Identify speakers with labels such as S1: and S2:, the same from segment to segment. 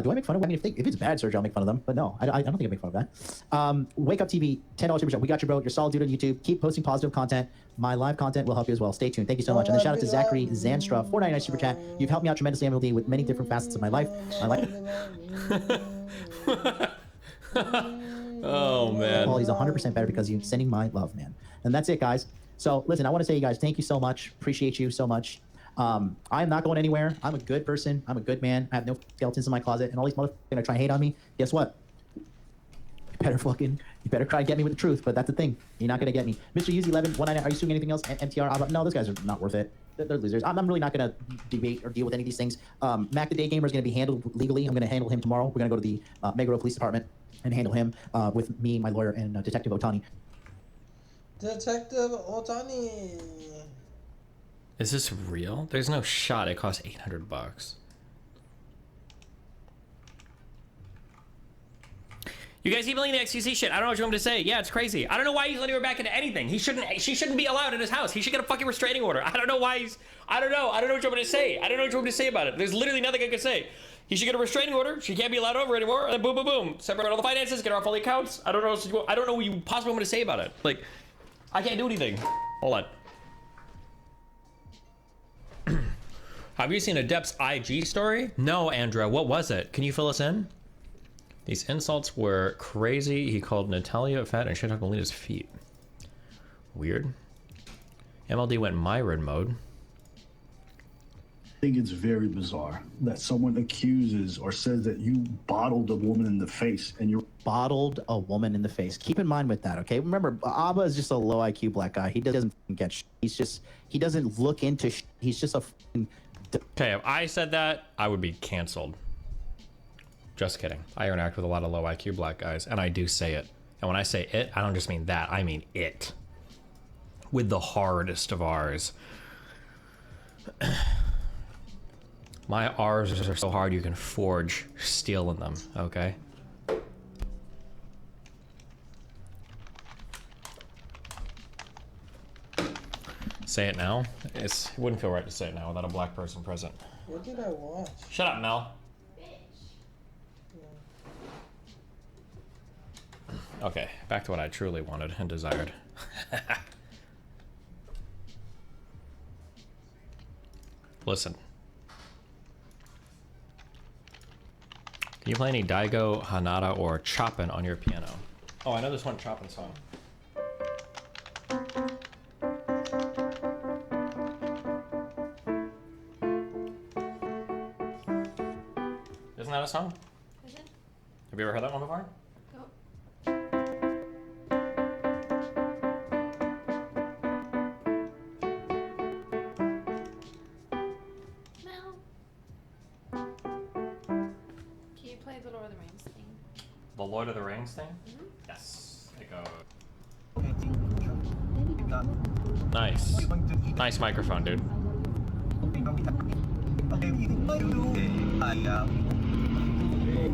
S1: Do I make fun of? I mean, if it's bad, Sergio, I'll make fun of them. But no, I don't think I make fun of that. Wake Up TV, $10 super chat. We got you, bro. You're a solid dude on YouTube. Keep posting positive content. My live content will help you as well. Stay tuned. Thank you so much. And then shout out to Zachary Zanstra, $4.99 super chat. You've helped me out tremendously, MLD, with many different facets of my life.
S2: Oh man.
S1: Quality's 100% better because you're sending my love, man. And that's it, guys. So listen, I want to say, you guys, thank you so much. Appreciate you so much. I'm not going anywhere. I'm a good person. I'm a good man. I have no skeletons in my closet. And all these motherfuckers are trying to hate on me. Guess what? You better try to get me with the truth. But that's the thing. You're not gonna get me. Mr. Uzi 1119. Are you suing anything else? MTR? No, those guys are not worth it. They're losers. I'm really not gonna debate or deal with any of these things. Mac the Day Gamer is gonna be handled legally. I'm gonna handle him tomorrow. We're gonna go to the Meguro Police Department and handle him with me, my lawyer, and Detective Otani.
S3: Detective Otani.
S2: Is this real? There's no shot. It costs $800. You guys keep believing the XQC shit. I don't know what you want me to say. Yeah, it's crazy. I don't know why he's letting her back into anything. She shouldn't be allowed in his house. He should get a fucking restraining order. I don't know why he's. I don't know what you want me to say. I don't know what you want me to say about it. There's literally nothing I can say. He should get a restraining order. She can't be allowed over anymore. And then boom, boom, boom. Separate all the finances. Get her off all the accounts. I don't know what you possibly want me to say about it. Like, I can't do anything. Hold on. Have you seen Adept's IG story? No, Andrea. What was it? Can you fill us in? These insults were crazy. He called Natalia fat and shit on Melina's feet. Weird. MLD went Myron mode.
S4: I think it's very bizarre that someone accuses or says that you bottled a woman in the face and you're
S1: Bottled a woman in the face. Keep in mind with that, okay? Remember, Abba is just a low IQ black guy. He doesn't get he doesn't look into he's just a
S2: Okay, if I said that, I would be canceled. Just kidding. I interact with a lot of low IQ black guys, and I do say it. And when I say it, I don't just mean that, I mean it. With the hardest of R's. My R's are so hard you can forge steel in them, okay? Say it now? It wouldn't feel right to say it now without a black person present.
S3: What did I watch?
S2: Shut up, Mel. Okay, back to what I truly wanted and desired. Listen. Can you play any Daigo, Hanada, or Chopin on your piano? Oh, I know this one Chopin song. Isn't that a song?
S5: Is it?
S2: Have you ever heard that one before? The Lord of the Rings thing? Mm-hmm. Yes. It goes. Nice. Nice microphone, dude.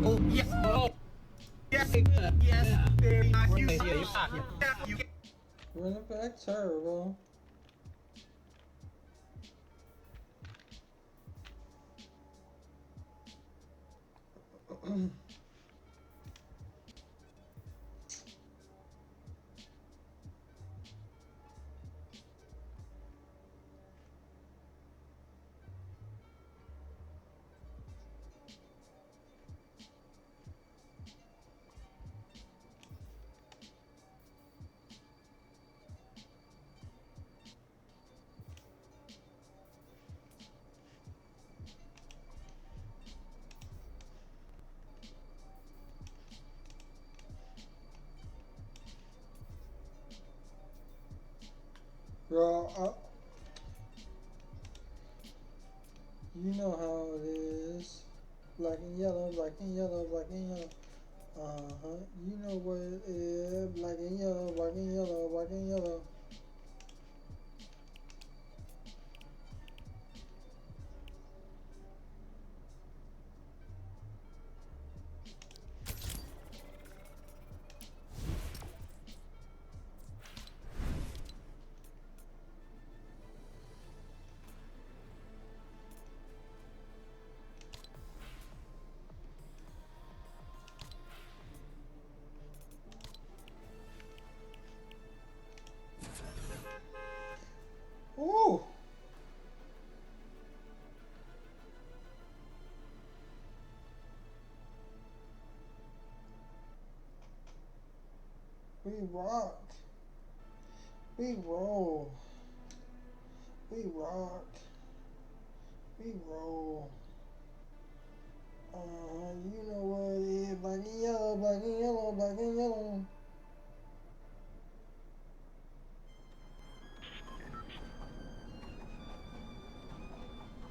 S6: Oh, yes. Oh. Yes. Yes.
S3: Running back terrible. Bro, you know how it is. Black and yellow, black and yellow, black and yellow. You know what it is. Black and yellow, black and yellow, black and yellow. We rock. We roll. We rock. We roll. You know what it is. Black and yellow, black and yellow, black and yellow.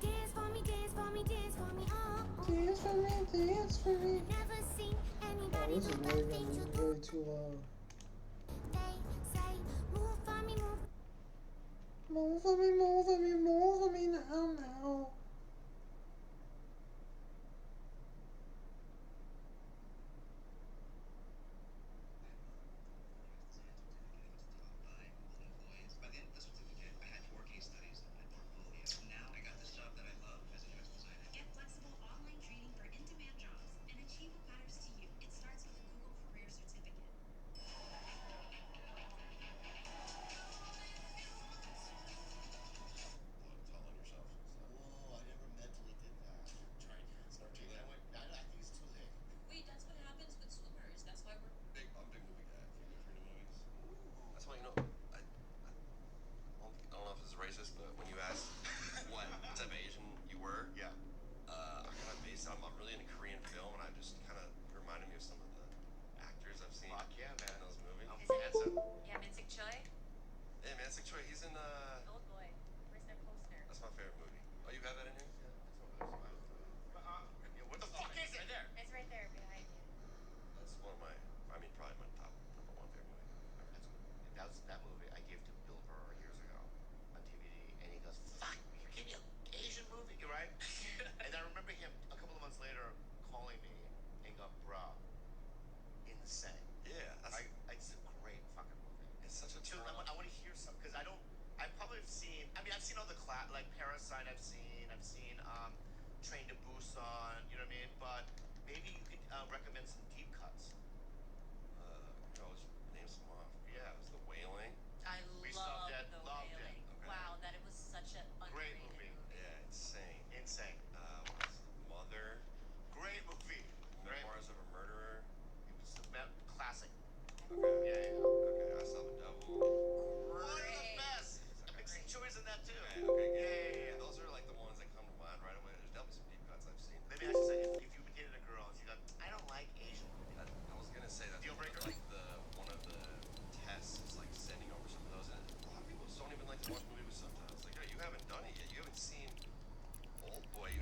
S5: Dance for me, dance for me, dance for me, oh.
S3: Dance for me, dance for me.
S5: Never seen
S3: Oh,
S5: anybody
S3: this is
S5: do
S3: way,
S5: the things you do.
S3: way too loud.
S5: They say, move for me, move.
S3: Move for me, move for me, move for me now, now.
S7: By the end of the certificate, I had 4 case studies in my portfolio. Now I got this job that I love as a UX designer.
S8: Get flexible online training for in-demand jobs and achieve what matters to you. It starts with a Google Career Certificate.
S7: Tell on yourself. Whoa, I never mentally did that. Trying to start too late. I think it's too late.
S8: Wait, that's what happens with swimmers. That's why we're
S7: I'm a big movie guy. If you go for any movies. That's why, I don't know if this is racist, but when you asked what type of Asian you were, yeah, I kind of based on, I'm really into Korean film, and I just kind of reminded me of some of the actors I've seen. Fuck yeah, man. In those movies.
S8: Is it handsome? Yeah, Min-sik Choi.
S7: Hey, man, Sik Choi, he's in,
S8: Old boy. Where's their poster?
S7: that's my favorite movie. Oh, you have that in here? Yeah, what the fuck is it? Right there.
S8: It's right there behind you.
S7: That's one of my, probably my top #1 favorite movie. That movie I gave to Bill Burr years ago on DVD, and he goes, "Fuck, you gave me an Asian movie, right?" And I remember him a couple of months later calling me and go, "Bro, insane." Yeah, it's a great fucking movie. It's such a turn. I want to hear some because I probably have seen. I've seen all the like Parasite. I've seen Train to Busan. You know what I mean? But maybe you could recommend some deep cuts. Let's name some off. Yeah, it was The Wailing.
S8: I
S7: We
S8: love
S7: stopped at-
S8: The
S7: loved it.
S8: Wailing.
S7: Okay.
S8: Wow, that it was such a
S7: Great
S8: underrated
S7: movie. Yeah, insane. Insane. Mother. Great movie. Memoirs of a Murderer. It was a classic. Okay. Yeah. Okay. I Saw the Devil. One of the best. Big Choi's in that too. Okay. Yeah. Those are like the ones that come to mind right away. There's definitely some deep cuts I've seen. Maybe I should say if you dated a girl and she got, I don't like Asian movies. I was gonna say that. Deal breaker. Like one of the tests is like sending over some of those, and a lot of people don't even like to watch movies with subtitles. Like, yo, you haven't done it yet. You haven't seen Old Boy. You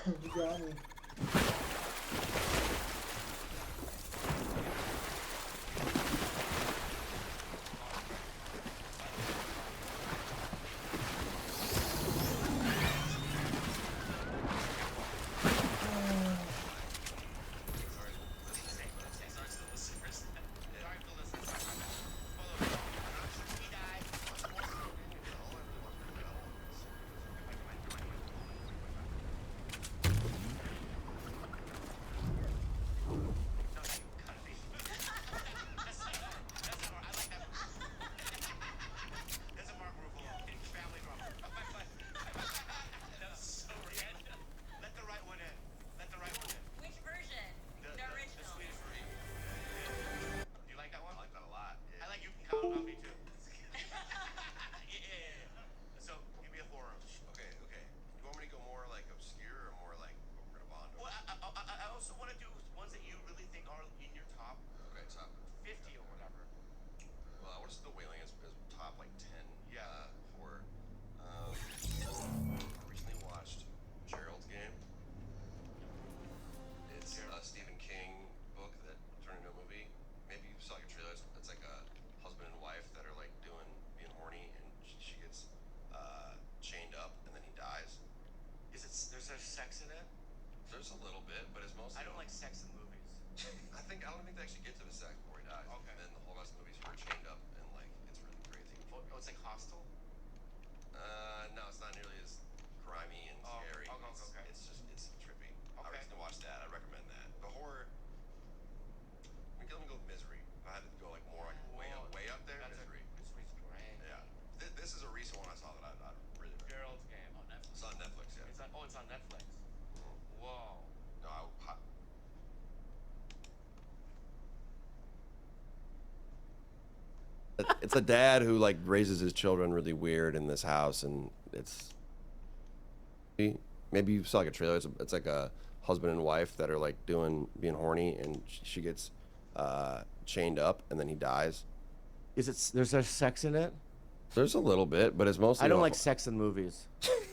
S3: You got me.
S8: Which version? The original.
S7: You like that one? I like that a lot. I like You Can Count on Me too. Yeah. So, give me a horror. Okay. You want me to go more like obscure or more like what we're gonna bond over? Well, I also want to do ones that you really think are in your top. Okay, top 50 or whatever. Well, I want to still Wailing as top like 10. Yeah. Horror. I recently watched Gerald's Game. It's a Stephen King book that turned into a movie. Maybe you saw like a trailer. It's like a husband and wife that are like being horny, and she gets chained up, and then he dies. There's sex in it? There's a little bit, but it's mostly. I don't like sex in movies. I don't think they actually get to the sex before he dies. Okay. And then the whole rest of the movie's her chained up, and like it's really crazy. Oh, it's like Hostel? No, it's not nearly as grimy and scary. Okay. It's trippy. Okay. I recently watched that. I recommend that. The horror. Let me go with Misery. If I had to go like more like way up there, Misery. Misery's great. Yeah. This is a recent one I saw that I really recommend. Gerald's Game on Netflix. It's on Netflix, yeah. It's on Netflix. Whoa. No,
S9: It's a dad who like raises his children really weird in this house, and it's maybe you saw like a trailer. It's like a husband and wife that are like being horny, and she gets chained up, and then he dies.
S6: There's sex in it?
S9: There's a little bit, but it's mostly.
S6: I don't like sex in movies.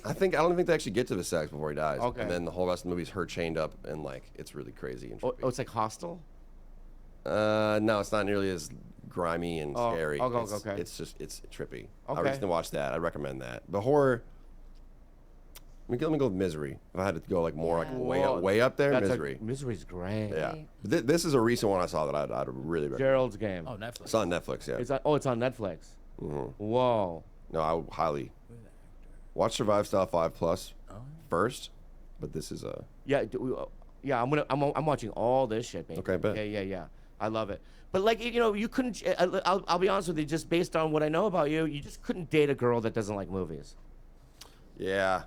S9: I don't think they actually get to the sex before he dies.
S6: Okay.
S9: And then the whole rest of the movie is her chained up, and like it's really crazy and trippy.
S6: Oh, it's like Hostel?
S9: No, it's not nearly as grimy and scary.
S6: Okay.
S9: It's trippy.
S6: Okay.
S9: I recently watched that. I recommend that. The horror. Let me go with Misery. If I had to go like more like way up there, Misery.
S6: Misery's great.
S9: Yeah. This is a recent one I saw that I'd really recommend.
S6: Gerald's Game.
S2: Oh, Netflix.
S9: It's on Netflix. Yeah.
S6: It's on Netflix.
S9: Mm-hmm.
S6: Whoa.
S9: No, I highly watch Survive Style 5 Plus first, but this is a
S6: I'm watching all this shit, baby.
S9: Okay, bet.
S6: Yeah. I love it. But like you couldn't. I'll be honest with you. Just based on what I know about you, you just couldn't date a girl that doesn't like movies.
S9: Yeah.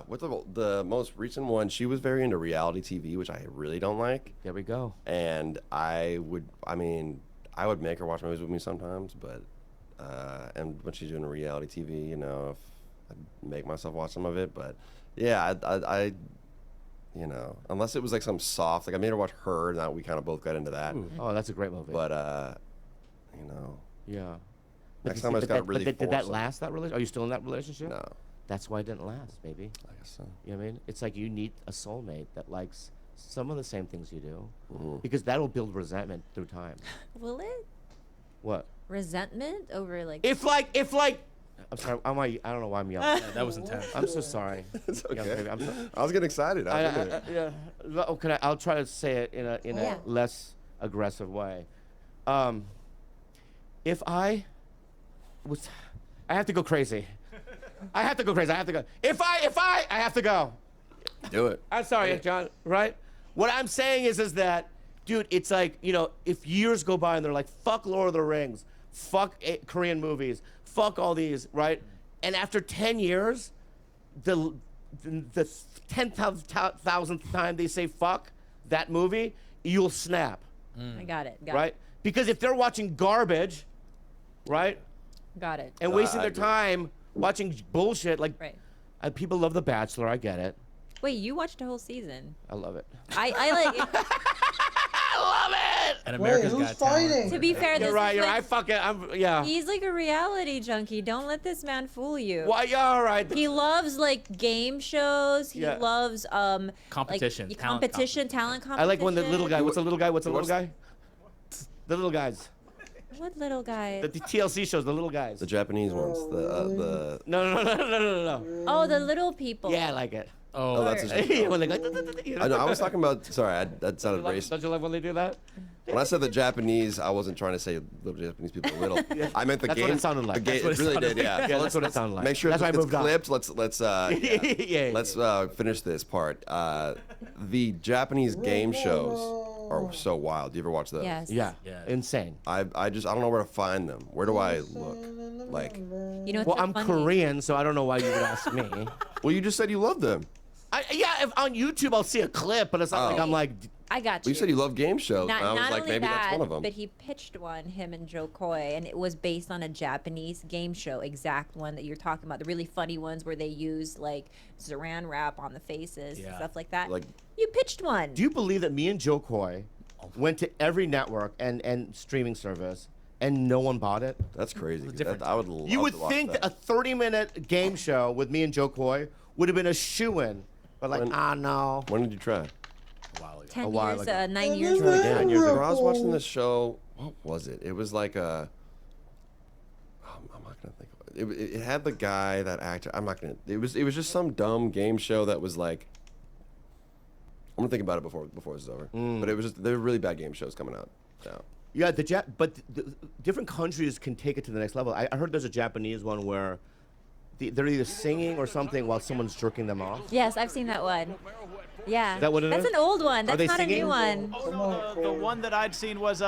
S9: With the most recent one, she was very into reality TV, which I really don't like.
S6: There we go.
S9: And I would make her watch movies with me sometimes, but and when she's doing reality TV, if I'd make myself watch some of it, but yeah, I unless it was like some soft, like I made her watch Her, and that we kind of both got into that.
S6: Ooh. Oh, that's a great movie.
S9: But
S6: yeah.
S9: Next time I just got really.
S6: Did that last? That relationship? Are you still in that relationship?
S9: No.
S6: That's why it didn't last, baby.
S9: I guess so.
S6: You know what I mean? It's like you need a soulmate that likes some of the same things you do,
S9: Mm-hmm.
S6: because that'll build resentment through time.
S10: Will it?
S6: What?
S10: Resentment over like.
S6: If like. I'm sorry. I don't know why I'm yelling.
S2: That was intense.
S6: I'm so sorry.
S9: It's okay.
S6: Young baby, I'm so,
S9: I was getting excited.
S6: I'll try to say it in a less aggressive way. If I have to go crazy. I have to go. If I have to go.
S9: Do it.
S6: I'm sorry, John. Right? What I'm saying is that, dude, it's like, if years go by and they're like, fuck Lord of the Rings, fuck Korean movies, fuck all these, right? And after 10 years, the 10,000th time they say fuck that movie, you'll snap.
S10: I got it.
S6: Right? Because if they're watching garbage, right?
S10: Got it.
S6: And wasting their time watching bullshit, like
S10: Right.
S6: People love The Bachelor, I get it.
S10: Wait, you watched a whole season?
S6: I love it.
S10: I like.
S6: I love it.
S11: And
S3: Wait,
S11: America's
S3: who's
S11: Got Talent.
S3: fighting?
S10: To be fair, this
S6: You're right.
S10: is
S6: You're
S10: like,
S6: right. Fucking. Yeah.
S10: he's like a reality junkie. Don't let this man fool you.
S6: Why? Yeah. All right.
S10: He loves like game shows. He
S6: Yeah.
S10: loves
S11: Competition,
S10: like,
S11: talent
S10: competition, talent competition.
S6: I like when the little guy. What's the little guy? What's the little guy? The little guys.
S10: What little guy?
S6: The TLC shows. The little guys.
S9: The Japanese ones. The
S6: No.
S10: Oh, the little people.
S6: Yeah, I like it.
S9: oh, that's a
S6: When they go,
S9: I know. I was talking about. Sorry, that sounded racist.
S6: Don't you like when they do that?
S9: When I said the Japanese, I wasn't trying to say little Japanese people are little. I meant the
S6: That's
S9: game.
S6: what it sounded like.
S9: The game,
S6: That's
S9: it
S6: what it
S9: really
S6: sounded
S9: did. Yeah.
S6: like. Yeah, that's what it sounded like.
S9: Make sure
S6: That's why I
S9: it's
S6: moved on.
S9: clipped. Let's
S6: Yeah.
S9: finish this part. The Japanese game shows are so wild. Do you ever watch those?
S10: Yes.
S6: Yeah.
S11: Yeah.
S6: Insane.
S9: I don't know where to find them. Where do I look? Like,
S10: You know what's
S6: Well,
S10: so
S6: I'm
S10: funny?
S6: Korean, so I don't know why you would ask me.
S9: well, you just said you love them.
S6: Yeah, if on YouTube I'll see a clip, but it's not like I'm like.
S10: I got
S9: Well,
S10: you.
S9: you said you love game shows.
S10: Not,
S9: and I was
S10: not
S9: like,
S10: only
S9: maybe
S10: that,
S9: that's one of them.
S10: but he pitched one, him and Joe Coy, and it was based on a Japanese game show, exact one that you're talking about. The really funny ones where they use like Saran wrap on the faces and
S11: Yeah.
S10: stuff like that.
S9: Like-
S10: you pitched one.
S6: Do you believe that me and Joe Coy went to every network and streaming service and no one bought it?
S9: That's crazy.
S11: different
S9: I would love
S6: You would
S9: to watch
S6: think
S9: that.
S6: that a 30-minute game show with me and Joe Coy would have been a shoo-in, but like, no.
S9: When did you try?
S10: 10
S6: a while
S10: years,
S6: ago.
S10: 9 years
S3: Never
S10: ago.
S3: did.
S9: 9 years ago. I was watching this show. What was it? It was like a. I'm not gonna think of it. It had the guy, that actor. I'm not gonna. It was just some dumb game show that was like. I'm gonna think about it before this is over. But it was just there were really bad game shows coming out now.
S6: Yeah, but different countries can take it to the next level. I heard there's a Japanese one where they're either singing or something while someone's jerking them off.
S10: Yes, I've seen that one. Yeah.
S6: that what it
S10: That's
S6: is?
S10: an old one.
S6: Are
S10: That's
S6: they
S10: not a
S6: singing?
S10: new one.
S3: Come
S12: The
S3: on,
S12: one that I'd seen was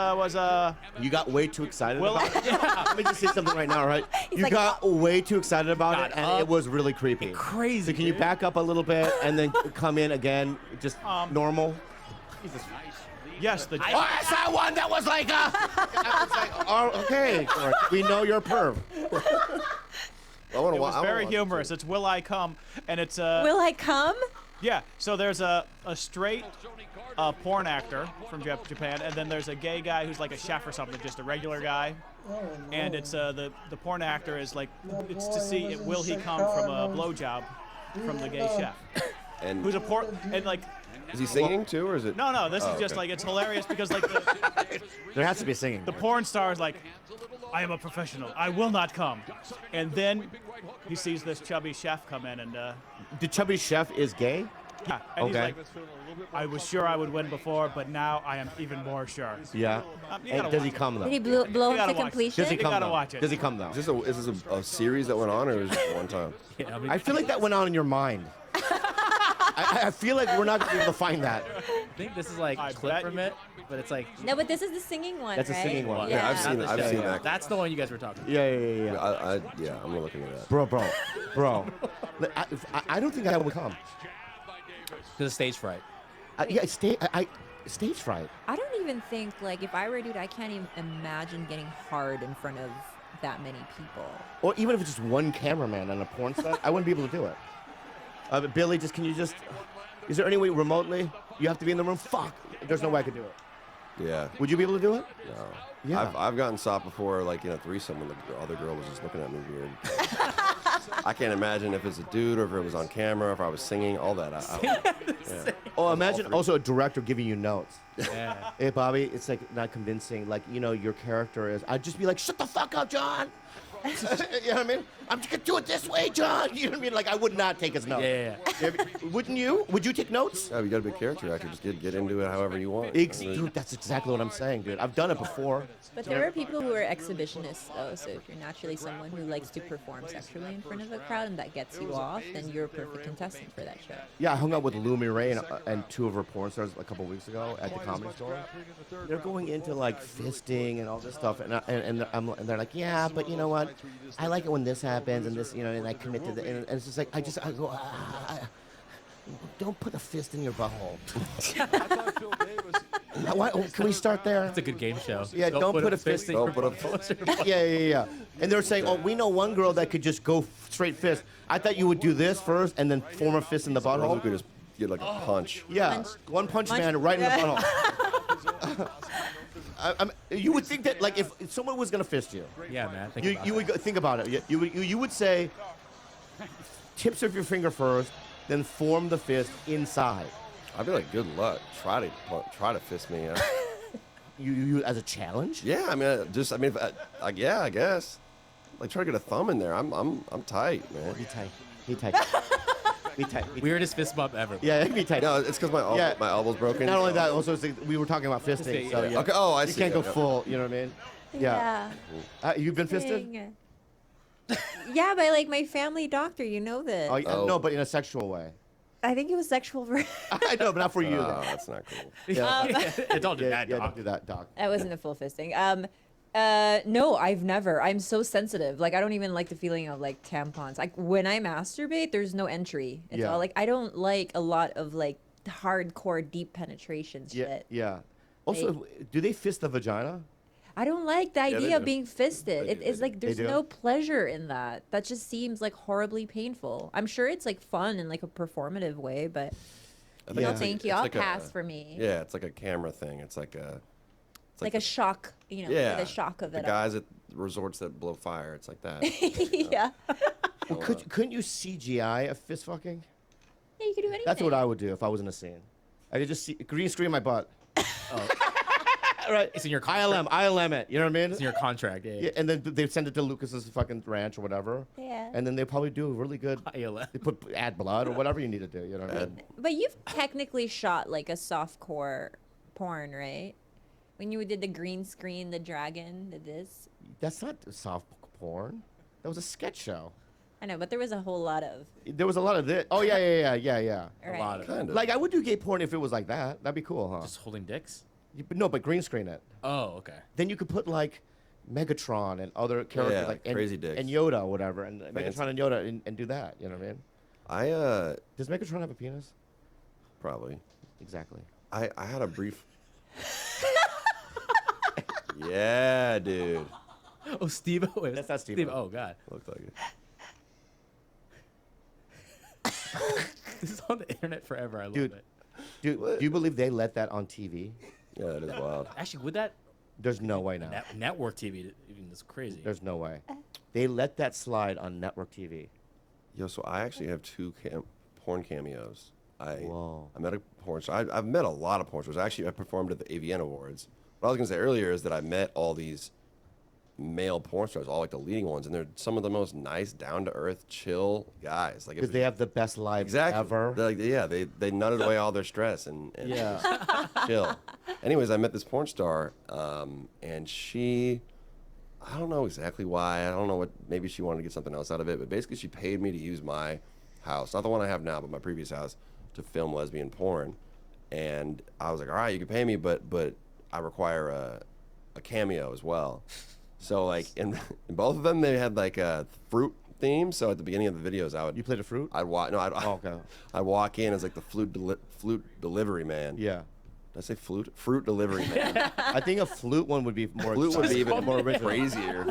S6: You got way too excited
S12: Well,
S6: about it. Let me just say something right now, right? You
S10: like,
S6: got way too excited about
S11: Got
S6: it, and
S11: up.
S6: it was really creepy.
S11: Crazy.
S6: So can you back up a little bit and then come in again, just normal?
S12: Yes, the
S6: Oh, I saw one that was like, oh, okay, we know you're a perv.
S9: I wanna
S12: it
S9: wa-
S12: was
S9: I wanna
S12: very
S9: watch it
S12: humorous.
S9: too.
S12: It's Will I Come, and it's
S10: Will I come?
S12: yeah. So there's a straight porn actor from Japan, and then there's a gay guy who's like a chef or something, just a regular guy. And it's the porn actor is like it's to see will he come from a blowjob from the gay chef,
S9: And
S12: who's a porn and like.
S9: is he singing too, or is it?
S12: No, this is just
S9: okay.
S12: like it's hilarious because like
S6: There has to be singing.
S12: the porn star is like, I am a professional. I will not come. And then he sees this chubby chef come in and
S6: The chubby chef is gay?
S12: yeah, and he's
S6: Okay.
S12: like, I was sure I would win before, but now I am even more sure.
S6: Yeah.
S12: You
S6: And
S12: gotta
S6: does he
S12: watch
S6: come though?
S10: Did he blow
S12: You
S10: up
S12: gotta
S10: to
S12: watch.
S10: completion?
S6: Does he
S12: You
S6: come
S12: gotta
S6: though?
S12: watch it.
S6: Does he come though?
S9: Is this a series that went on, or is it one time?
S11: Yeah,
S6: I feel like that went on in your mind. I feel like we're not going to be able to find that.
S11: I think this is like
S12: I
S11: a clip
S12: bet
S11: from it, but it's like.
S10: No, but this is the singing one,
S6: That's a
S10: right?
S6: singing one.
S9: Yeah, I've
S10: Yeah.
S9: seen
S11: Not
S9: it.
S11: the
S9: I've
S11: show.
S9: seen that.
S11: That's the one you guys were talking about.
S6: Yeah.
S9: Yeah, I'm gonna look into that.
S6: Bro. I don't think I would come.
S11: Because of stage fright.
S6: Stage fright.
S10: I don't even think, like, if I were a dude, I can't even imagine getting hard in front of that many people.
S6: Or even if it's just one cameraman on a porn set, I wouldn't be able to do it. But Billy, is there any way remotely? You have to be in the room? Fuck. There's no way I could do it.
S9: Yeah.
S6: Would you be able to do it?
S9: No.
S6: Yeah.
S9: I've gotten soft before, like in a threesome, when the other girl was just looking at me weird. I can't imagine if it's a dude or if it was on camera, if I was singing, all that. Yeah.
S6: Oh, imagine also a director giving you notes.
S11: Yeah.
S6: Hey, Bobby, it's like not convincing. Like, your character is. I'd just be like, shut the fuck up, John. You know what I mean? I'm just gonna do it this way, John. You know what I mean? Like, I would not take his notes.
S11: Yeah.
S6: Wouldn't you? Would you take notes?
S9: Yeah, you got to be a character actor. Just get into it however you want.
S6: Dude, that's exactly what I'm saying, dude. I've done it before.
S10: But there are people who are exhibitionists, though. So if you're naturally someone who likes to perform sexually in front of a crowd and that gets you off, then you're a perfect contestant for that show.
S6: Yeah, I hung out with Lou Ray and two of her porn stars a couple weeks ago at the Comedy Store. They're going into like fisting and all this stuff, and they're like, yeah, but you know what? I like it when this happens and this, and I commit to the, and it's just like I go, don't put a fist in your butthole. Can we start there?
S11: It's a good game show.
S6: Yeah, don't put a fist in your
S9: butthole.
S6: Yeah. And they're saying, oh, we know one girl that could just go straight fist. I thought you would do this first and then form a fist in the
S9: Or you
S6: butthole.
S9: could just get like a punch.
S6: Yeah, one punch man right in the butthole. You would think that like if someone was gonna fist you,
S11: Yeah, man. Think
S6: you
S11: about
S6: you
S11: that.
S6: would go, think about it. You would say tips of your finger first, then form the fist inside.
S9: I'd be like, good luck. Try to fist me. Yeah.
S6: You as a challenge?
S9: Yeah, I mean, yeah, I guess. Like, try to get a thumb in there. I'm tight, man.
S6: Be tight. Be tight. Be tight. Be tight.
S11: Weirdest fist bump ever.
S6: Yeah, be tight.
S9: No, it's because my elbow's broken.
S6: Not only that, also it's like we were talking about fisting. So yeah.
S9: Okay. Oh, I
S6: You
S9: see.
S6: can't go
S9: Yeah.
S6: full. You know what I mean? Yeah. You've been fisted?
S10: Dang. Yeah, by like my family doctor. You know this.
S6: Oh, no, but in a sexual way.
S10: I think it was sexual.
S6: I know, but not for you.
S9: Oh, that's not cool.
S11: Don't do that,
S6: Yeah,
S11: dog.
S6: don't do that, doc.
S10: That wasn't a full fisting. No, I've never. I'm so sensitive. Like I don't even like the feeling of like tampons. Like when I masturbate, there's no entry. It's
S6: Yeah.
S10: all like I don't like a lot of like hardcore deep penetration
S6: Yeah,
S10: shit.
S6: yeah. Also, do they fist the vagina?
S10: I don't like the
S9: they
S10: idea of
S9: do.
S10: being fisted.
S9: They do,
S10: It's
S9: they
S10: like there's
S6: do.
S10: no pleasure in that. That just seems like horribly painful. I'm sure it's like fun in like a performative way, but
S9: I
S10: no,
S9: it's like-
S10: thank you.
S9: it's
S10: I'll
S9: like a-
S10: pass for me.
S9: Yeah, it's like a camera thing. It's like a. It's
S10: Like a shock, you know,
S9: yeah,
S10: the shock of
S9: the
S10: it.
S9: guys at resorts that blow fire. It's like that.
S10: Yeah.
S6: Well, couldn't you CGI a fist fucking?
S10: Yeah, you could do anything.
S6: That's what I would do if I was in a scene. I could just see green screen my butt. Right.
S11: It's in your
S6: ILM it. You know what I mean?
S11: It's in your contract. Yeah.
S6: Yeah, and then they send it to Lucas's fucking ranch or whatever.
S10: Yeah.
S6: And then they probably do a really good.
S11: ILM.
S6: They add blood or whatever you need to do. You know what I mean?
S10: But you've technically shot like a softcore porn, right? When you did the green screen, the dragon, did this.
S6: That's not soft porn. That was a sketch show.
S10: I know, but there was a whole lot of.
S6: There was a lot of this. Oh yeah.
S10: Right.
S11: A lot of
S9: Kind of.
S6: Like I would do gay porn if it was like that. That'd be cool, huh?
S11: just holding dicks.
S6: No, but green screen it.
S11: Oh, okay.
S6: Then you could put like Megatron and other characters
S9: Yeah,
S6: like
S9: crazy dicks.
S6: and Yoda or whatever, and
S9: Fancy.
S6: Megatron and Yoda and do that. You know what I mean? Does Megatron have a penis?
S9: Probably.
S6: Exactly.
S9: I had a brief. Yeah, dude.
S11: Oh, Steve. Wait,
S6: That's not Steve-O.
S11: Oh God.
S9: Looked like it.
S11: This is on the internet forever. I love
S6: Dude.
S11: it.
S6: Do you believe they let that on TV?
S9: Yeah, that is wild.
S11: Actually, would that
S6: There's no way now.
S11: network TV even is crazy?
S6: There's no way. They let that slide on network TV.
S9: Yo, so I actually have two porn cameos.
S6: Whoa.
S9: I met a porn star. I've met a lot of porn stars. Actually, I performed at the AVN Awards. What I was going to say earlier is that I met all these male porn stars, all like the leading ones, and they're some of the most nice, down-to-earth, chill guys. Like,
S6: Because they have the best lives
S9: exactly.
S6: ever.
S9: They're like, yeah, they nutted away all their stress and
S6: Yeah.
S9: chill. Anyways, I met this porn star, and she, I don't know exactly why. I don't know what. Maybe she wanted to get something else out of it, but basically she paid me to use my house, not the one I have now, but my previous house, to film lesbian porn. And I was like, all right, you can pay me, but I require a cameo as well. So like in both of them, they had like a fruit theme. So at the beginning of the videos,
S6: You played a fruit?
S9: I'd walk. No,
S6: okay.
S9: I'd walk in as like the flute delivery man.
S6: Yeah.
S9: Did I say flute? Fruit delivery man.
S6: I think a flute one would be more.
S9: Flute would be
S6: exciting,
S9: even
S6: more original.
S9: crazier.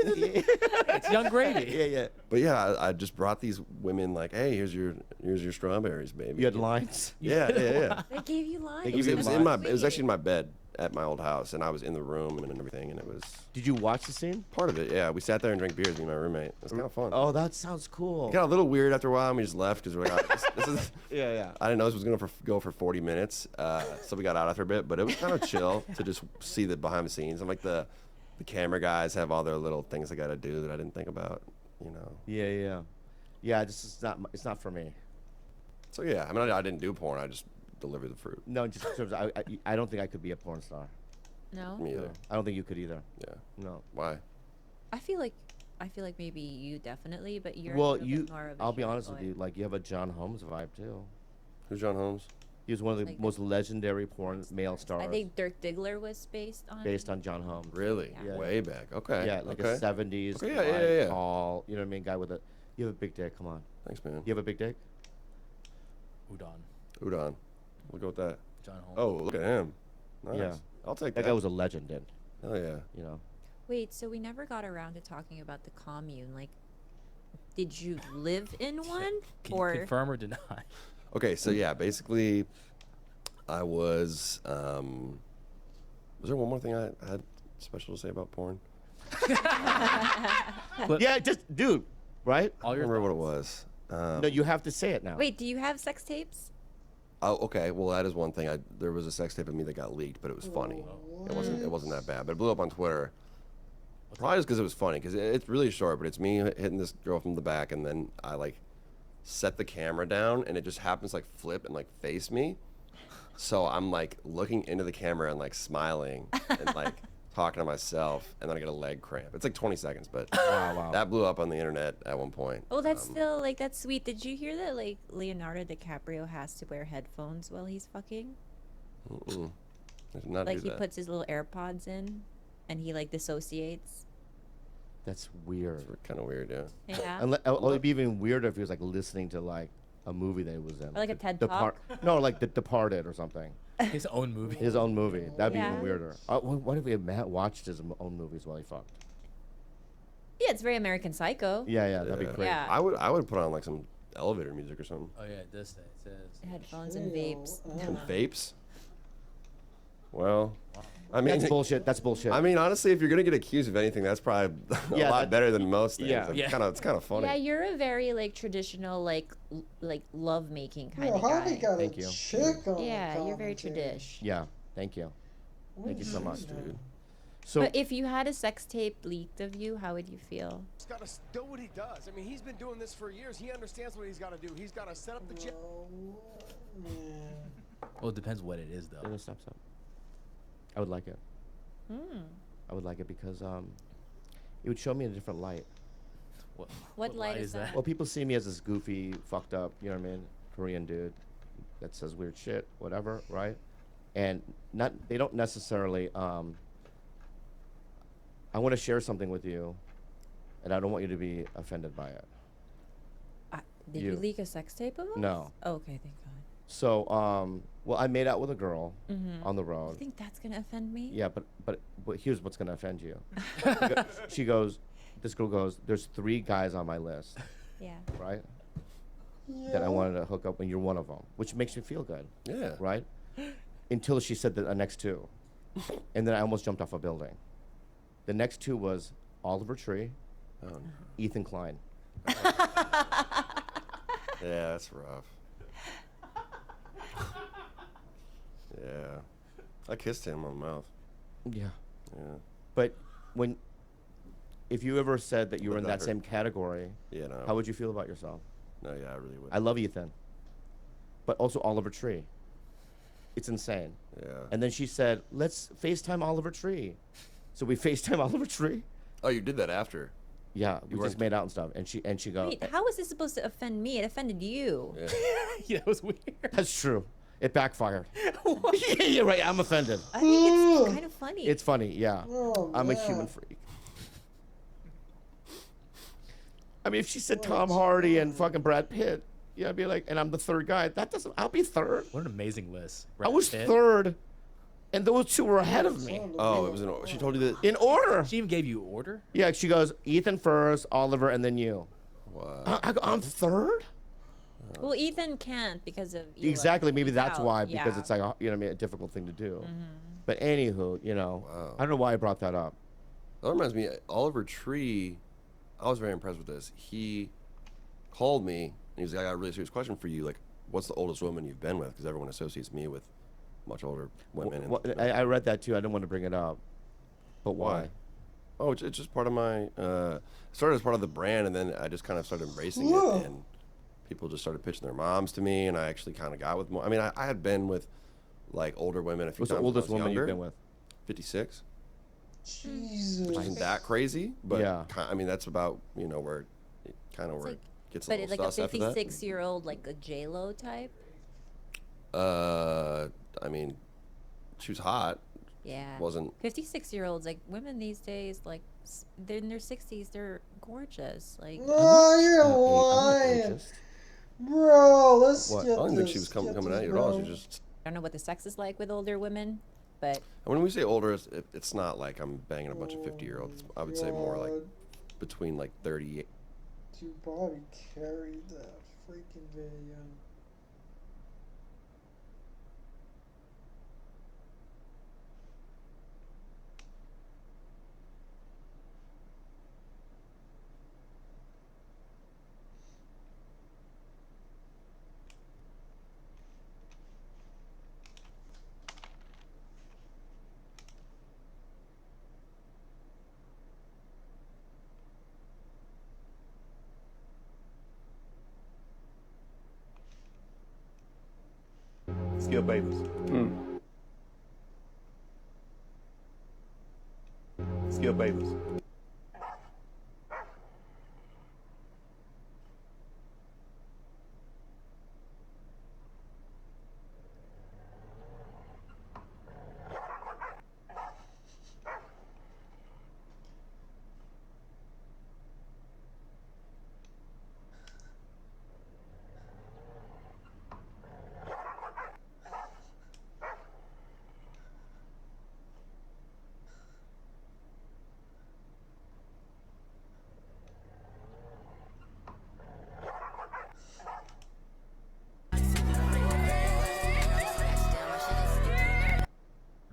S11: It's Young Gravy.
S6: Yeah.
S9: But yeah, I just brought these women like, hey, here's your strawberries, baby.
S6: You had lines.
S9: Yeah.
S10: They gave you lines.
S6: They
S9: It was,
S6: gave
S9: it was
S6: you
S9: in my.
S6: lines.
S9: It was actually in my bed at my old house, and I was in the room and everything, and it was
S6: Did you watch the scene?
S9: part of it. Yeah, we sat there and drank beers, me and my roommate. It was kind of fun.
S6: Oh, that sounds cool.
S9: It got a little weird after a while, and we just left because we're like, this is.
S6: Yeah.
S9: I didn't know this was gonna go for 40 minutes, so we got out after a bit. But it was kind of chill to just see the behind the scenes. And like the camera guys have all their little things they got to do that I didn't think about, you know.
S6: Yeah. Yeah, it's not for me.
S9: So yeah, I mean, I didn't do porn. I just delivered the fruit.
S6: No, just in terms of, I don't think I could be a porn star.
S10: No.
S9: Me either.
S6: I don't think you could either.
S9: Yeah.
S6: No.
S9: Why?
S10: I feel like maybe you definitely, but you're.
S6: Well,
S10: a little bit more of a
S6: I'll be
S10: shy
S6: honest with
S10: boy.
S6: you. Like you have a John Holmes vibe too.
S9: Who's John Holmes?
S6: He was one of the
S10: Like-
S6: most legendary porn male stars.
S10: I think Dirk Diggler was based on.
S6: John Holmes.
S9: Really?
S6: Yeah.
S9: Way back. Okay.
S6: Yeah, like
S9: okay.
S6: a 70s.
S9: Okay, yeah.
S6: Tall. You know what I mean? Guy with a. You have a big dick. Come on.
S9: Thanks, man.
S6: You have a big dick.
S9: Udon. We'll go with that.
S11: John Holmes.
S9: Oh, look at him. Nice.
S6: Yeah.
S9: I'll take
S6: That
S9: that.
S6: guy was a legend. Then.
S9: Oh yeah.
S6: You know.
S10: Wait, so we never got around to talking about the commune. Like, did you live in one,
S11: Can
S10: or
S11: you confirm or deny?
S9: Okay, so yeah, basically, I was Was there one more thing I had special to say about porn?
S6: Yeah, just dude, right?
S9: I don't remember what it was.
S6: No, you have to say it now.
S10: Wait, do you have sex tapes?
S9: Oh, okay. Well, that is one thing. There was a sex tape of me that got leaked, but it was funny. It wasn't that bad, but it blew up on Twitter. Probably just because it was funny, because it's really short, but it's me hitting this girl from the back, and then I like set the camera down, and it just happens to, like, flip and like face me. So I'm like looking into the camera and like smiling and like talking to myself, and then I get a leg cramp. It's like 20 seconds, but
S6: Wow.
S9: that blew up on the internet at one point.
S10: Oh, that's still like that's sweet. Did you hear that like Leonardo DiCaprio has to wear headphones while he's fucking?
S9: Mm-mm. I did not
S10: Like
S9: do
S10: he
S9: that.
S10: puts his little AirPods in, and he like dissociates.
S6: That's weird.
S9: It's kind of weird, yeah.
S10: Yeah.
S6: It'd be even weirder if he was like listening to like a movie that he was in.
S10: Or like a TED Talk?
S6: No, like The Departed or something.
S11: His own movie.
S6: His own movie. That'd be
S10: Yeah.
S6: even weirder. What if we had watched his own movies while he fucked?
S10: Yeah, it's very American Psycho.
S6: Yeah, that'd be great.
S10: Yeah.
S9: I would put on like some elevator music or something.
S11: Oh yeah, it does say. It says.
S10: Headphones and vapes.
S9: Some vapes? Well, I mean,
S6: That's bullshit. That's bullshit.
S9: I mean, honestly, if you're gonna get accused of anything, that's probably a
S6: Yeah,
S9: lot better than most things.
S6: yeah.
S9: It's kind of funny.
S10: Yeah, you're a very like traditional like love making kind
S3: Yo,
S10: of
S3: Harvey
S10: guy.
S3: got
S6: Thank
S3: a
S6: you.
S3: chick on
S10: Yeah,
S3: the
S10: you're very
S3: commentary.
S10: tradish.
S6: Yeah, thank you. Thank you so much,
S9: dude.
S6: So
S10: But if you had a sex tape leaked of you, how would you feel?
S13: He's got to do what he does. I mean, he's been doing this for years. He understands what he's got to do. He's got to set up the jet.
S11: Well, it depends what it is though.
S6: No, stop. I would like it. I would like it because it would show me in a different light.
S10: What light is that?
S6: Well, people see me as this goofy, fucked up, you know what I mean, Korean dude that says weird shit, whatever, right? And they don't necessarily. I want to share something with you, and I don't want you to be offended by it.
S10: Did you leak a sex tape of us?
S6: No.
S10: Oh, okay, thank God.
S6: So, well, I made out with a girl on the
S10: You
S6: road.
S10: think that's gonna offend me?
S6: Yeah, but here's what's gonna offend you. This girl goes, there's 3 guys on my list,
S10: Yeah.
S6: right? That I wanted to hook up, and you're one of them, which makes me feel good.
S9: Yeah.
S6: Right? Until she said the next 2, and then I almost jumped off a building. The next 2 was Oliver Tree, Ethan Klein.
S9: Yeah, that's rough. Yeah. I kissed him on the mouth.
S6: Yeah.
S9: Yeah.
S6: But if you ever said that you were in
S9: But
S6: that
S9: that
S6: same category,
S9: Yeah, no.
S6: how would you feel about yourself?
S9: No, yeah, I really would.
S6: I love Ethan, but also Oliver Tree. It's insane.
S9: Yeah.
S6: And then she said, let's FaceTime Oliver Tree. So we FaceTime Oliver Tree.
S9: Oh, you did that after?
S6: Yeah,
S9: You
S6: we just
S9: weren't-
S6: made out and stuff. And she goes,
S10: Wait, how was this supposed to offend me? It offended you.
S9: Yeah.
S11: Yeah, it was weird.
S6: that's true. It backfired. Yeah, you're right. I'm offended.
S10: I think it's kind of funny.
S6: It's funny, yeah.
S3: Oh,
S6: I'm a
S3: man.
S6: human freak. I mean, if she said Tom Hardy and fucking Brad Pitt, yeah, I'd be like, and I'm the 3rd guy. That doesn't. I'll be 3rd.
S11: What an amazing list.
S6: I was
S11: Brad Pitt.
S6: 3rd, and those 2 were ahead of me
S9: Oh, it was she told you that.
S6: in order.
S11: She even gave you order.
S6: Yeah, she goes Ethan first, Oliver, and then you.
S9: Wow.
S6: I'm 3rd.
S10: Well, Ethan can't because of Eli.
S6: Exactly. Maybe
S10: He's
S6: that's
S10: out.
S6: why, because
S10: Yeah.
S6: it's like you know what I mean, a difficult thing to do. But anywho, you know,
S9: Wow.
S6: I don't know why I brought that up.
S9: That reminds me, Oliver Tree, I was very impressed with this. He called me, and he was like, I got a really serious question for you. Like, what's the oldest woman you've been with? Because everyone associates me with much older women.
S6: Well, I read that too. I didn't want to bring it up, but why?
S9: Oh, it's just part of my, it started as part of the brand, and then I just kind of started embracing
S3: Whoa.
S9: it, and people just started pitching their moms to me, and I actually kind of got with more. I mean, I had been with, like, older women a few
S6: What's the
S9: times when I
S6: oldest
S9: was
S6: woman
S9: younger.
S6: you've been with?
S9: 56.
S3: Jesus.
S9: Which isn't that crazy, but
S6: Yeah.
S9: I mean, that's about, where it kind of where it gets a
S10: But
S9: little
S10: it's like a
S9: sus after that.
S10: 56-year-old, like a J-Lo type.
S9: I mean, she was hot.
S10: Yeah.
S9: Wasn't
S10: 56-year-olds, like women these days, like they're in their 60s, they're gorgeous. Like
S3: No, you're
S6: I'm not
S3: lying.
S6: ageist.
S3: Bro, let's
S6: What?
S3: get
S9: I don't think she
S3: this,
S9: was
S3: get
S9: coming
S3: this,
S9: at you at all.
S3: bro.
S9: She just.
S10: I don't know what the sex is like with older women, but
S9: And when we say older, it's not like I'm banging a bunch of 50-year-olds. I would say more like
S3: God,
S9: between like 38.
S3: dude, Bobby carried that freaking video.
S14: Skill babies. Skill babies.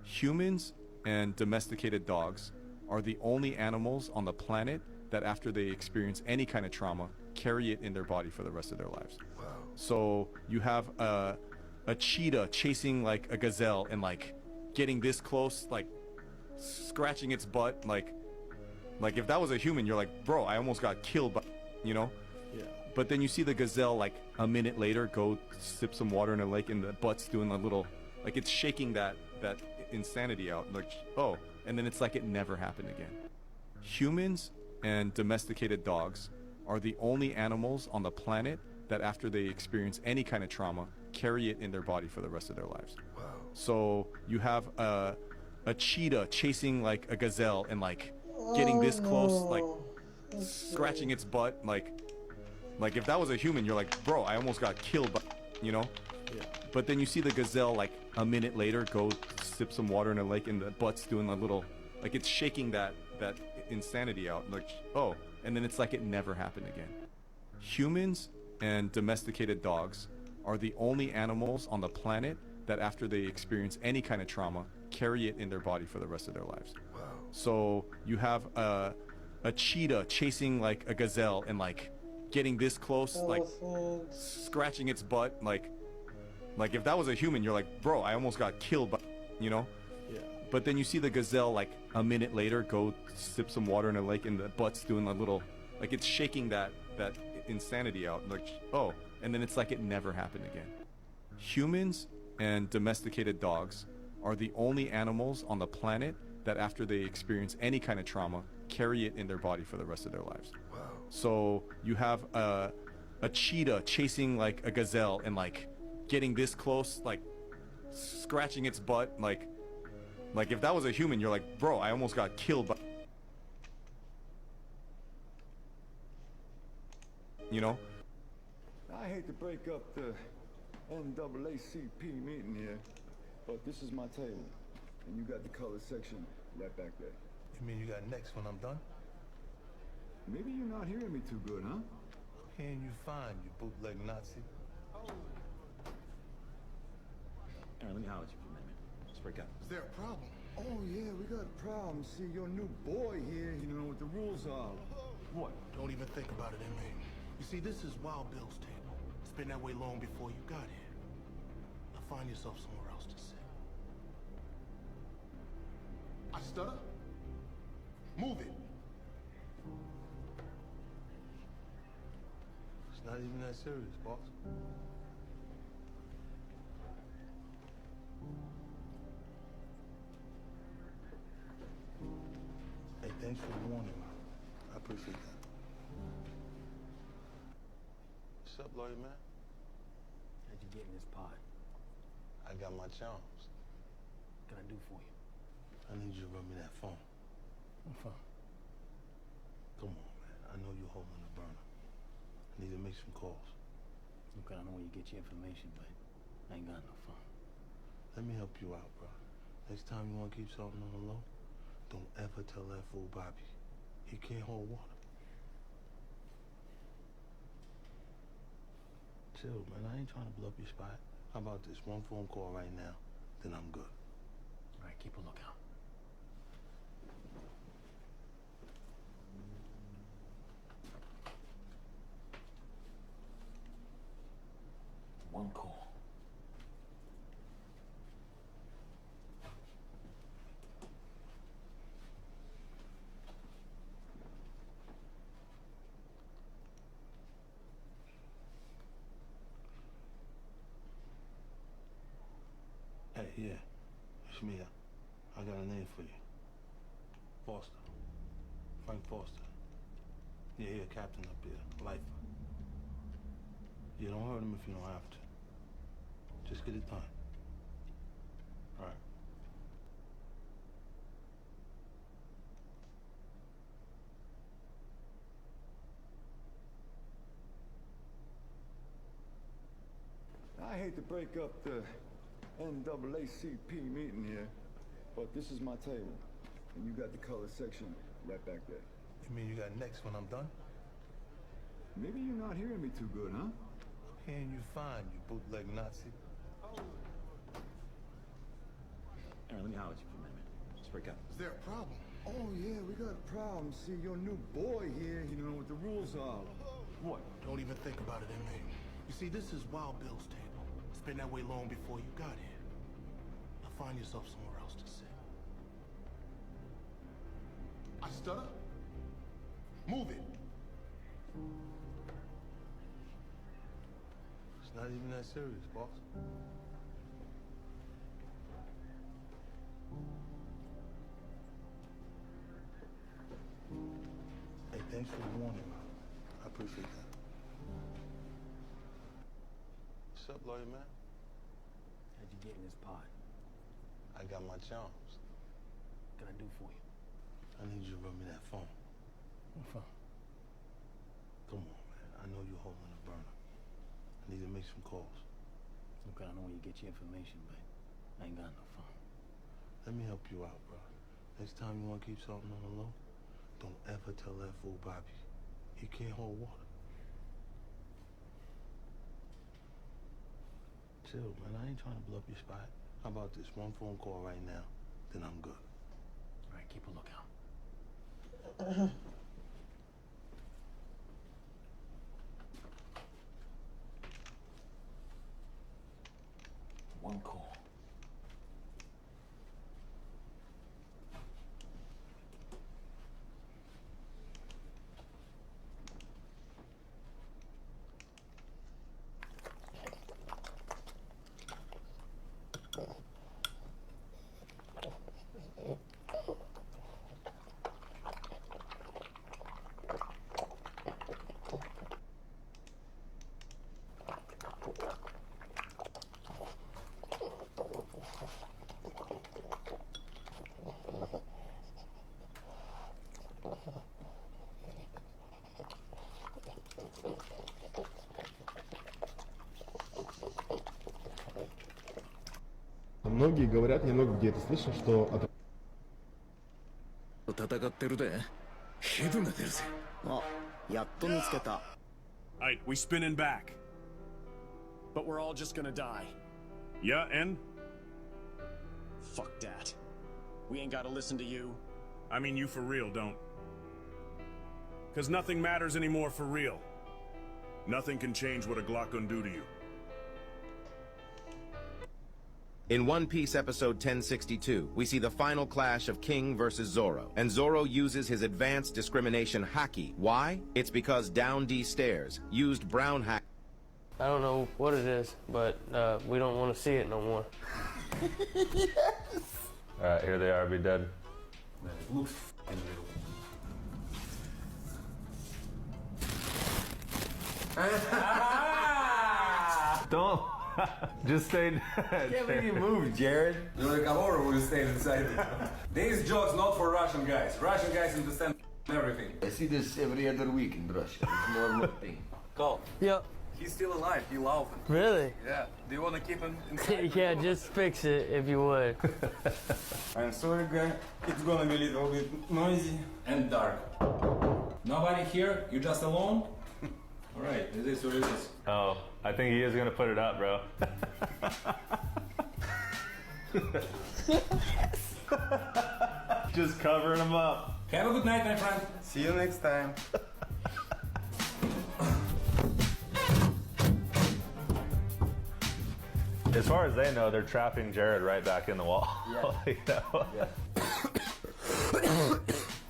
S15: Humans and domesticated dogs are the only animals on the planet that after they experience any kind of trauma, carry it in their body for the rest of their lives. Wow. So you have a cheetah chasing like a gazelle and like getting this close, like scratching its butt, like if that was a human, you're like, bro, I almost got killed by, you know?
S6: Yeah.
S15: But then you see the gazelle like a minute later go sip some water in a lake and the butt's doing a little, like it's shaking that insanity out, like, oh, and then it's like it never happened again. Humans and domesticated dogs are the only animals on the planet that after they experience any kind of trauma, carry it in their body for the rest of their lives. Wow. So you have a cheetah chasing like a gazelle and like getting this close, like scratching its butt, like if that was a human, you're like, bro, I almost got killed by, you know? Yeah. But then you see the gazelle like a minute later go sip some water in a lake and the butt's doing a little, like it's shaking that insanity out, like, oh, and then it's like it never happened again. Humans and domesticated dogs are the only animals on the planet that after they experience any kind of trauma, carry it in their body for the rest of their lives. Wow. So you have a cheetah chasing like a gazelle and like getting this close, like scratching its butt, like if that was a human, you're like, bro, I almost got killed by, you know? Yeah. But then you see the gazelle like a minute later go sip some water in a lake and the butt's doing a little, like it's shaking that insanity out, like, oh, and then it's like it never happened again. Humans and domesticated dogs are the only animals on the planet that after they experience any kind of trauma, carry it in their body for the rest of their lives. Wow. So you have a cheetah chasing like a gazelle and like getting this close, like scratching its butt, like if that was a human, you're like, bro, I almost got killed by, you know?
S16: I hate to break up the NAACP meeting here, but this is my table, and you got the color section right back there.
S17: You mean you got next when I'm done?
S16: Maybe you're not hearing me too good, huh?
S17: Hearing you fine, you bootleg Nazi.
S16: Aaron, let me holler at you for a minute. Let's break up.
S17: Is there a problem?
S16: Oh, yeah, we got a problem. See, your new boy here, you know what the rules are. What?
S17: Don't even think about it, inmate. You see, this is Wild Bill's table. It's been that way long before you got here. Now find yourself somewhere else to sit. I stutter? Move it. It's not even that serious, boss. Hey, thanks for the warning. I appreciate that. What's up, lawyer man?
S11: How'd you get in this pod?
S17: I got my charms.
S11: What can I do for you?
S17: I need you to run me that phone.
S11: What phone?
S17: Come on, man. I know you're holding the burner. I need to make some calls.
S11: Okay, I know where you get your information, but I ain't got no phone.
S17: Let me help you out, bro. Next time you want to keep something on the low, don't ever tell that fool Bobby. He can't hold water. Chill, man. I ain't trying to blow up your spot. How about this? One phone call right now, then I'm good.
S11: All right, keep a lookout. One call.
S17: right, yeah. It's me. I got a name for you. Foster. Frank Foster. Yeah, he a captain up here. Lifer. Yeah, don't hurt him if you don't have to. Just get it done. All right.
S16: I hate to break up the NAACP meeting here, but this is my table. And you got the color section right back there.
S17: You mean you got next when I'm done?
S16: Maybe you're not hearing me too good, huh?
S17: I'm hearing you fine, you bootleg Nazi.
S18: Aaron, let me holler at you for a minute. Just break up.
S17: Is there a problem?
S16: Oh, yeah, we got a problem. See, your new boy here, you know what the rules are.
S17: What? Don't even think about it, inmate. You see, this is Wild Bill's table. It's been that way long before you got here. Now find yourself somewhere else to sit. I stutter? Move it. It's not even that serious, boss. Hey, thanks for the warning. I appreciate that. What's up, lawyer man?
S18: How'd you get in this pot?
S17: I got my charms.
S18: What can I do for you?
S17: I need you to run me that phone. What phone? Come on, man. I know you're holding a burner. I need to make some calls.
S18: Okay, I know where you get your information, but I ain't got no phone.
S17: Let me help you out, bro. Next time you want to keep something on the low, don't ever tell that fool Bobby. He can't hold water. Chill, man. I ain't trying to blow up your spot. How about this? One phone call right now, then I'm good.
S18: All right, keep a lookout. One call.
S19: Многие говорят, немного где-то слышно, что от...
S20: 戦ってるで。ヘドが出るぜ。あ、やっと見つけた。
S21: Alright, we spinning back.
S22: But we're all just gonna die.
S21: Yeah, and?
S22: Fuck that. We ain't gotta listen to you.
S21: I mean you for real, don't. Cause nothing matters anymore for real. Nothing can change what a Glock gonna do to you.
S23: In One Piece episode 1062, we see the final clash of King versus Zoro, and Zoro uses his advanced discrimination haki. Why? It's because Down D Stairs used brown haki.
S24: I don't know what it is, but we don't want to see it no more.
S25: Yes! Alright, here they are, be dead. Don't. Just stay dead.
S26: Can't believe you moved, Jared. You're like a horror when you stay inside. These jokes not for Russian guys. Russian guys understand everything.
S20: I see this every other week in Russia. It's more thing.
S26: Call.
S24: Yep.
S26: He's still alive. He laughing.
S24: Really?
S26: Yeah. Do you want to keep him inside?
S24: Yeah, just fix it if you would.
S26: I'm sorry, guy. It's gonna be a little bit noisy and dark. Nobody here? You just alone? All right. It is what it is.
S25: Oh, I think he is gonna put it up, bro. Just covering him up.
S26: Have a good night, my friend. See you next time.
S25: As far as they know, they're trapping Jared right back in the wall.
S26: Yeah.
S25: You know?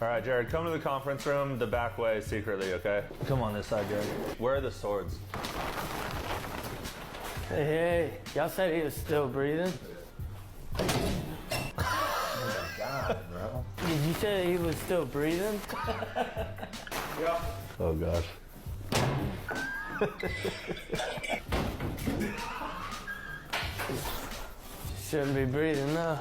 S25: All right, Jared, come to the conference room the back way secretly, okay? Come on this side, Jared. Where are the swords?
S24: Hey, y'all said he was still breathing? God, bro. Did you say he was still breathing?
S17: Yeah.
S24: Oh gosh. Shouldn't be breathing now.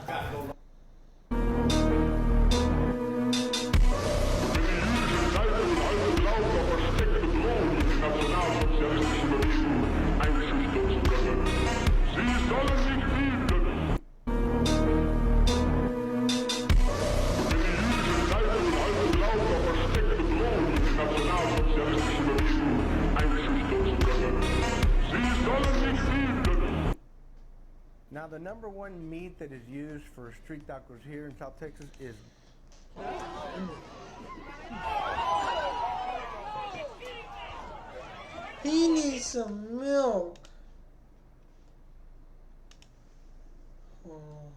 S1: Now, the #1 meat that is used for street tacos here in South Texas is
S3: He needs some milk. Oh.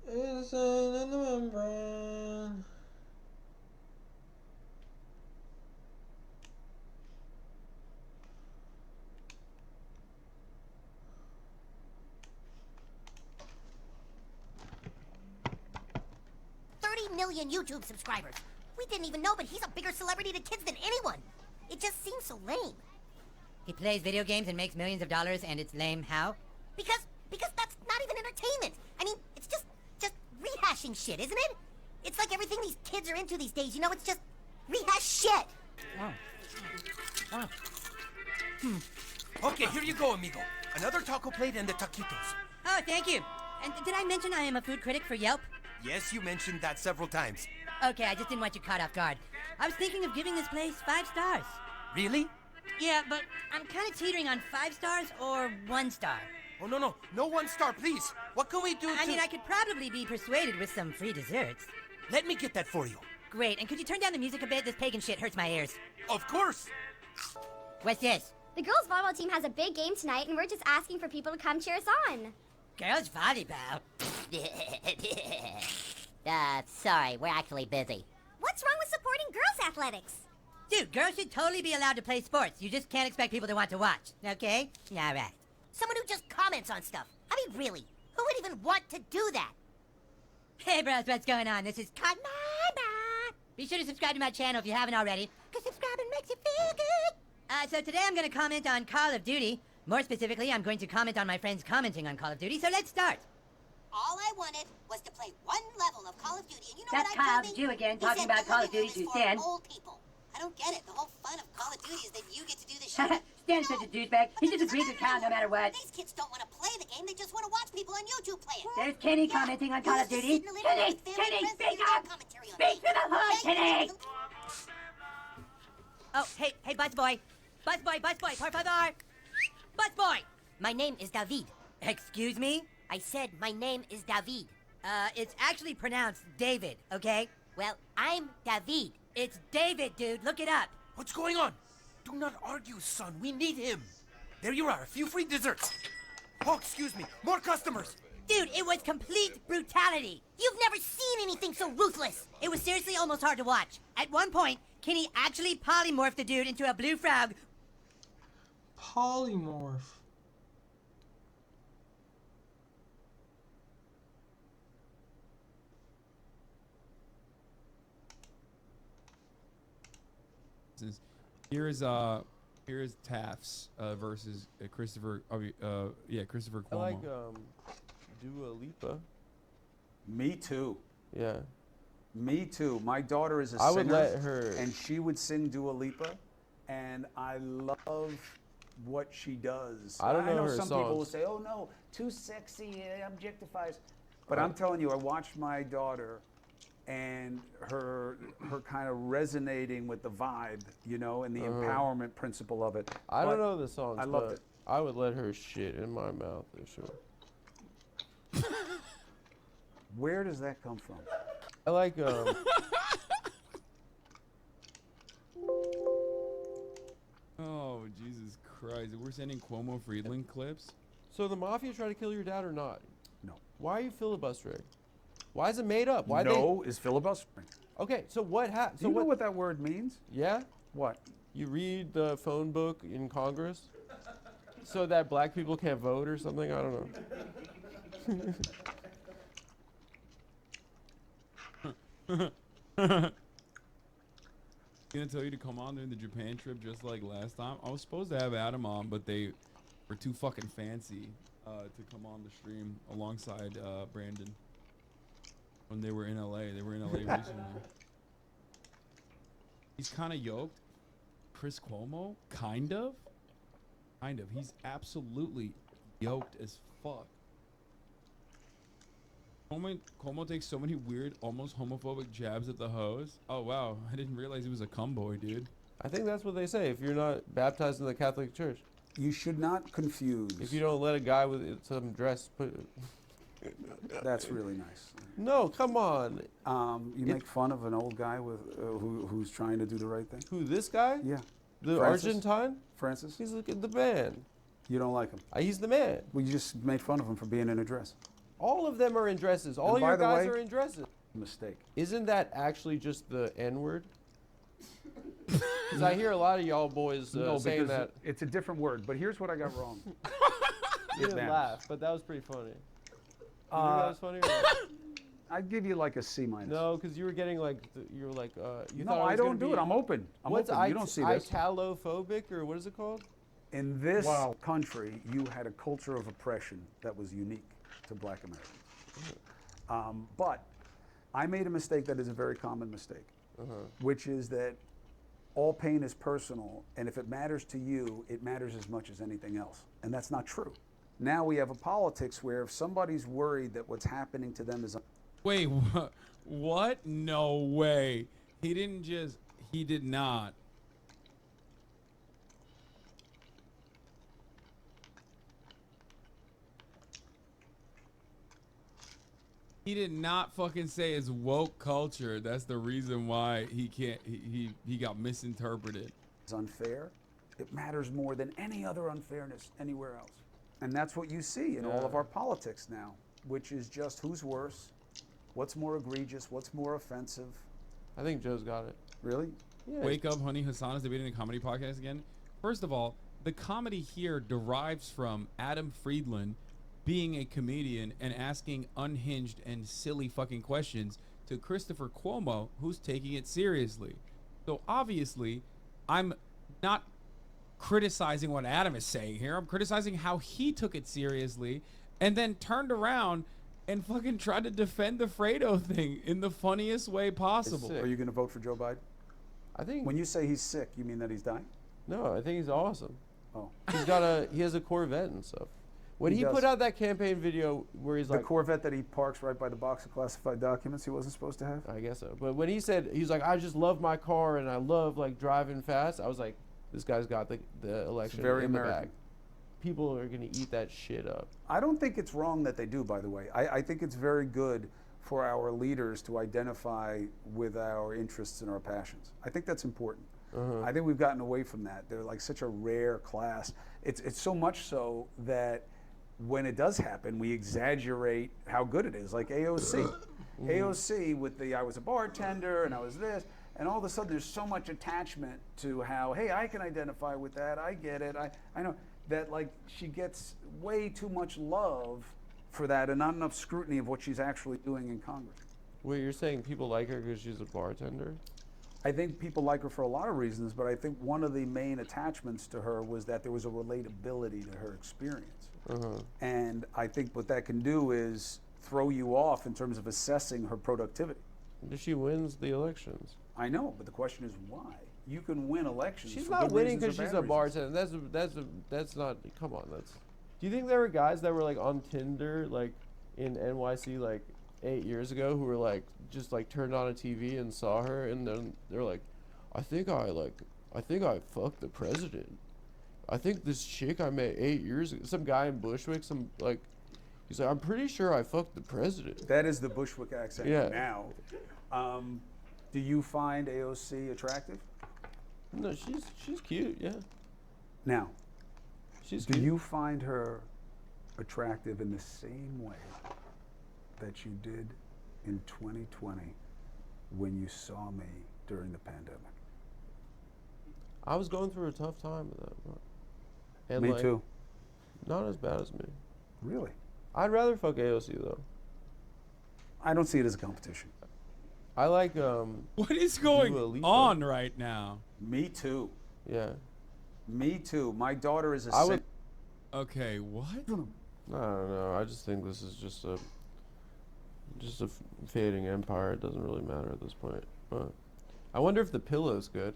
S3: Insane in the membrane.
S2: Million YouTube subscribers. We didn't even know, but he's a bigger celebrity to kids than anyone. It just seems so lame.
S4: He plays video games and makes millions of dollars, and it's lame. How?
S2: Because that's not even entertainment. I mean, it's just rehashing shit, isn't it? It's like everything these kids are into these days. You know, it's just rehash shit.
S5: Okay, here you go, amigo. Another taco plate and the taquitos.
S4: Oh, thank you. And did I mention I am a food critic for Yelp?
S5: Yes, you mentioned that several times.
S4: Okay, I just didn't want you caught off guard. I was thinking of giving this place 5 stars.
S5: Really?
S4: Yeah, but I'm kind of teetering on 5 stars or 1 star.
S5: Oh, no, 1 star, please. What can we do
S4: I mean, I could probably be persuaded with some free desserts.
S5: Let me get that for you.
S4: Great, and could you turn down the music a bit? This pagan shit hurts my ears.
S5: Of course.
S4: What's this?
S7: The girls' volleyball team has a big game tonight, and we're just asking for people to come cheer us on.
S4: Girls' volleyball?
S2: Sorry, we're actually busy.
S7: What's wrong with supporting girls' athletics?
S4: Dude, girls should totally be allowed to play sports. You just can't expect people to want to watch, okay? Yeah, right.
S2: Someone who just comments on stuff. I mean, really, who would even want to do that?
S4: Hey, bros, what's going on? This is Cut My Butt. Be sure to subscribe to my channel if you haven't already, because subscribing makes you feel good. So today I'm going to comment on Call of Duty. More specifically, I'm going to comment on my friends commenting on Call of Duty, so let's start.
S2: All I wanted was to play 1 level of Call of Duty, and you know
S4: That's
S2: what I
S4: Kyle,
S2: told
S4: the Jew again,
S2: He
S4: talking
S2: said
S4: about
S2: the
S4: Call of
S2: living room
S4: Duty
S2: is
S4: to
S2: for
S4: Stan.
S2: old people. I don't get it. The whole fun of Call of Duty is that you get to do the shit.
S4: Stan's such a douchebag. He just agrees with Kyle no matter what.
S2: These kids don't want to play the game. They just want to watch people on YouTube play it.
S4: There's Kenny commenting on Call of Duty. Kenny, speak up! Speak to the hood, Kenny! Oh, hey, busboy, por favor! Busboy!
S2: My name is David.
S4: Excuse me?
S2: I said my name is David.
S4: It's actually pronounced David, okay?
S2: Well, I'm David.
S4: It's David, dude. Look it up.
S5: What's going on? Do not argue, son. We need him. There you are. A few free desserts. Oh, excuse me. More customers.
S4: Dude, it was complete brutality.
S2: You've never seen anything so ruthless.
S4: It was seriously almost hard to watch. At one point, Kenny actually polymorphed the dude into a blue frog.
S3: Polymorph.
S8: Here's Taft's versus Christopher. Christopher Cuomo.
S27: I like Dua Lipa.
S11: Me too.
S6: Yeah.
S9: Me too. My daughter is a
S6: I
S9: singer.
S6: would let her.
S9: And she would sing Dua Lipa, and I love what she does.
S6: I don't know her
S9: some people will
S6: songs.
S9: say, "Oh no, too sexy, it objectifies." But I'm telling you, I watched my daughter, and her kind of resonating with the vibe, you know, and the empowerment principle of it.
S6: I don't
S9: But
S6: know the songs.
S9: I loved
S6: but
S9: it.
S6: I would let her shit in my mouth for sure.
S9: Where does that come from?
S6: I like
S8: Oh, Jesus Christ. We're sending Cuomo Friedland clips?
S6: So the mafia tried to kill your dad or not?
S9: No.
S6: Why are you filibustering? Why is it made up? Why
S9: No is filibustering.
S6: Okay, so what happened?
S9: Do you know what that word means?
S6: Yeah?
S9: What?
S6: You read the phone book in Congress so that black people can't vote or something? I don't know.
S8: Gonna tell you to come on during the Japan trip just like last time. I was supposed to have Adam on, but they were too fucking fancy to come on the stream alongside Brandon when they were in LA. They were in LA recently. He's kind of yoked. Chris Cuomo, kind of. He's absolutely yoked as fuck. Cuomo takes so many weird, almost homophobic jabs at the host. Oh wow, I didn't realize he was a cumboy, dude.
S6: I think that's what they say if you're not baptized in the Catholic Church.
S9: You should not confuse.
S6: If you don't let a guy with some dress put.
S9: That's really nice.
S6: No, come on.
S9: You make fun of an old guy with who's trying to do the right thing.
S6: Who, this guy?
S9: Yeah.
S6: The
S9: Francis?
S6: Argentine?
S9: Francis?
S6: He's the man.
S9: You don't like him?
S6: He's the man.
S9: Well, you just made fun of him for being in a dress.
S6: All of them are in dresses. All
S9: And by
S6: your
S9: the
S6: guys
S9: way-
S6: are in dresses.
S9: Mistake.
S6: Isn't that actually just the N-word? Because I hear a lot of y'all boys
S9: No,
S6: saying
S9: because
S6: that.
S9: it's a different word. But here's what I got wrong.
S6: You didn't
S9: Manners.
S6: laugh, but that was pretty funny. You think that was funny? Or not?
S9: I'd give you like a C minus.
S6: No, because you were getting like you were like you
S9: No,
S6: thought
S9: I
S6: was
S9: don't
S6: gonna
S9: do
S6: be-
S9: it. I'm open. I'm
S6: What's
S9: open. You don't see this.
S6: Italophobic or what is it called?
S9: In this country, you had a culture of oppression that was unique to Black Americans. But I made a mistake that is a very common mistake, which is that all pain is personal, and if it matters to you, it matters as much as anything else. And that's not true. Now we have a politics where if somebody's worried that what's happening to them is...
S8: Wait, what? No way. He did not. He did not fucking say it's woke culture. That's the reason why he can't, he got misinterpreted.
S9: Is unfair. It matters more than any other unfairness anywhere else. And that's what you see in all of our politics now, which is just who's worse, what's more egregious, what's more offensive.
S6: I think Joe's got it.
S9: Really?
S6: Yeah.
S8: Wake Up, Honey Hassan is debating a comedy podcast again. First of all, the comedy here derives from Adam Friedland being a comedian and asking unhinged and silly fucking questions to Christopher Cuomo, who's taking it seriously. So obviously, I'm not criticizing what Adam is saying here. I'm criticizing how he took it seriously and then turned around and fucking tried to defend the Fredo thing in the funniest way possible.
S9: Are you going to vote for Joe Biden?
S6: I think...
S9: When you say he's sick, you mean that he's dying?
S6: No, I think he's awesome.
S9: Oh.
S6: He has a Corvette and stuff. When he
S9: does.
S6: put out that campaign video where he's
S9: The
S6: like...
S9: Corvette that he parks right by the box of classified documents he wasn't supposed to have?
S6: I guess so. But when he said, he's like, I just love my car and I love like driving fast, I was like, this guy's got the election
S9: very
S6: in the
S9: American.
S6: bag. People are going to eat that shit up.
S9: I don't think it's wrong that they do, by the way. I think it's very good for our leaders to identify with our interests and our passions. I think that's important. I think we've gotten away from that. They're like such a rare class. It's so much so that when it does happen, we exaggerate how good it is, like AOC. AOC with the I was a bartender and I was this, and all of a sudden there's so much attachment to how, hey, I can identify with that, I get it, I know, that like she gets way too much love for that and not enough scrutiny of what she's actually doing in Congress.
S6: Wait, you're saying people like her because she's a bartender?
S9: I think people like her for a lot of reasons, but I think one of the main attachments to her was that there was a relatability to her experience. And I think what that can do is throw you off in terms of assessing her productivity.
S6: She wins the elections.
S9: I know, but the question is why? You can win elections.
S6: She's
S9: for
S6: not
S9: good
S6: winning
S9: reasons
S6: because
S9: or
S6: she's
S9: bad
S6: a
S9: reasons.
S6: bartender. That's not. Come on, that's. Do you think there were guys that were like on Tinder, like in NYC, like 8 years ago, who were like just like turned on a TV and saw her, and then they're like, I think I fucked the president. I think this chick I met 8 years ago, some guy in Bushwick, he's like, I'm pretty sure I fucked the president.
S9: That is the Bushwick accent
S6: Yeah.
S9: now. Do you find AOC attractive?
S6: No, she's cute, yeah.
S9: Now,
S6: She's
S9: do
S6: cute.
S9: you find her attractive in the same way that you did in 2020 when you saw me during the pandemic?
S6: I was going through a tough time with that, bro. And
S9: Me
S6: like,
S9: too.
S6: Not as bad as me.
S9: Really?
S6: I'd rather fuck AOC though.
S9: I don't see it as a competition.
S6: I like
S8: What is going
S6: Dua Lipa.
S8: on right now?
S9: Me too.
S6: Yeah.
S9: Me too. My daughter is a
S6: I would.
S8: Okay, what?
S6: I don't know. I just think this is just a fading empire. It doesn't really matter at this point. But I wonder if the pillow's good.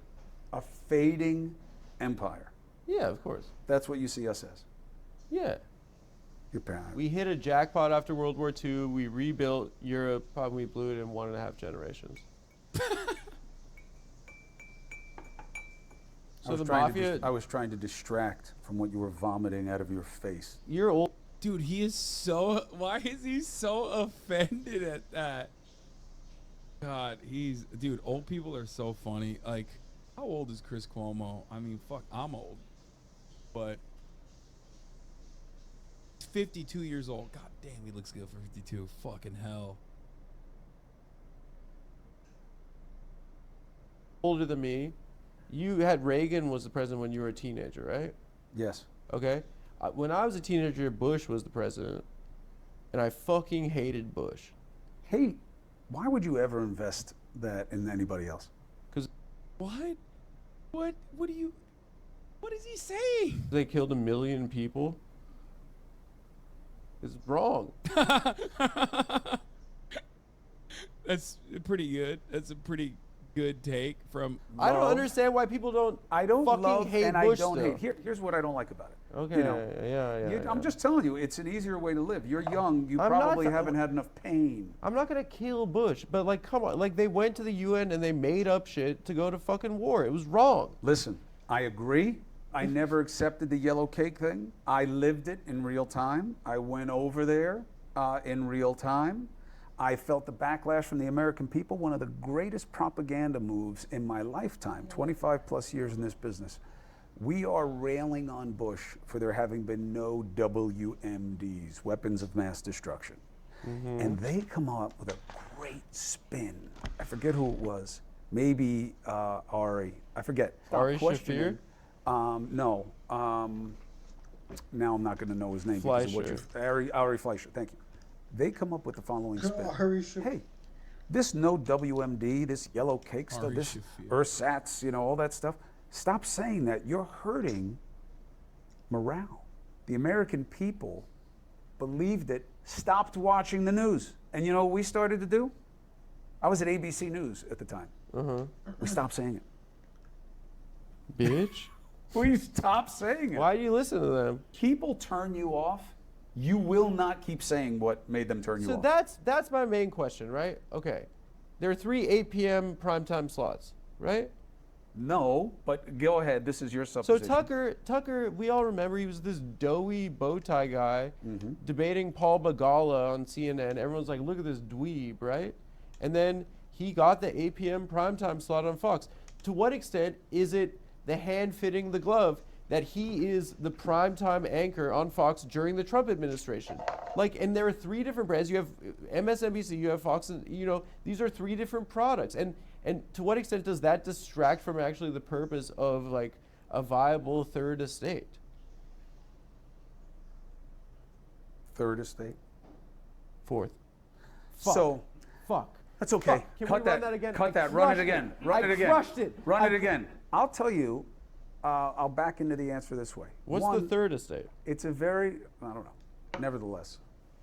S9: A fading empire.
S6: Yeah, of course.
S9: That's what you see us as.
S6: Yeah.
S9: Your parent.
S6: We hit a jackpot after World War II. We rebuilt Europe. Probably blew it in 1.5 generations. So the mafia.
S9: I was trying to distract from what you were vomiting out of your face.
S6: You're old.
S8: Dude, he is so. Why is he so offended at that? God, dude. Old people are so funny. Like, how old is Chris Cuomo? I mean, fuck, I'm old, but 52 years old. God damn, he looks good for 52. Fucking hell.
S6: Older than me. You had Reagan was the president when you were a teenager, right?
S9: Yes.
S6: Okay. When I was a teenager, Bush was the president, and I fucking hated Bush.
S9: Hey, why would you ever invest that in anybody else?
S6: Because
S8: What? What is he saying?
S6: they killed 1 million people. It's wrong.
S8: That's pretty good. That's a pretty good take from.
S6: I don't understand why people don't.
S9: I don't
S6: fucking
S9: love
S6: hate
S9: and
S6: Bush
S9: I don't
S6: still.
S9: hate. Here's what I don't like about it.
S6: Okay.
S9: You know,
S6: Yeah.
S9: I'm just telling you, it's an easier way to live. You're young. You
S6: I'm
S9: probably
S6: not-
S9: haven't had enough pain.
S6: I'm not gonna kill Bush, but like, come on, like they went to the UN and they made up shit to go to fucking war. It was wrong.
S9: Listen, I agree. I never accepted the yellow cake thing. I lived it in real time. I went over there in real time. I felt the backlash from the American people, one of the greatest propaganda moves in my lifetime, 25 plus years in this business. We are railing on Bush for there having been no WMDs, weapons of mass destruction. And they come up with a great spin. I forget who it was. Maybe Ari. I forget. Stop
S6: Ari
S9: questioning. No. Now I'm not going to know his name. because of what
S6: Fleischer.
S9: Ari Fleischer. Thank you. They come up with the following spin.
S3: Ari Shafir.
S9: Hey, this no WMD, this yellow cake stuff,
S8: Ari
S9: this
S8: Shafir.
S9: ersatz, you know, all that stuff. Stop saying that. You're hurting morale. The American people believed it, stopped watching the news. And you know what we started to do? I was at ABC News at the time. We stopped saying it.
S6: Bitch.
S9: We stopped saying it.
S6: Why do you listen to them?
S9: People turn you off. You will not keep saying what made them turn you
S6: So
S9: off.
S6: that's my main question, right? Okay. There are 3 8 p.m. primetime slots, right?
S9: No, but go ahead. This is your
S6: So
S9: supposition.
S6: Tucker, we all remember he was this doughy bow tie guy
S9: Mm-hmm.
S6: debating Paul Begala on CNN. Everyone's like, look at this dweeb, right? And then he got the 8 p.m. primetime slot on Fox. To what extent is it the hand fitting the glove that he is the primetime anchor on Fox during the Trump administration? Like, and there are 3 different brands. You have MSNBC, you have Fox, and you know, these are 3 different products. And to what extent does that distract from actually the purpose of like a viable third estate?
S9: Third estate.
S6: 4th.
S9: So
S6: Fuck.
S9: that's okay.
S6: Fuck. Can
S9: Cut
S6: we
S9: that.
S6: run that again?
S9: Cut
S6: I
S9: that. Run it
S6: crushed
S9: again.
S6: it.
S9: Run
S6: I
S9: it again.
S6: crushed it.
S9: Run it again. I'll tell you. I'll back into the answer this way.
S6: What's the
S9: One,
S6: third estate?
S9: It's a very, I don't know. Nevertheless,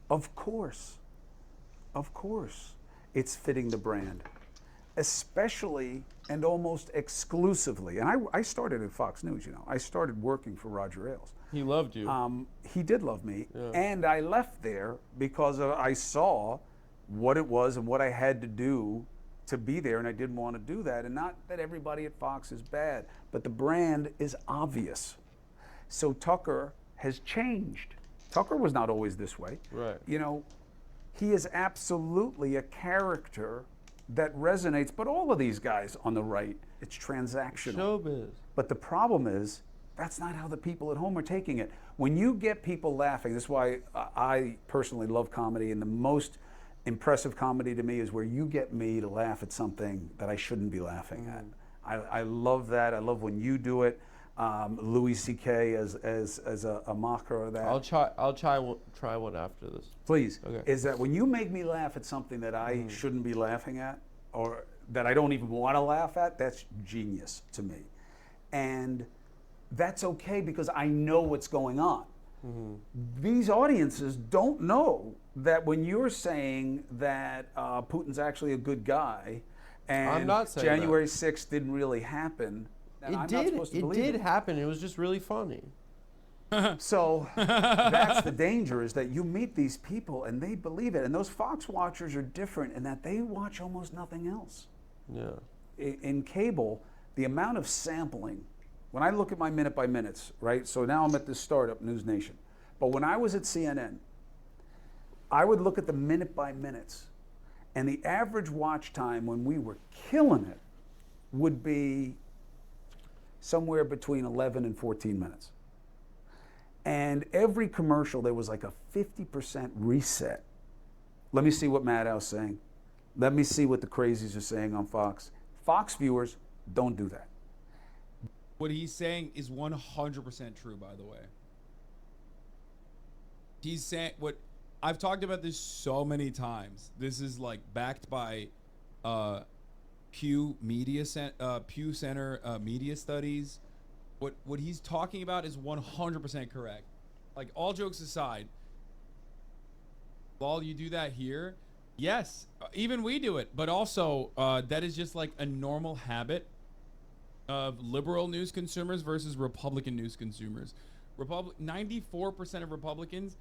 S9: of course, Of course, it's fitting the brand, especially and almost exclusively. And I started at Fox News, you know. I started working for Roger Ailes.
S6: He loved you.
S9: He did love me.
S6: Yeah.
S9: And I left there because I saw what it was and what I had to do to be there, and I didn't want to do that. And not that everybody at Fox is bad, but the brand is obvious. So Tucker has changed. Tucker was not always this way.
S6: Right.
S9: You know, he is absolutely a character that resonates, but all of these guys on the right, it's transactional.
S6: Showbiz.
S9: But the problem is, that's not how the people at home are taking it. When you get people laughing, this is why I personally love comedy, and the most impressive comedy to me is where you get me to laugh at something that I shouldn't be laughing at. I love that. I love when you do it. Louis C.K. as a mocker of that.
S6: I'll try one after this.
S9: Please.
S6: Okay.
S9: Is that when you make me laugh at something that I shouldn't be laughing at, or that I don't even want to laugh at, that's genius to me. And that's okay because I know what's going on. These audiences don't know that when you're saying that Putin's actually a good guy and
S6: I'm not saying
S9: January 6th didn't really happen,
S6: It did happen. It was just really funny.
S9: So that's the danger, is that you meet these people and they believe it. And those Fox watchers are different in that they watch almost nothing else.
S6: Yeah.
S9: In cable, the amount of sampling, when I look at my minute by minutes, right? So now I'm at this startup, News Nation. But when I was at CNN, I would look at the minute by minutes, and the average watch time when we were killing it would be somewhere between 11 and 14 minutes. And every commercial, there was like a 50% reset. Let me see what Maddow's saying. Let me see what the crazies are saying on Fox. Fox viewers, don't do that.
S8: What he's saying is 100% true, by the way. He's saying what I've talked about this so many times. This is like backed by Pew Center Media Studies. What he's talking about is 100% correct. Like, all jokes aside, while you do that here, yes, even we do it, but also that is just like a normal habit of liberal news consumers versus Republican news consumers. 94% of Republicans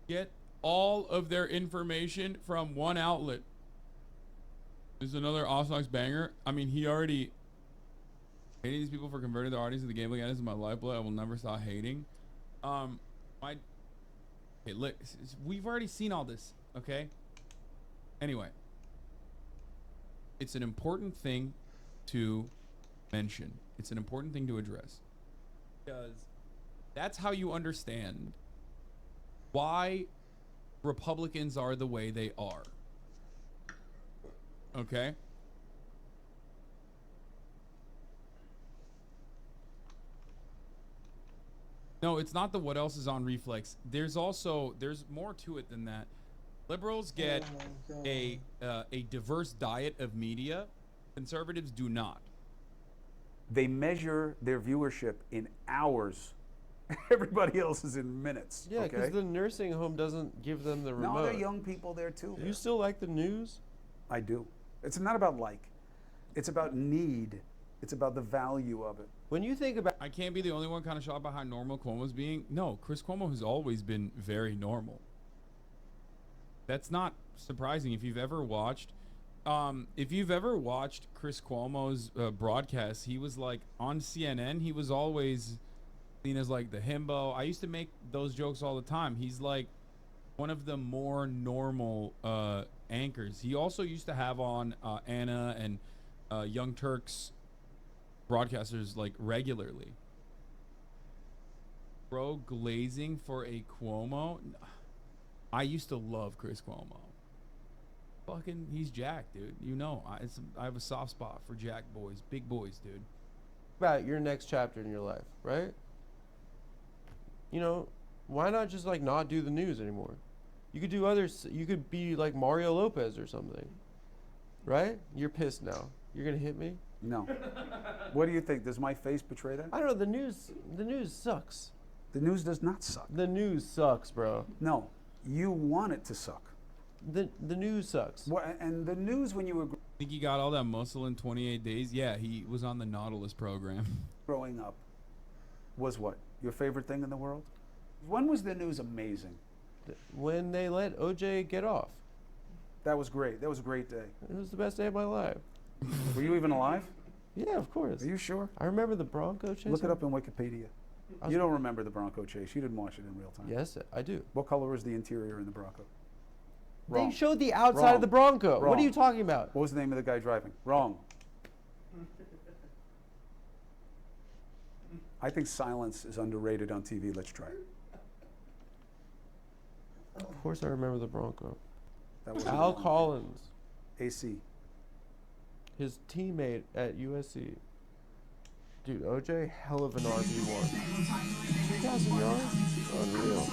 S8: get all of their information from one outlet. This is another Osnox banger. I mean, he already hating these people for converting their audience to the gambling addicts is my lifeblood. I will never stop hating. Hey, look, we've already seen all this, okay? Anyway, it's an important thing to mention. It's an important thing to address, because that's how you understand why Republicans are the way they are. Okay? No, it's not the what else is on reflex. There's more to it than that. Liberals get a diverse diet of media. Conservatives do not.
S9: They measure their viewership in hours. Everybody else is in minutes.
S6: Yeah, because the nursing home doesn't give them the remote.
S9: No, there are young people there too.
S6: You still like the news?
S9: I do. It's not about like. It's about need. It's about the value of it.
S6: When you think about...
S8: I can't be the only one kind of shocked about how normal Cuomo's being. No, Chris Cuomo has always been very normal. That's not surprising. If you've ever watched Chris Cuomo's broadcast, he was like on CNN. He was always seen as like the himbo. I used to make those jokes all the time. He's like one of the more normal anchors. He also used to have on Anna and Young Turks broadcasters like regularly. Bro, glazing for a Cuomo. I used to love Chris Cuomo. Fucking, he's Jack, dude. You know, I have a soft spot for Jack boys, big boys, dude.
S6: About your next chapter in your life, right? You know, why not just like not do the news anymore? You could do others. You could be like Mario Lopez or something, right? You're pissed now. You're gonna hit me?
S9: No. What do you think? Does my face betray that?
S6: I don't know. The news sucks.
S9: The news does not suck.
S6: The news sucks, bro.
S9: No, you want it to suck.
S6: the news sucks.
S9: And the news, when you were
S8: Think he got all that muscle in 28 days? Yeah, he was on the Nautilus program.
S9: growing up, was what? Your favorite thing in the world? When was the news amazing?
S6: When they let OJ get off.
S9: That was great. That was a great day.
S6: It was the best day of my life.
S9: Were you even alive?
S6: Yeah, of course.
S9: Are you sure?
S6: I remember the Bronco chase.
S9: Look it up in Wikipedia. You don't remember the Bronco chase. You didn't watch it in real time.
S6: Yes, I do.
S9: What color was the interior in the Bronco?
S6: They showed the outside of the Bronco. What are you talking about?
S9: What was the name of the guy driving? Wrong. I think silence is underrated on TV. Let's try it.
S6: Of course I remember the Bronco.
S9: That was
S6: Al Collins.
S9: AC.
S6: His teammate at USC. Dude, OJ, hell of an RB1. 2,000 yards? Unreal.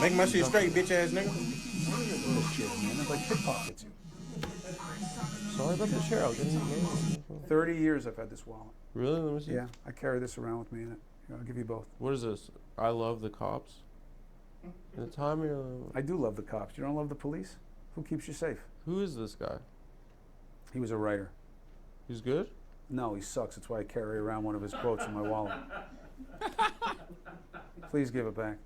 S10: Make my shit straight, bitch ass nigga.
S9: This shit, man. It's like pickpockets you.
S6: Sorry about the share. I'll get it.
S9: 30 years I've had this wallet.
S6: Really? Let me see.
S9: Yeah, I carry this around with me in it. Here, I'll give you both.
S6: What is this? I love the cops. In the time
S9: I do love the cops. You don't love the police? Who keeps you safe?
S6: Who is this guy?
S9: He was a writer.
S6: He's good?
S9: No, he sucks. That's why I carry around one of his quotes in my wallet. Please give it back.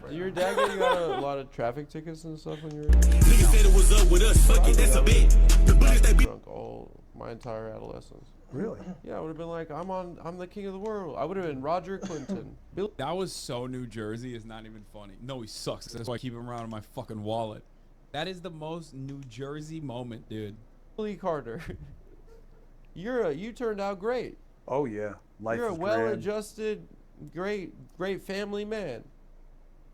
S6: Did your dad get you out a lot of traffic tickets and stuff when you were
S20: Nigga said it was up with us, fuck it, that's a bit. The bullets that be
S6: drunk all my entire adolescence.
S9: Really?
S6: Yeah, I would have been like, I'm the king of the world. I would have been Roger Clinton.
S8: That was so New Jersey. It's not even funny. No, he sucks. That's why I keep him around in my fucking wallet. That is the most New Jersey moment, dude.
S6: Billy Carter. You turned out great.
S9: Oh yeah, life
S6: You're a
S9: is
S6: well-adjusted, great family man.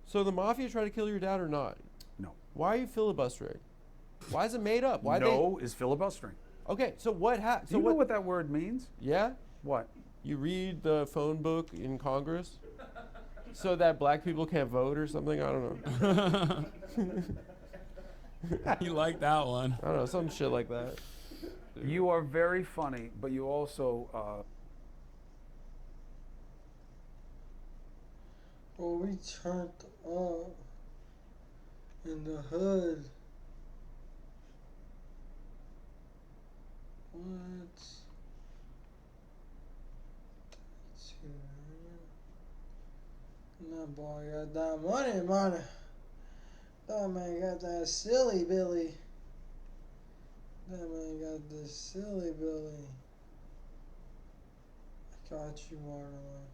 S6: So the mafia tried to kill your dad or not?
S9: No.
S6: Why are you filibustering? Why is it made up? Why
S9: no is filibustering.
S6: Okay, so what happened?
S9: Do you know what that word means?
S6: Yeah?
S9: What?
S6: You read the phone book in Congress so that black people can't vote or something? I don't know.
S8: You like that one.
S6: I don't know, some shit like that.
S9: You are very funny, but you also
S3: Well, we turned up in the hood. What? That boy got that money. That man got that silly Billy. That man got the silly Billy. I got you, Modern Life.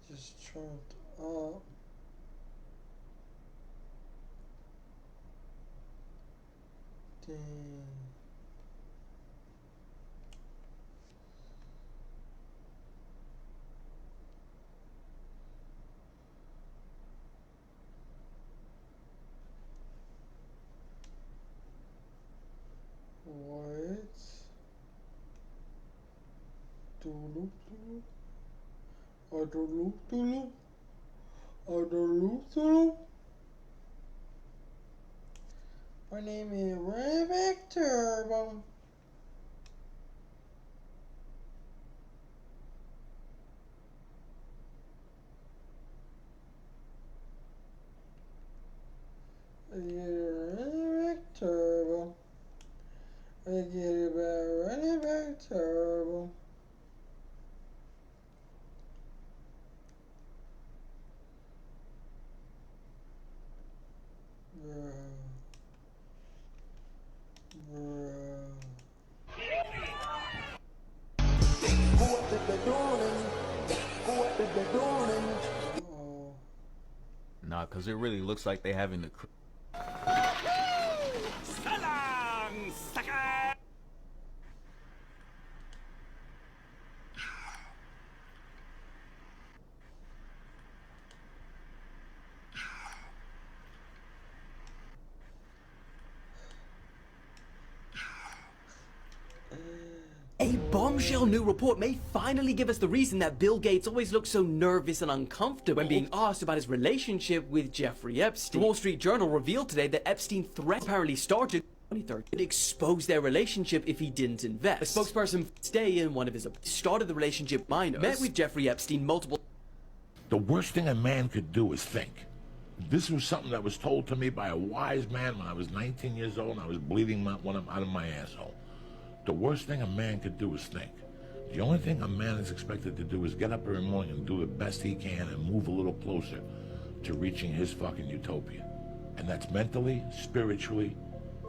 S3: Just turned up. Dang. What? Doodle doodle. My name is Rebecca Turbo. Rebecca Turbo. I get it about running back turbo.
S12: Nah, cause it really looks like they having the.
S13: A bombshell new report may finally give us the reason that Bill Gates always looks so nervous and uncomfortable when being asked about his relationship with Jeffrey Epstein. The Wall Street Journal revealed today that Epstein's threat apparently started 2013 it exposed their relationship if he didn't invest. A spokesperson stay in one of his started the relationship minors, met with Jeffrey Epstein multiple.
S14: The worst thing a man could do is think. This was something that was told to me by a wise man when I was 19 years old and I was bleeding out of my asshole. The worst thing a man could do is think. The only thing a man is expected to do is get up every morning and do the best he can and move a little closer to reaching his fucking utopia. And that's mentally, spiritually,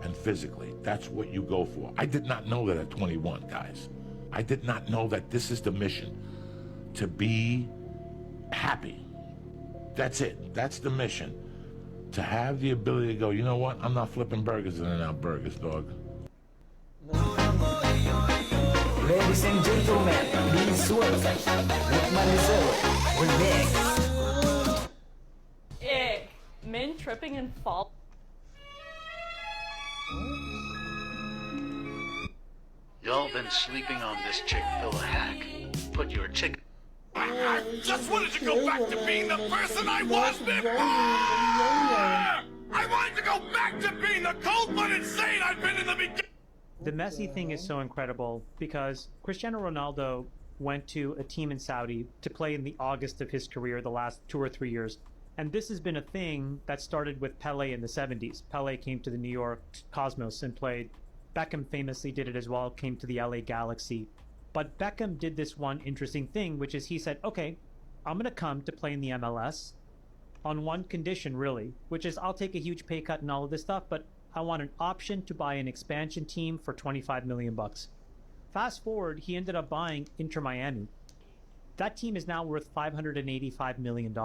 S14: and physically. That's what you go for. I did not know that at 21, guys. I did not know that this is the mission. To be happy. That's it. That's the mission. To have the ability to go, you know what? I'm not flipping burgers in and out burgers, dog.
S20: Ladies and gentlemen, please welcome Remix.
S15: Ick. Men tripping and fall.
S16: Y'all been sleeping on this chick full of hack. Put your chick.
S21: I just wanted to go back to being the person I was before! I wanted to go back to being the cold-blooded saint I've been in the beginning!
S18: The Messi thing is so incredible because Cristiano Ronaldo went to a team in Saudi to play in the August of his career, the last 2 or 3 years. And this has been a thing that started with Pele in the 70s. Pele came to the New York Cosmos and played. Beckham famously did it as well, came to the LA Galaxy. But Beckham did this one interesting thing, which is he said, okay, I'm going to come to play in the MLS on one condition, really, which is I'll take a huge pay cut and all of this stuff, but I want an option to buy an expansion team for $25 million. Fast forward, he ended up buying Inter Miami. That team is now worth $585 million.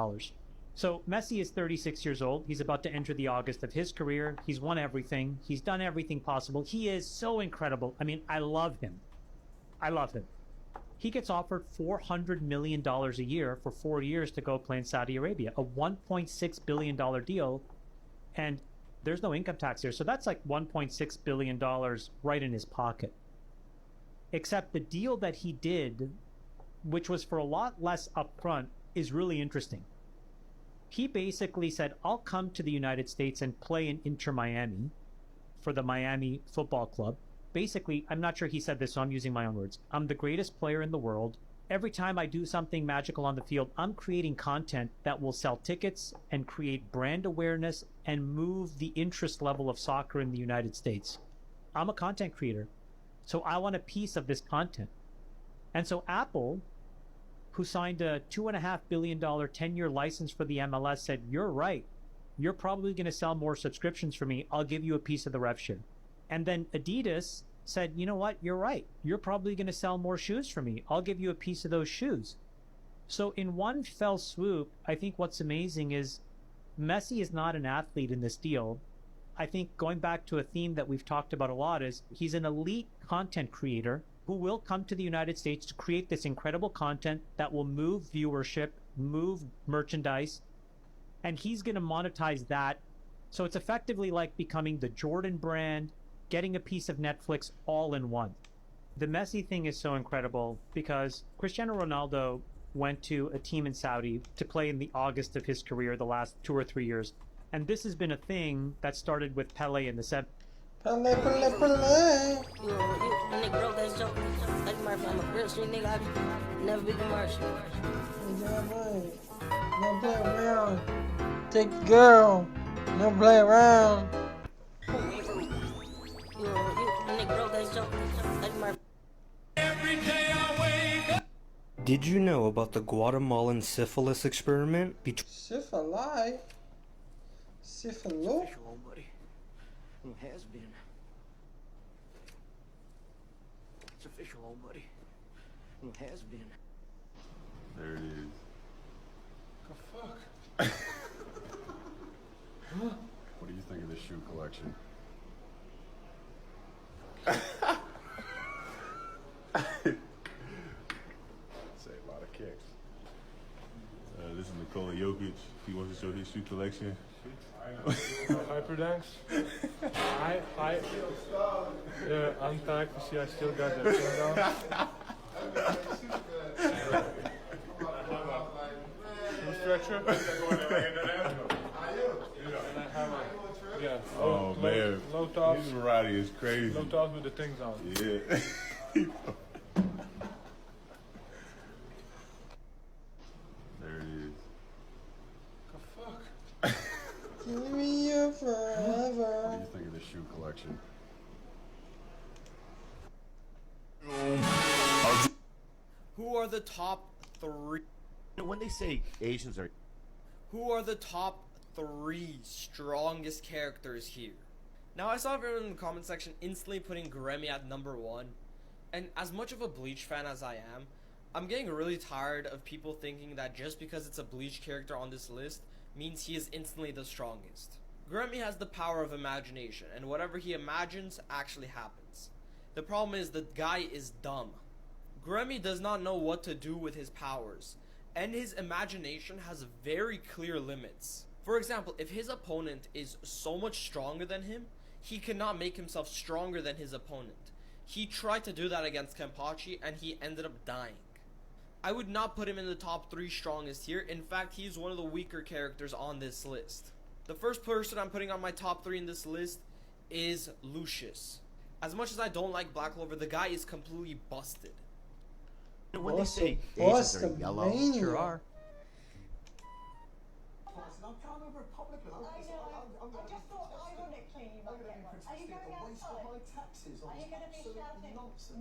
S18: So Messi is 36 years old. He's about to enter the August of his career. He's won everything. He's done everything possible. He is so incredible. I mean, I love him. I love him. He gets offered $400 million a year for 4 years to go play in Saudi Arabia, a $1.6 billion deal, and there's no income tax here. So that's like $1.6 billion right in his pocket. Except the deal that he did, which was for a lot less upfront, is really interesting. He basically said, I'll come to the United States and play in Inter Miami for the Miami Football Club. Basically, I'm not sure he said this, so I'm using my own words. I'm the greatest player in the world. Every time I do something magical on the field, I'm creating content that will sell tickets and create brand awareness and move the interest level of soccer in the United States. I'm a content creator, so I want a piece of this content. And so Apple, who signed a $2.5 billion 10-year license for the MLS, said, you're right. You're probably going to sell more subscriptions for me. I'll give you a piece of the rev share. And then Adidas said, you know what? You're right. You're probably going to sell more shoes for me. I'll give you a piece of those shoes. So in one fell swoop, I think what's amazing is Messi is not an athlete in this deal. I think going back to a theme that we've talked about a lot is he's an elite content creator who will come to the United States to create this incredible content that will move viewership, move merchandise, and he's going to monetize that. So it's effectively like becoming the Jordan brand, getting a piece of Netflix all in one. The Messi thing is so incredible because Cristiano Ronaldo went to a team in Saudi to play in the August of his career, the last 2 or 3 years. And this has been a thing that started with Pele in the 70s.
S3: Pele.
S19: You nigga broke that joke. That's Murphy. I'm a real street nigga. I never be commercial.
S3: Don't play around. Take the girl. Don't play around.
S19: You nigga broke that joke. That's Murphy.
S22: Every day I wake up.
S27: Did you know about the Guatemalan syphilis experiment?
S3: Syphili? Syphilo?
S20: Buddy. It has been. It's official, old buddy. It has been.
S28: There it is.
S3: The fuck?
S28: What do you think of this shoe collection? Say a lot of kicks.
S17: This is Nikola Jokic. He wants to show his shoe collection.
S29: Hyperdunks. Yeah, I'm tired. See, I still got that thing down. Shoe stretcher. And I have a,
S17: Oh man.
S29: Low tops.
S28: His variety is crazy.
S29: Low tops with the things on.
S28: Yeah. There it is.
S29: The fuck?
S3: Give me your forever.
S28: What do you think of the shoe collection?
S1: Who are the top 3?
S2: When they say Asians are...
S1: Who are the top 3 strongest characters here? Now, I saw everyone in the comment section instantly putting Grammy at number 1. And as much of a Bleach fan as I am, I'm getting really tired of people thinking that just because it's a Bleach character on this list means he is instantly the strongest. Grammy has the power of imagination, and whatever he imagines actually happens. The problem is the guy is dumb. Grammy does not know what to do with his powers, and his imagination has very clear limits. For example, if his opponent is so much stronger than him, he cannot make himself stronger than his opponent. He tried to do that against Kenpachi and he ended up dying. I would not put him in the top 3 strongest here. In fact, he's one of the weaker characters on this list. The first person I'm putting on my top 3 in this list is Lucius. As much as I don't like Black Clover, the guy is completely busted.
S2: When they say Asians are yellow,
S3: sure
S2: are.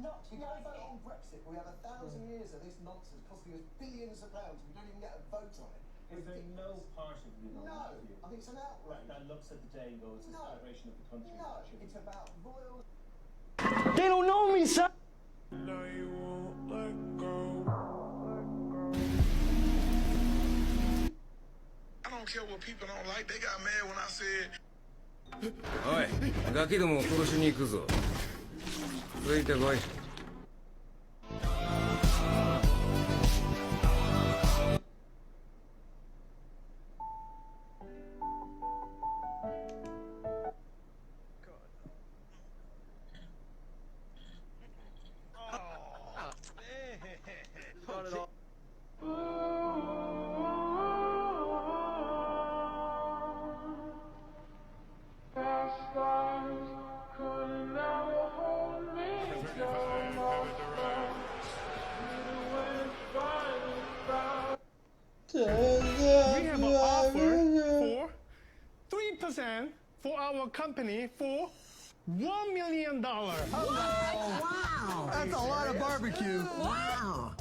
S4: Not we got a vote on Brexit. We have 1,000 years of this nonsense costing us billions of pounds. We don't even get a vote on it.
S5: Is there no part of you?
S4: No, I think it's an outrage.
S5: That looks at the day and goes, it's a celebration of the country.
S4: No, it's about royal. They don't know me, son.
S22: No, you won't let go.
S7: I don't care what people don't like. They got mad when I said.
S23: おい、ガキどもを殺しに行くぞ。ついてこい。
S29: We have an offer for 3% for our company for $1 million.
S24: Wow.
S25: That's a lot of barbecue.
S24: Wow.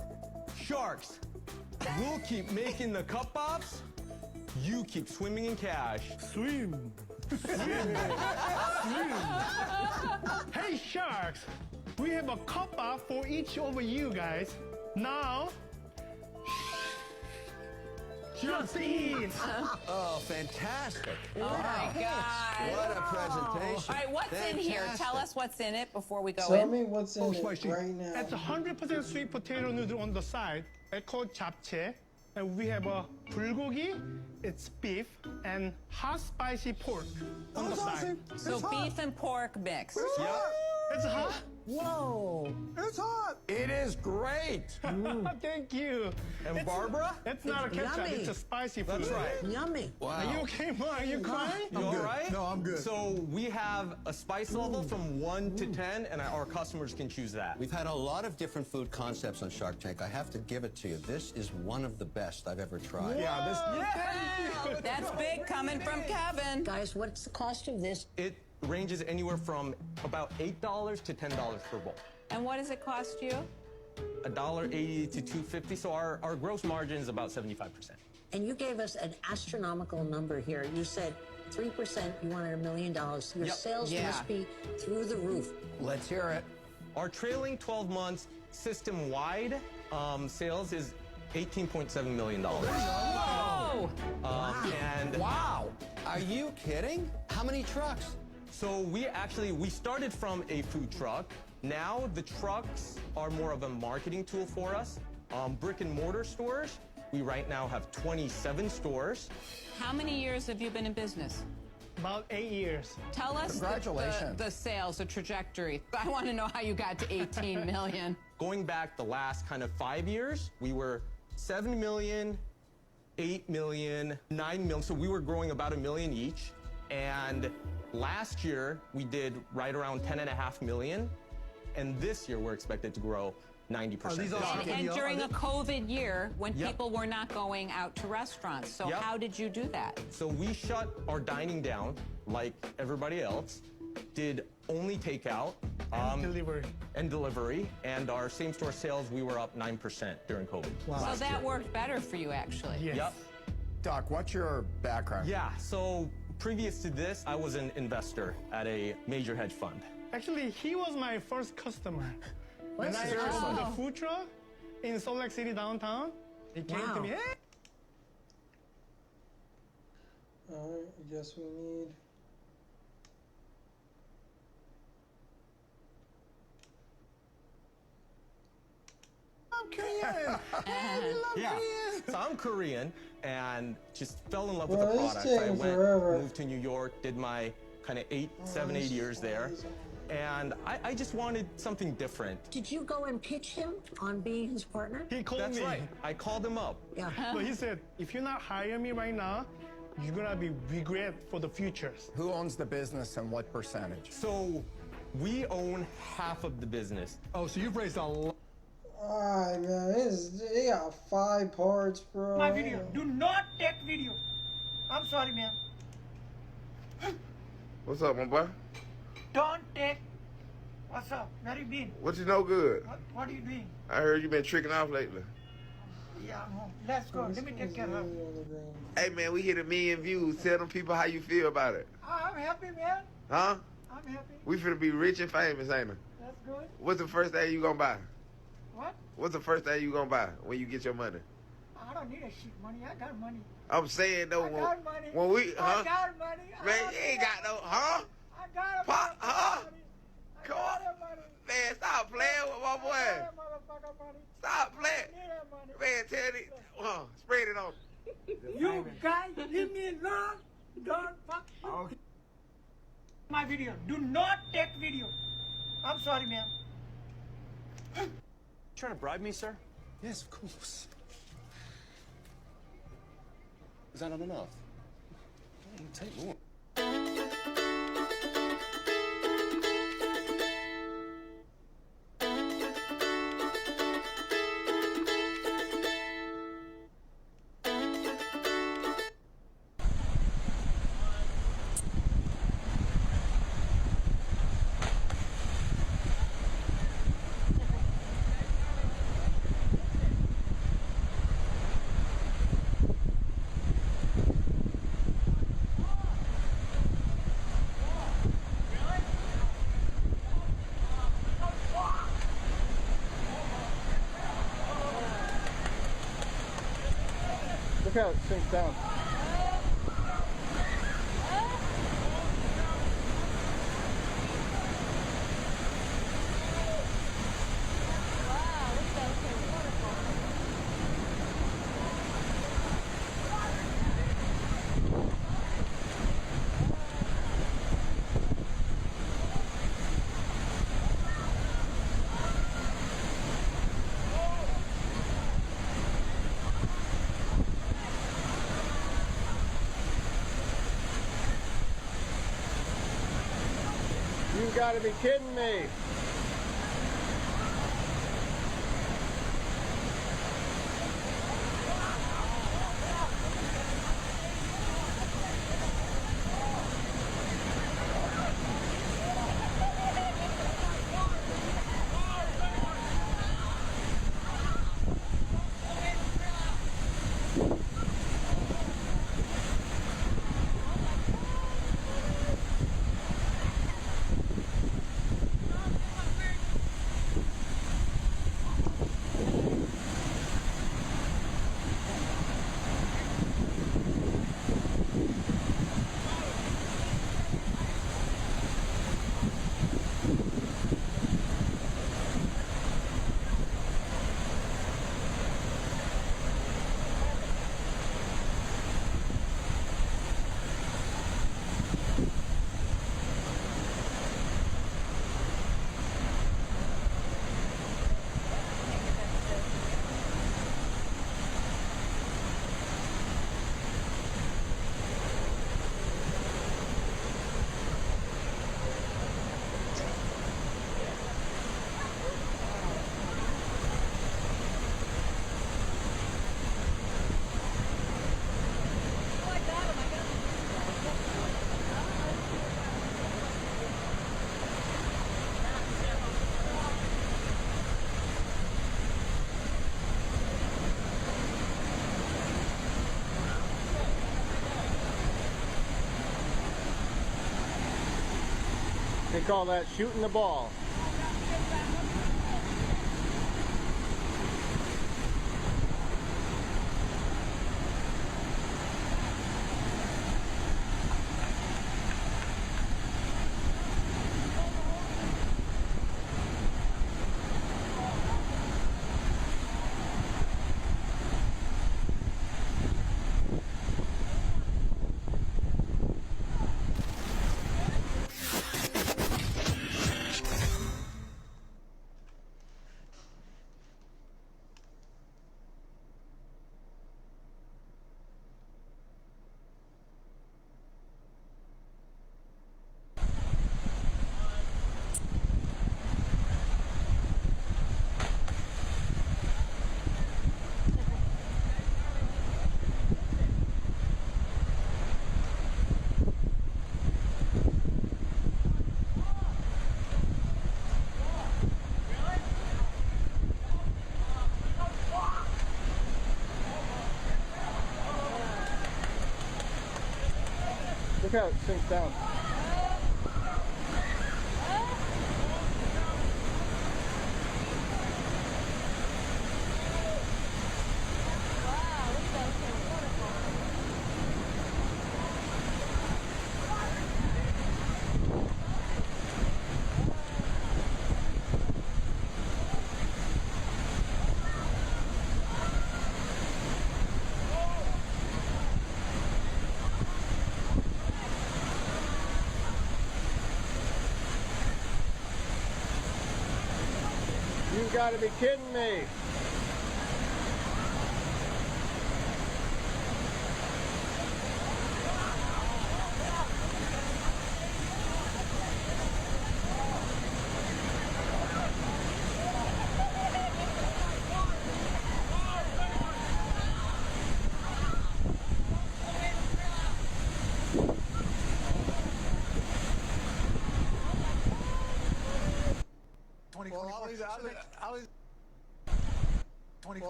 S25: Sharks, we'll keep making the cup pops. You keep swimming in cash.
S29: Swim. Swim. Swim. Hey, Sharks, we have a cup for each of you guys. Now, just eat.
S25: Oh, fantastic.
S26: Oh my God.
S25: What a presentation.
S26: All right, what's in here? Tell us what's in it before we go
S3: Tell
S26: in.
S3: me what's in it right now.
S29: It's 100% sweet potato noodle on the side. It's called japchae. And we have a bulgogi, it's beef, and hot spicy pork on the side.
S26: So beef and pork mix.
S25: Yep.
S29: It's hot.
S24: Whoa.
S25: It's hot. It is great.
S29: Thank you.
S25: And Barbara?
S29: It's not a ketchup,
S24: yummy.
S29: it's a spicy food.
S25: That's right.
S24: Yummy.
S25: Wow.
S29: Are you okay, Ma? Are you crying?
S25: You all right? No, I'm good. So we have a spice level from 1 to 10, and our customers can choose that.
S30: We've had a lot of different food concepts on Shark Tank. I have to give it to you. This is one of the best I've ever tried.
S25: Yeah, this.
S29: Yeah.
S26: That's big coming from Kevin.
S24: Guys, what's the cost of this?
S25: It ranges anywhere from about $8 to $10 per bowl.
S26: And what does it cost you?
S25: $1.80 to $2.50. So our gross margin is about 75%.
S24: And you gave us an astronomical number here. You said 3%, you wanted $1 million. Your
S25: Yep.
S24: sales
S26: Yeah.
S24: must be through the roof.
S30: Let's hear it.
S25: Our trailing 12 months system-wide sales is $18.7 million.
S26: Whoa!
S25: And
S30: Wow. Are you kidding? How many trucks?
S25: so we started from a food truck. Now the trucks are more of a marketing tool for us. Brick and mortar stores, we right now have 27 stores.
S26: How many years have you been in business?
S29: About 8 years.
S26: Tell us
S30: Congratulations.
S26: the sales, the trajectory. I want to know how you got to 18 million.
S25: Going back the last kind of 5 years, we were 7 million, 8 million, 9 million. So we were growing about $1 million each. And Last year, we did right around 10.5 million. And this year, we're expected to grow 90%.
S26: And during a COVID year, when people were not going out to restaurants. So how did you do that?
S25: So we shut our dining down like everybody else, did only takeout. And delivery. And our same-store sales, we were up 9% during COVID.
S26: So that worked better for you, actually.
S25: Yes. Yep.
S6: Doc, what's your background?
S25: Yeah, so previous to this, I was an investor at a major hedge fund.
S29: Actually, he was my first customer. When I opened the food truck in Salt Lake City downtown, he came to me, hey!
S3: Alright, I guess we need...
S29: I'm Korean!
S25: So I'm Korean and just fell in love with the product. I moved to New York, did my kind of 7, 8 years there. And I just wanted something different.
S24: Did you go and pitch him on being his partner?
S29: He called me.
S25: That's right. I called him up.
S24: Yeah.
S29: But he said, if you're not hiring me right now, you're gonna be regret for the futures.
S6: Who owns the business and what percentage?
S25: So we own half of the business.
S29: Oh, so you've raised a lot.
S3: Alright, man, they got 5 parts, bro.
S8: My video. Do not take video. I'm sorry, man.
S7: What's up, my boy?
S8: Don't take. What's up? Where you been?
S7: What you know good?
S8: What are you doing?
S7: I heard you been tricking off lately.
S8: Yeah, I'm home. Let's go. Let me take care of her.
S7: Hey, man, we hit 1 million views. Tell them people how you feel about it.
S8: I'm happy, man.
S7: Huh?
S8: I'm happy.
S7: We finna be rich and famous, ain't we?
S8: That's good.
S7: What's the first thing you gonna buy?
S8: What?
S7: What's the first thing you gonna buy when you get your money?
S8: I don't need a shit money. I got money.
S7: I'm saying though,
S8: I got money.
S7: when we,
S8: I got money.
S7: Man, you ain't got no, huh?
S8: I got
S7: Pop, huh?
S8: money.
S7: Come on. Man, stop playing with my boy. Stop playing. Man, tell me, spread it on.
S8: You guys, leave me alone. Don't fuck you. Okay. My video. Do not take video. I'm sorry, man.
S25: Trying to bribe me, sir?
S6: Yes, of course. Is that not enough? Take more.
S29: Look how it sinks down. You gotta be kidding me.
S9: They call that shooting the ball. Look how it sinks down. You gotta be kidding me.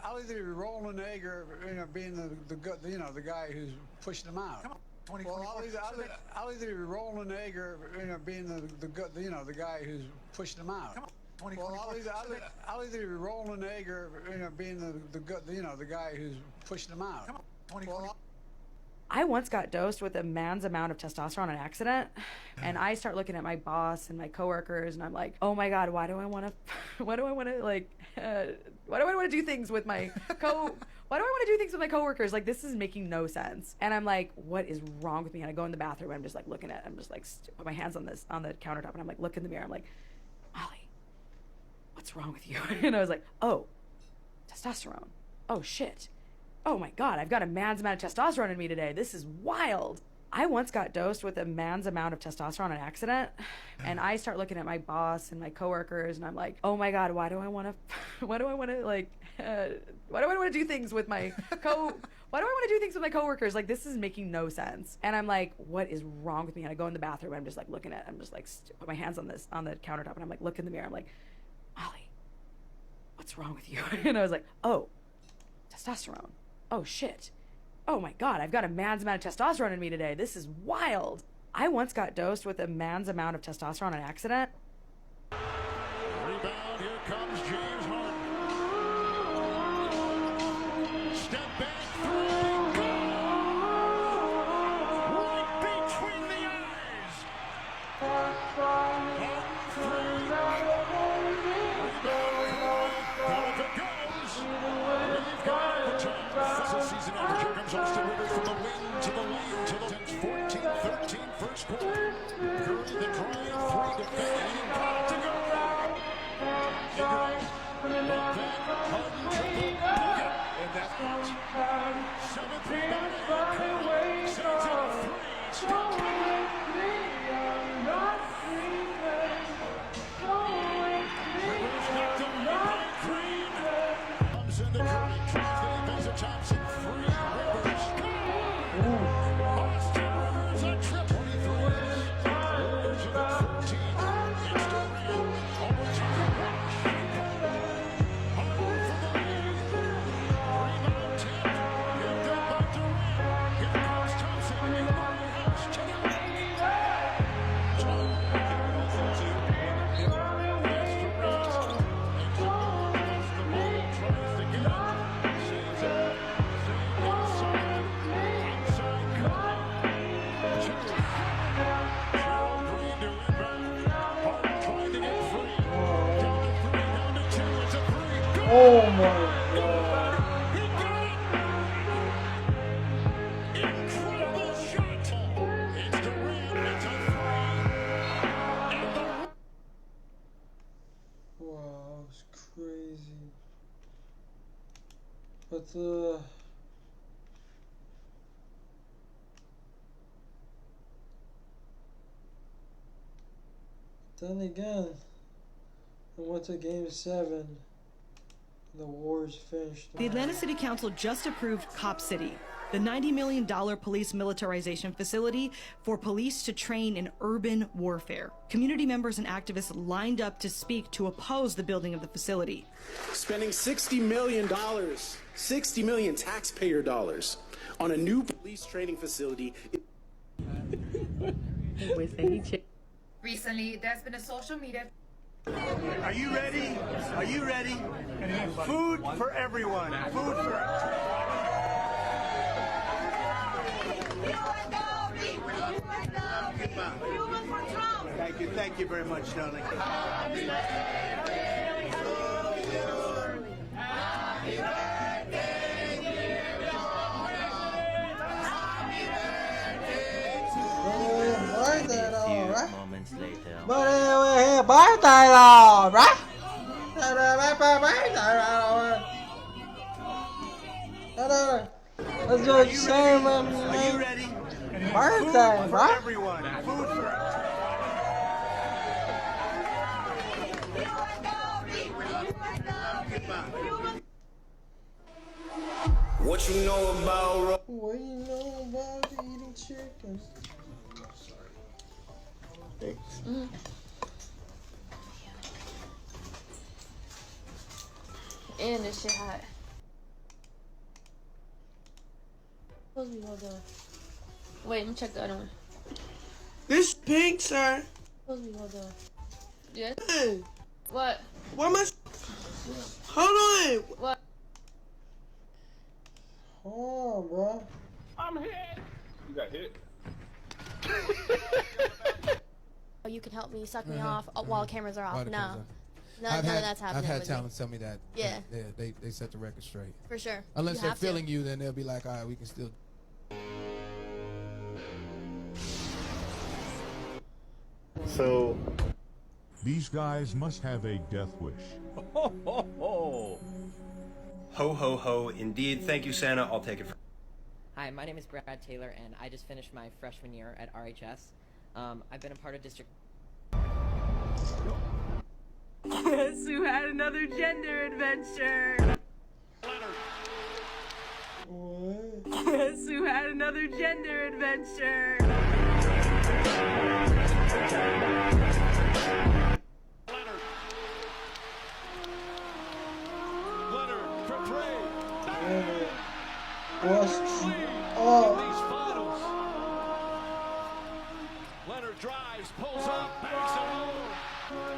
S10: I'll either be rolling an egg or being the guy who's pushing them out. I'll either be rolling an egg or being the guy who's pushing them out. I'll either be rolling an egg or being the guy who's pushing them out.
S11: I once got dosed with a man's amount of testosterone on accident, and I start looking at my boss and my coworkers, and I'm like, oh my god, why do I want to do things with my coworkers? Like, this is making no sense. And I'm like, what is wrong with me? And I go in the bathroom, and I'm just like looking at, put my hands on the countertop, and I'm like, look in the mirror. I'm like, Molly, what's wrong with you? And I was like, oh, testosterone. Oh shit. Oh my god, I've got a man's amount of testosterone in me today. This is wild. I once got dosed with a man's amount of testosterone on accident, and I start looking at my boss and my coworkers, and I'm like, oh my god, why do I want to do things with my coworkers? Like, this is making no sense. And I'm like, what is wrong with me? And I go in the bathroom, and I'm just like looking at, put my hands on the countertop, and I'm like, look in the mirror. I'm like, Molly, what's wrong with you? And I was like, oh, testosterone. Oh shit. Oh my god, I've got a man's amount of testosterone in me today. This is wild. I once got dosed with a man's amount of testosterone on accident.
S12: Rebound, here comes James Harden. Step back three, go! Right between the eyes. Season average. Here comes Austin Rivers from the wing to the lane to the 14-13 first quarter. Curry the drive, three defending, got to go. Look back, Harden triple, bucket, and that's out. Seventh rebound, Curry sends it three. Stop. Rivers knocked away by Green. Comes into Curry, tries the defensive Thompson.
S3: Oh my god.
S12: Incredible shot. It's the rim. It's a
S3: Wow, it's crazy. But then again, I went to Game 7. The war's finished.
S13: The Atlanta City Council just approved Cop City, the $90 million police militarization facility for police to train in urban warfare. Community members and activists lined up to speak to oppose the building of the facility.
S14: Spending $60 million, 60 million taxpayer dollars on a new police training facility.
S15: Recently, there's been a social media.
S8: Are you ready? Are you ready? Food for everyone. Food for Thank you very much, darling.
S16: Moments later.
S3: But we're here birthday rồi, right? Let's do the same birthday, right?
S8: Everyone. Food for
S14: What you know about
S3: What you know about eating chicken?
S17: And this shit hot. Supposed to be well done. Wait, let me check the other one.
S18: This pink, sir.
S17: Supposed to be well done. Yes.
S18: Hey.
S17: What?
S18: Why am I? Hold on.
S17: What?
S3: Oh, bro.
S17: I'm hit.
S6: You got hit?
S17: Oh, you can help me suck me off while cameras are off.
S19: While the
S17: No.
S19: cameras are-
S17: None of that's happening.
S19: I've had
S17: with me.
S19: talent tell me that.
S17: Yeah.
S19: They set the record straight.
S17: For sure.
S19: Unless
S17: You
S19: they're
S17: have to.
S19: feeling you, then they'll be like, all right, we can still.
S20: So, these guys must have a death wish.
S21: Ho, ho, ho. Ho, ho, ho. Indeed. Thank you, Santa. I'll take it.
S27: Hi, my name is Brad Taylor, and I just finished my freshman year at RHS. I've been a part of District...
S13: Guess who had another gender adventure? Guess who had another gender adventure?
S12: Leonard drives, pulls up, banks it home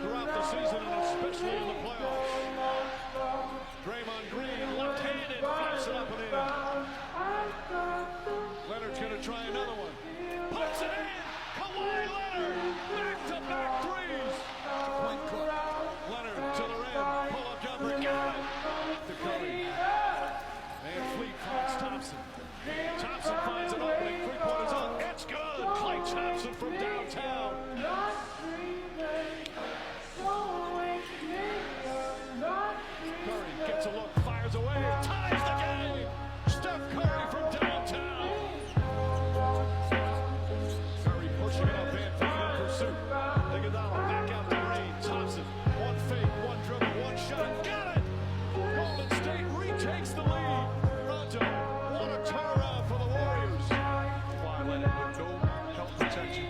S12: throughout the season and especially in the playoffs. Draymond Green, left-handed, flips it up and in. Leonard's going to try another one. Puts it in! Kawhi Leonard! Back-to-back threes! Point Cook. Leonard to the rim. Pull-up jumper. Got it! To Curry. Van Fleet finds Thompson. Thompson finds an opening. Three-pointers up. It's good! Klay Thompson from downtown. Curry gets a look, fires away, ties the game! Steph Curry from downtown! Curry pushing it up, Van Fleet in pursuit. Iguodala back out the lane. Thompson, one fake, one dribble, one shot. Got it! Golden State retakes the lead. Toronto, what a turnaround for the Warriors. Kawhi Leonard with no help protection.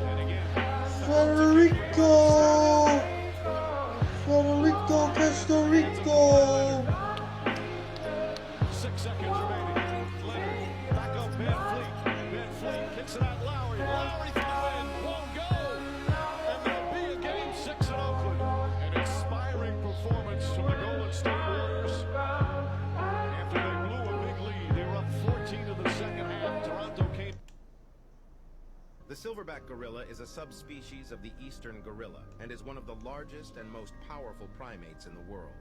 S12: And again,
S3: Federico! Federico Castorico!
S12: 6 seconds remaining. Leonard back up Van Fleet. Van Fleet kicks it out Lowry. Lowry for the win. Won't go. And there'll be a game 6 in Oakland. An inspiring performance from the Golden State Warriors. After they blew a big lead, they were up 14 in the second half. Toronto came.
S31: The silverback gorilla is a subspecies of the eastern gorilla and is one of the largest and most powerful primates in the world.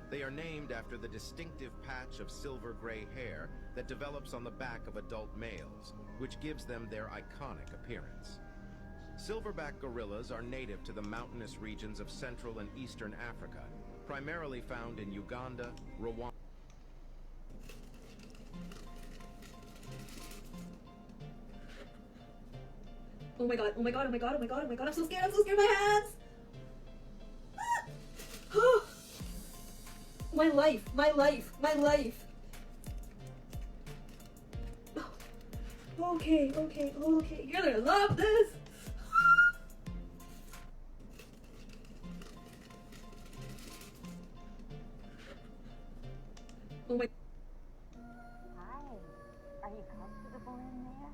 S31: They are named after the distinctive patch of silver-gray hair that develops on the back of adult males, which gives them their iconic appearance. Silverback gorillas are native to the mountainous regions of Central and Eastern Africa, primarily found in Uganda, Rwanda.
S11: Oh my god, oh my god, oh my god, oh my god, oh my god, I'm so scared of my hands! Ah! My life, my life, my life! Okay, okay, okay, you're gonna love this! Oh my...
S1: Hi, are you comfortable in there?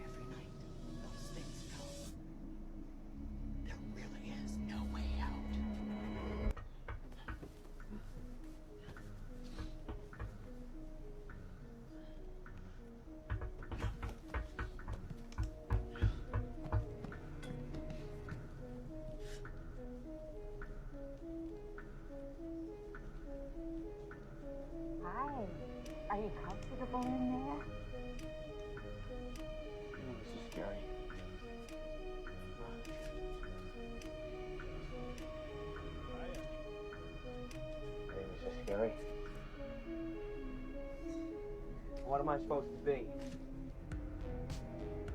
S1: Every night, those things come. There really is no way out. Hi, are you comfortable in there?
S2: Oh, this is scary. Hey, this is scary. What am I supposed to be?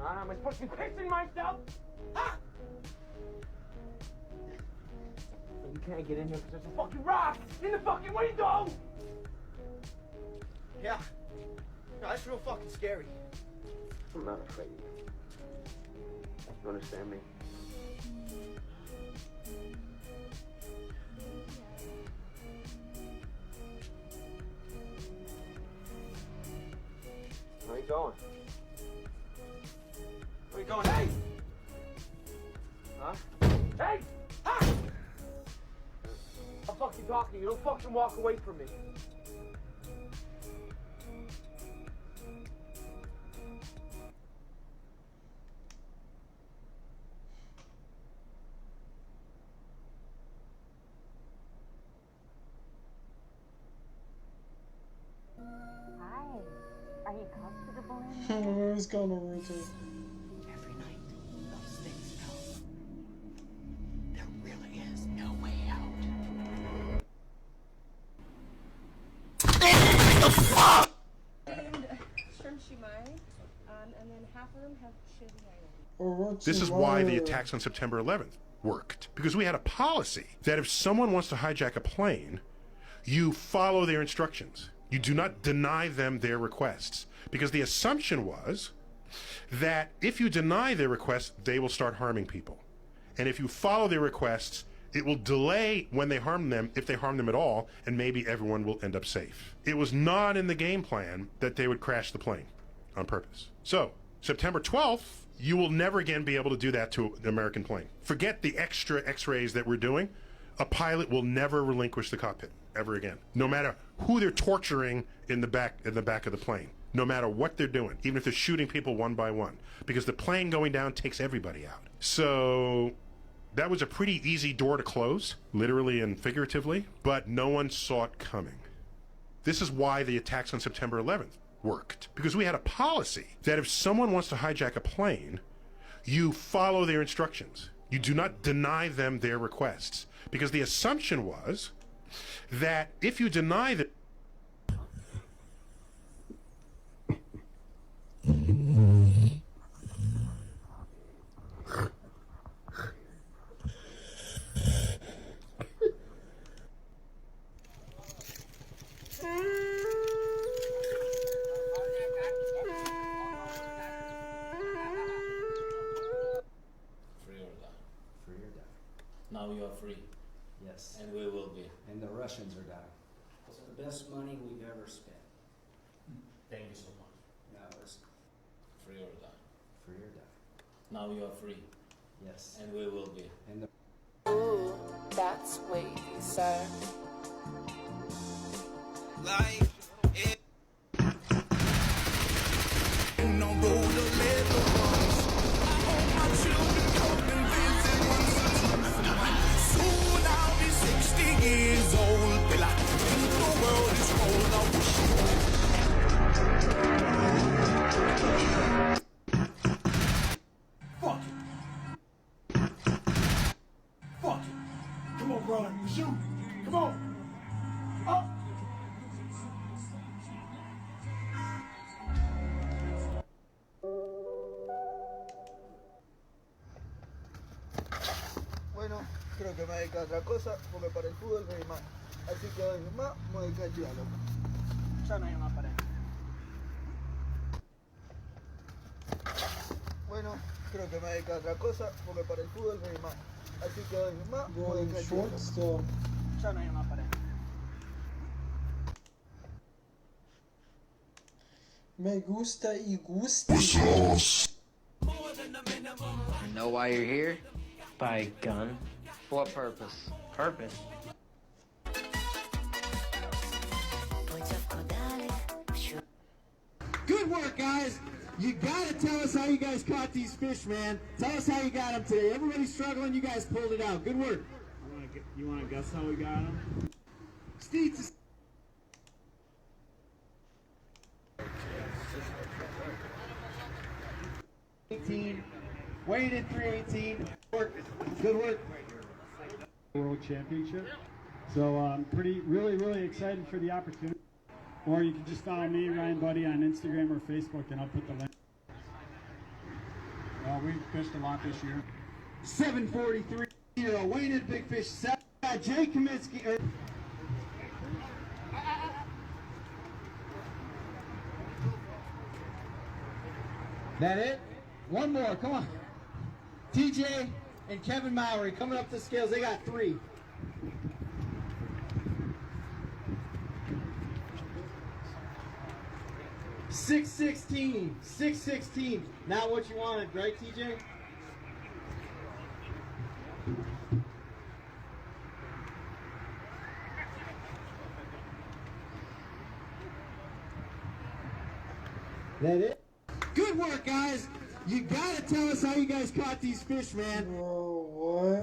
S2: Am I supposed to be pissing myself? Ah! You can't get in here because there's a fucking rock in the fucking window! Yeah. No, that's real fucking scary. I'm not afraid of you. You understand me? Where are you going? Where are you going? Hey! Huh? Hey! Ah! I'm fucking talking to you. Don't fucking walk away from me.
S1: Hi, are you comfortable in there?
S3: Where's going to Ruto?
S1: Every night, those things come. There really is no way out.
S4: Shrimp shumai, and then half of them have shizi.
S20: This is why the attacks on September 11th worked. Because we had a policy that if someone wants to hijack a plane, you follow their instructions. You do not deny them their requests. Because the assumption was that if you deny their requests, they will start harming people. And if you follow their requests, it will delay when they harm them, if they harm them at all, and maybe everyone will end up safe. It was not in the game plan that they would crash the plane on purpose. So, September 12th, you will never again be able to do that to an American plane. Forget the extra X-rays that we're doing. A pilot will never relinquish the cockpit ever again, no matter who they're torturing in the back of the plane, no matter what they're doing, even if they're shooting people one by one, because the plane going down takes everybody out. So that was a pretty easy door to close, literally and figuratively, but no one saw it coming. This is why the attacks on September 11th worked, because we had a policy that if someone wants to hijack a plane, you follow their instructions. You do not deny them their requests, because the assumption was that if you deny that
S5: Free or die. Free or die. Now you are free.
S15: Yes.
S5: And we will be.
S15: And the Russians are dying.
S5: It's the best money we've ever spent. Thank you so much.
S15: Now it's
S5: Free or die.
S15: free or die.
S5: Now you are free.
S15: Yes.
S5: And we will be.
S15: And the
S22: Ooh, that's weighty, sir.
S12: Life is no road to live once. I hope my children come and visit once. Soon I'll be 60 years
S2: creo que me dedico a otra cosa porque para el fútbol no hay más. Así que hoy más me dedico a estudiar, loco. Ya no hay más para él. Bueno, creo que me dedico a otra cosa porque para el fútbol no hay más. Así que hoy más me dedico a estudiar, loco. Ya no hay más para él.
S3: Me gusta y gusta.
S7: You know why you're here? Buy a gun. For what purpose? Purpose?
S9: Good work, guys. You gotta tell us how you guys caught these fish, man. Tell us how you got them today. Everybody's struggling. You guys pulled it out. Good work.
S10: You want to guess how we got them?
S9: Steve. Weighed in 318. Good work.
S10: World Championship. So I'm really excited for the opportunity. Or you can just follow me, Ryan Buddy, on Instagram or Facebook, and I'll put the link. We fished a lot this year.
S9: 743. Weighed in big fish. Jay Kaminsky. That it? One more, come on. TJ and Kevin Mowry coming up the scales. They got 3. $616. Not what you wanted, right, TJ? That it? Good work, guys. You gotta tell us how you guys caught these fish, man.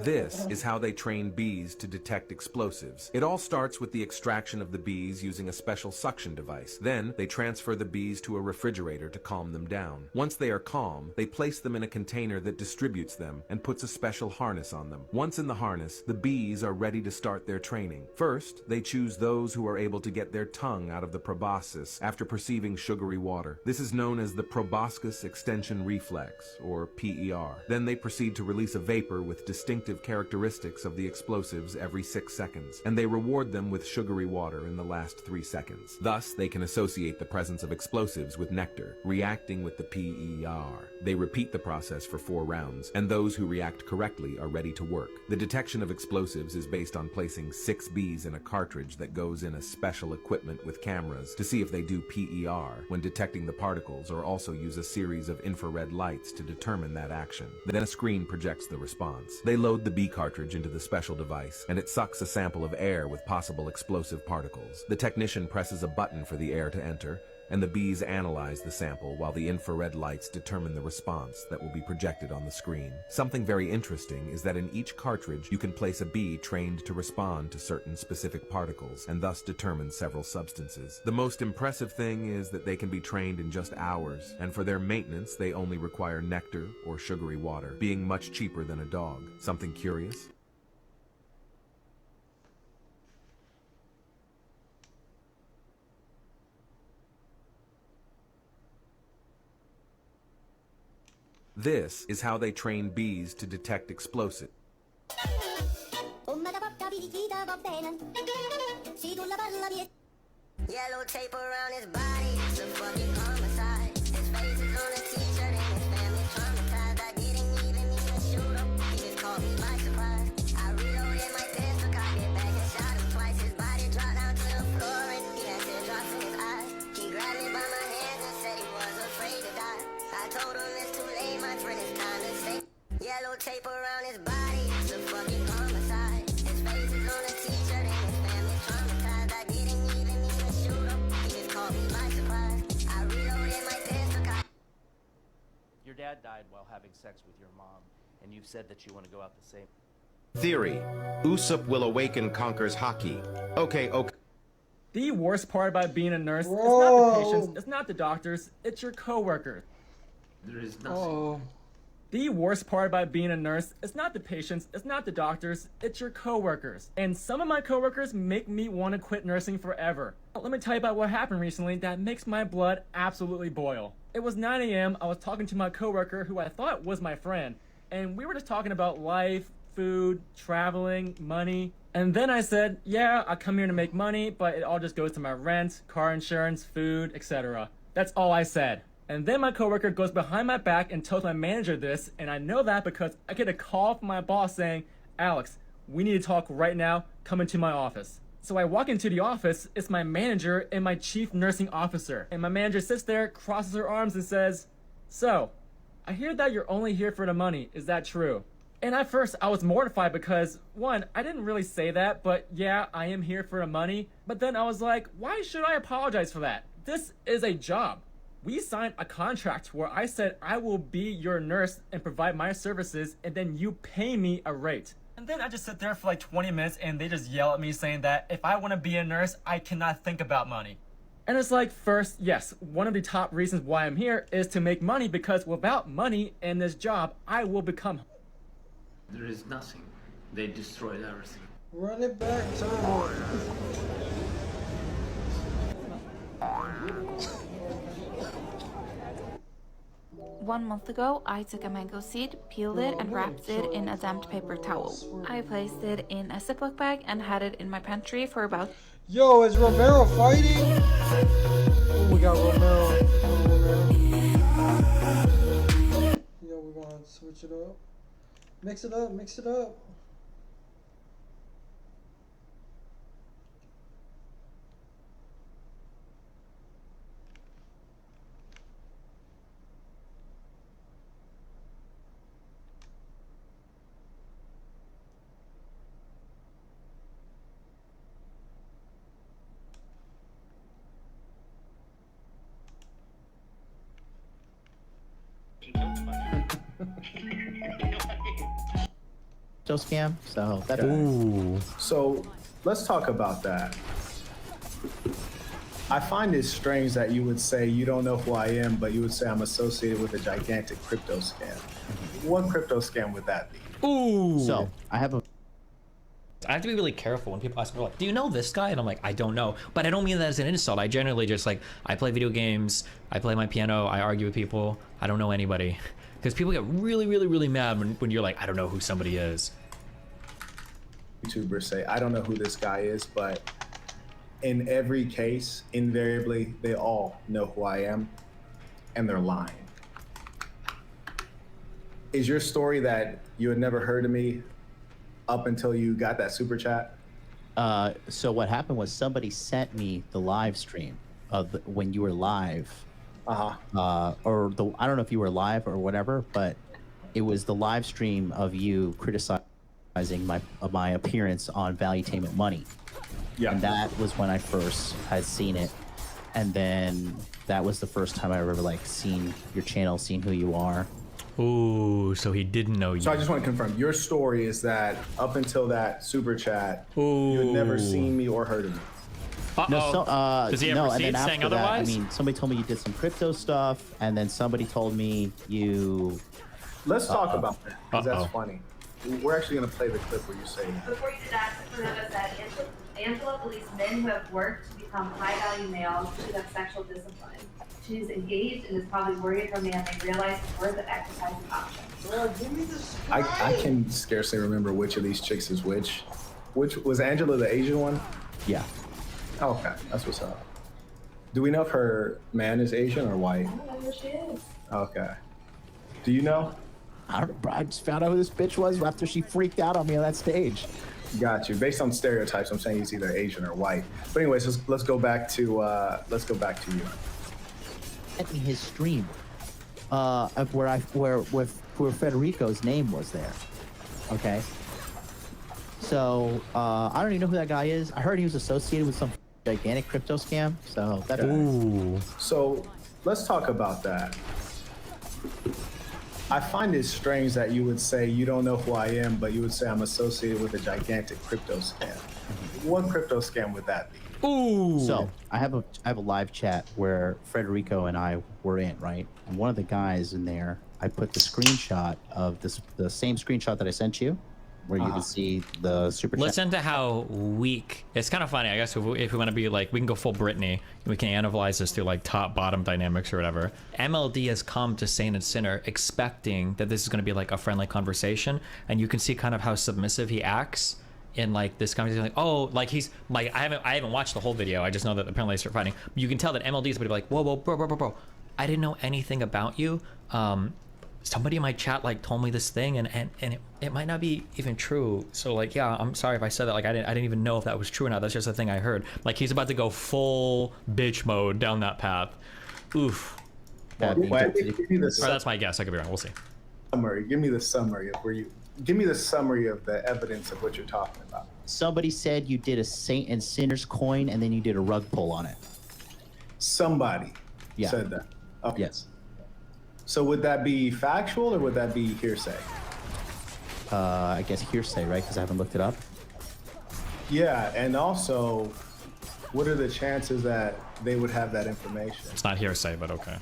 S16: This is how they train bees to detect explosives. It all starts with the extraction of the bees using a special suction device. Then they transfer the bees to a refrigerator to calm them down. Once they are calm, they place them in a container that distributes them and puts a special harness on them. Once in the harness, the bees are ready to start their training. First, they choose those who are able to get their tongue out of the proboscis after perceiving sugary water. This is known as the proboscis extension reflex, or PER. Then they proceed to release a vapor with distinctive characteristics of the explosives every 6 seconds, and they reward them with sugary water in the last 3 seconds. Thus, they can associate the presence of explosives with nectar, reacting with the PER. They repeat the process for 4 rounds, and those who react correctly are ready to work. The detection of explosives is based on placing 6 bees in a cartridge that goes in a special equipment with cameras to see if they do PER when detecting the particles, or also use a series of infrared lights to determine that action. Then a screen projects the response. They load the bee cartridge into the special device, and it sucks a sample of air with possible explosive particles. The technician presses a button for the air to enter, and the bees analyze the sample while the infrared lights determine the response that will be projected on the screen. Something very interesting is that in each cartridge you can place a bee trained to respond to certain specific particles and thus determine several substances. The most impressive thing is that they can be trained in just hours, and for their maintenance they only require nectar or sugary water, being much cheaper than a dog. Something curious? This is how they train bees to detect explosives.
S23: Yellow tape around his body, it's a fucking homicide. His face is on a t-shirt and his family traumatized. I didn't even mean to shoot him, he just caught me by surprise. I reloaded my pistol, cocked it back and shot him twice. His body dropped down to the floor and he had teardrops in his eyes. He grabbed me by my hands and said he was afraid to die. I told him it's too late, my friend, it's time to say. Yellow tape around his body, it's a fucking homicide. His face is on a t-shirt and his family traumatized. I didn't even mean to shoot him, he just caught me by surprise. I reloaded my pistol.
S24: Your dad died while having sex with your mom, and you've said that you want to go out the same.
S31: Theory. Usopp will awaken conquers hockey. Okay.
S25: The worst part about being a nurse is not the patients, it's not the doctors, it's your coworkers.
S5: There is nothing.
S25: The worst part about being a nurse is not the patients, it's not the doctors, it's your coworkers. And some of my coworkers make me want to quit nursing forever. Let me tell you about what happened recently that makes my blood absolutely boil. It was 9 a.m. I was talking to my coworker who I thought was my friend, and we were just talking about life, food, traveling, money. And then I said, yeah, I come here to make money, but it all just goes to my rent, car insurance, food, etc. That's all I said. And then my coworker goes behind my back and tells my manager this, and I know that because I get a call from my boss saying, Alex, we need to talk right now, come into my office. So I walk into the office, it's my manager and my chief nursing officer. And my manager sits there, crosses her arms and says, so, I hear that you're only here for the money, is that true? And at first, I was mortified because, one, I didn't really say that, but yeah, I am here for the money. But then I was like, why should I apologize for that? This is a job. We signed a contract where I said I will be your nurse and provide my services, and then you pay me a rate. And then I just sit there for like 20 minutes and they just yell at me saying that if I want to be a nurse, I cannot think about money. And it's like, first, yes, one of the top reasons why I'm here is to make money, because without money and this job, I will become.
S6: There is nothing. They destroyed everything.
S3: Run it back, time.
S8: 1 month ago, I took a mango seed, peeled it, and wrapped it in a damp paper towel. I placed it in a Ziploc bag and had it in my pantry for about...
S3: Yo, is Romero fighting? Oh, we got Romero. Yo, we're gonna switch it up. Mix it up, mix it up.
S14: Scam, so that.
S17: Ooh. So let's talk about that. I find it strange that you would say you don't know who I am, but you would say I'm associated with a gigantic crypto scam. What crypto scam would that be?
S14: Ooh. So I have
S18: to be really careful when people ask me, like, do you know this guy? And I'm like, I don't know. But I don't mean that as an insult. I generally just, like, I play video games, I play my piano, I argue with people, I don't know anybody. Because people get really, really, really mad when you're like, I don't know who somebody is.
S17: YouTubers say, I don't know who this guy is, but in every case, invariably, they all know who I am, and they're lying. Is your story that you had never heard of me up until you got that super chat?
S14: So what happened was somebody sent me the live stream of when you were live. Or I don't know if you were live or whatever, but it was the live stream of you criticizing my appearance on Valuetainment Money. Yeah. And that was when I first had seen it. And then that was the first time I ever seen your channel, seen who you are.
S18: Ooh, so he didn't know you.
S17: So I just want to confirm, your story is that up until that super chat, you had never seen me or heard of me.
S14: No,
S18: does he have receipts saying otherwise?
S14: I mean, somebody told me you did some crypto stuff, and then somebody told me you...
S17: Let's talk about that, because that's funny. We're actually going to play the clip where you say that.
S19: Before you did that, Fernanda said, Angela believes men who have worked to become high-value males should have sexual discipline. She's engaged and is probably worried her man may realize the worth of exercising options.
S17: I can scarcely remember which of these chicks is which. Which was Angela the Asian one?
S14: Yeah.
S17: Okay, that's what's up. Do we know if her man is Asian or white?
S19: I don't know who she is.
S17: Okay. Do you know?
S14: I don't know, bro. I just found out who this bitch was after she freaked out on me on that stage.
S17: Got you. Based on stereotypes, I'm saying he's either Asian or white. But anyways, let's go back to you.
S14: Sent me his stream, of where Federico's name was there. Okay. So I don't even know who that guy is. I heard he was associated with some gigantic crypto scam. So that.
S17: Ooh. So let's talk about that. I find it strange that you would say you don't know who I am, but you would say I'm associated with a gigantic crypto scam. What crypto scam would that be?
S14: Ooh. So I have a live chat where Federico and I were in, right? And one of the guys in there, I put the screenshot of the same screenshot that I sent you. where you can see the super chat.
S18: Listen to how weak. It's kind of funny, I guess, if we want to be like, we can go full Britney. We can analyze this through like top-bottom dynamics or whatever. MLD has come to Saint and Sinner expecting that this is going to be like a friendly conversation, and you can see kind of how submissive he acts in like this conversation. Like, oh, like he's like, I haven't watched the whole video. I just know that apparently they start fighting. You can tell that MLD is going to be like, whoa, bro. I didn't know anything about you. Somebody in my chat like told me this thing, and it might not be even true. So like, yeah, I'm sorry if I said that. Like I didn't even know if that was true or not. That's just a thing I heard. Like he's about to go full bitch mode down that path. Oof.
S17: Give me the
S18: Or that's my guess. I could be wrong. We'll see.
S17: summary. Give me the summary of where you. Give me the summary of the evidence of what you're talking about.
S14: Somebody said you did a Saint and Sinner's coin, and then you did a rug pull on it.
S17: Somebody said that. Okay.
S14: Yes.
S17: So would that be factual or would that be hearsay?
S14: I guess hearsay, right? Because I haven't looked it up.
S17: Yeah, and also, what are the chances that they would have that information?
S18: It's not hearsay, but okay.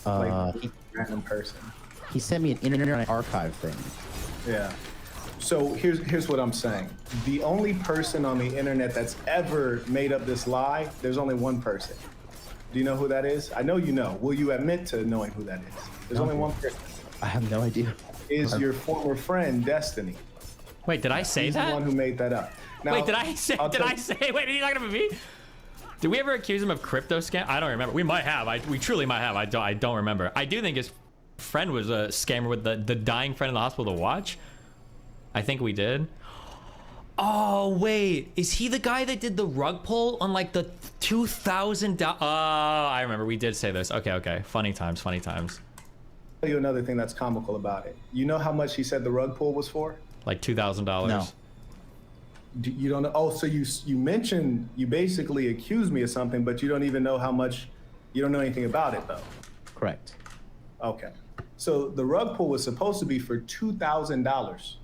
S17: Like random person.
S14: He sent me an Internet Archive thing.
S17: Yeah. So here's what I'm saying. The only person on the internet that's ever made up this lie, there's only one person. Do you know who that is? I know you know. Will you admit to knowing who that is? There's only one person.
S14: I have no idea.
S17: Is your former friend Destiny?
S18: Wait, did I say
S17: He's
S18: that?
S17: the one who made that up. Now,
S18: wait, did I say? Wait, are you talking about me? Did we ever accuse him of crypto scam? I don't remember. We might have. We truly might have. I don't remember. I do think his friend was a scammer with the dying friend in the hospital to watch. I think we did. Oh wait, is he the guy that did the rug pull on like the $2,000? Oh, I remember. We did say this. Okay. Funny times.
S17: I'll tell you another thing that's comical about it. You know how much he said the rug pull was for?
S18: Like $2,000.
S14: No.
S17: You don't know? Oh, so you mentioned, you basically accused me of something, but you don't even know how much. You don't know anything about it though.
S14: Correct.
S17: Okay. So the rug pull was supposed to be for $2,000.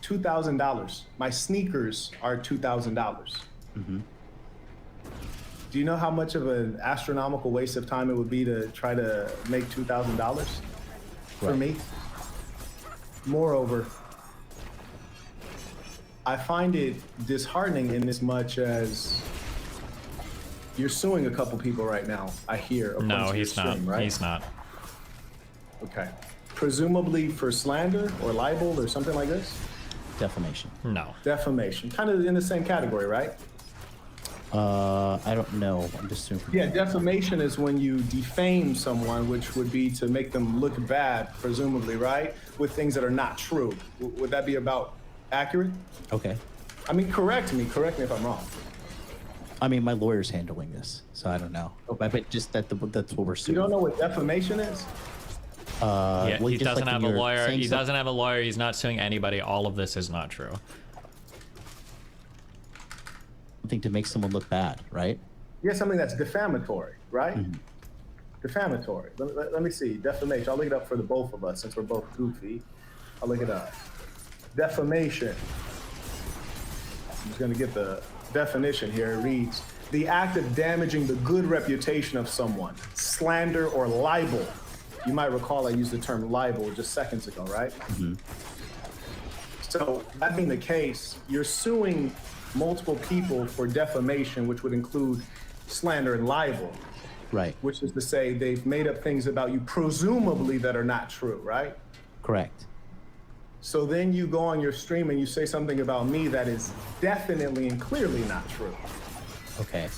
S17: $2,000. My sneakers are $2,000.
S14: Mm-hmm.
S17: Do you know how much of an astronomical waste of time it would be to try to make $2,000 for me? Moreover, I find it disheartening in as much as you're suing a couple people right now, I hear.
S18: No, he's not.
S17: Right?
S18: He's not.
S17: Okay. Presumably for slander or libel or something like this?
S14: Defamation.
S18: No.
S17: Defamation. Kind of in the same category, right?
S14: I don't know. I'm just assuming.
S17: Yeah, defamation is when you defame someone, which would be to make them look bad, presumably, right? With things that are not true. Would that be about accurate?
S14: Okay.
S17: I mean, correct me if I'm wrong.
S14: I mean, my lawyer's handling this, so I don't know. But just that's what we're suing.
S17: You don't know what defamation is?
S18: Yeah,
S14: well,
S18: he
S14: just
S18: doesn't
S14: like
S18: have
S14: when
S18: a
S14: you're
S18: lawyer.
S14: saying
S18: He
S14: something-
S18: doesn't have a lawyer. He's not suing anybody. All of this is not true.
S14: Something to make someone look bad, right?
S17: Yeah, something that's defamatory, right?
S14: Mm-hmm.
S17: Defamatory. Let me see. Defamation. I'll look it up for the both of us since we're both goofy. I'll look it up. Defamation. I'm just going to get the definition here. It reads, the act of damaging the good reputation of someone, slander or libel. You might recall I used the term libel just seconds ago, right?
S14: Mm-hmm.
S17: So that being the case, you're suing multiple people for defamation, which would include slander and libel.
S14: Right.
S17: Which is to say they've made up things about you presumably that are not true, right?
S14: Correct.
S17: So then you go on your stream and you say something about me that is definitely and clearly not true.
S14: Okay.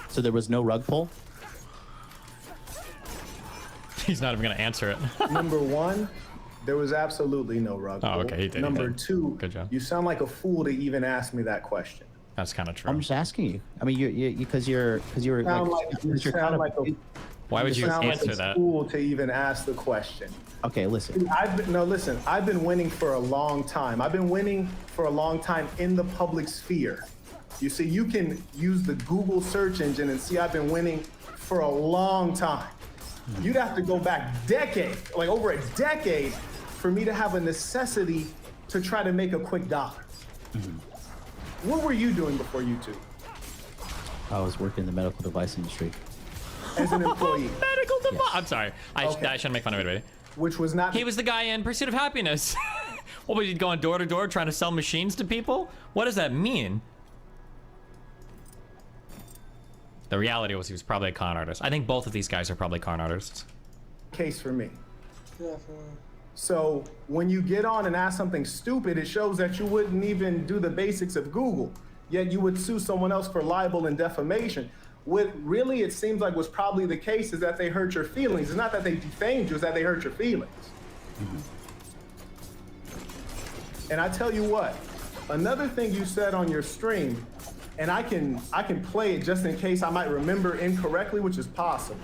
S14: So there was no rug pull?
S18: He's not even going to answer it.
S17: Number one, there was absolutely no rug pull.
S18: Oh, okay, he did.
S17: Number two,
S18: good job.
S17: You sound like a fool to even ask me that question.
S18: That's kind of true.
S14: I'm just asking you. I mean, because you're
S18: Why would you answer that?
S17: Fool to even ask the question.
S14: Okay, listen.
S17: I've been winning for a long time. I've been winning for a long time in the public sphere. You see, you can use the Google search engine and see I've been winning for a long time. You'd have to go back like over a decade, for me to have a necessity to try to make a quick dollar. Mm-hmm. What were you doing before YouTube?
S14: I was working in the medical device industry.
S17: As an employee.
S18: Medical device.
S14: Yes.
S18: I'm sorry. I shouldn't make fun of anybody.
S17: which was not.
S18: He was the guy in Pursuit of Happiness. What was he going door to door trying to sell machines to people? What does that mean? The reality was he was probably a con artist. I think both of these guys are probably con artists.
S17: Case for me.
S3: Definitely.
S17: So when you get on and ask something stupid, it shows that you wouldn't even do the basics of Google, yet you would sue someone else for libel and defamation. What really it seems like was probably the case is that they hurt your feelings. It's not that they defamed you, it's that they hurt your feelings. And I tell you what, another thing you said on your stream, and I can play it just in case I might remember incorrectly, which is possible.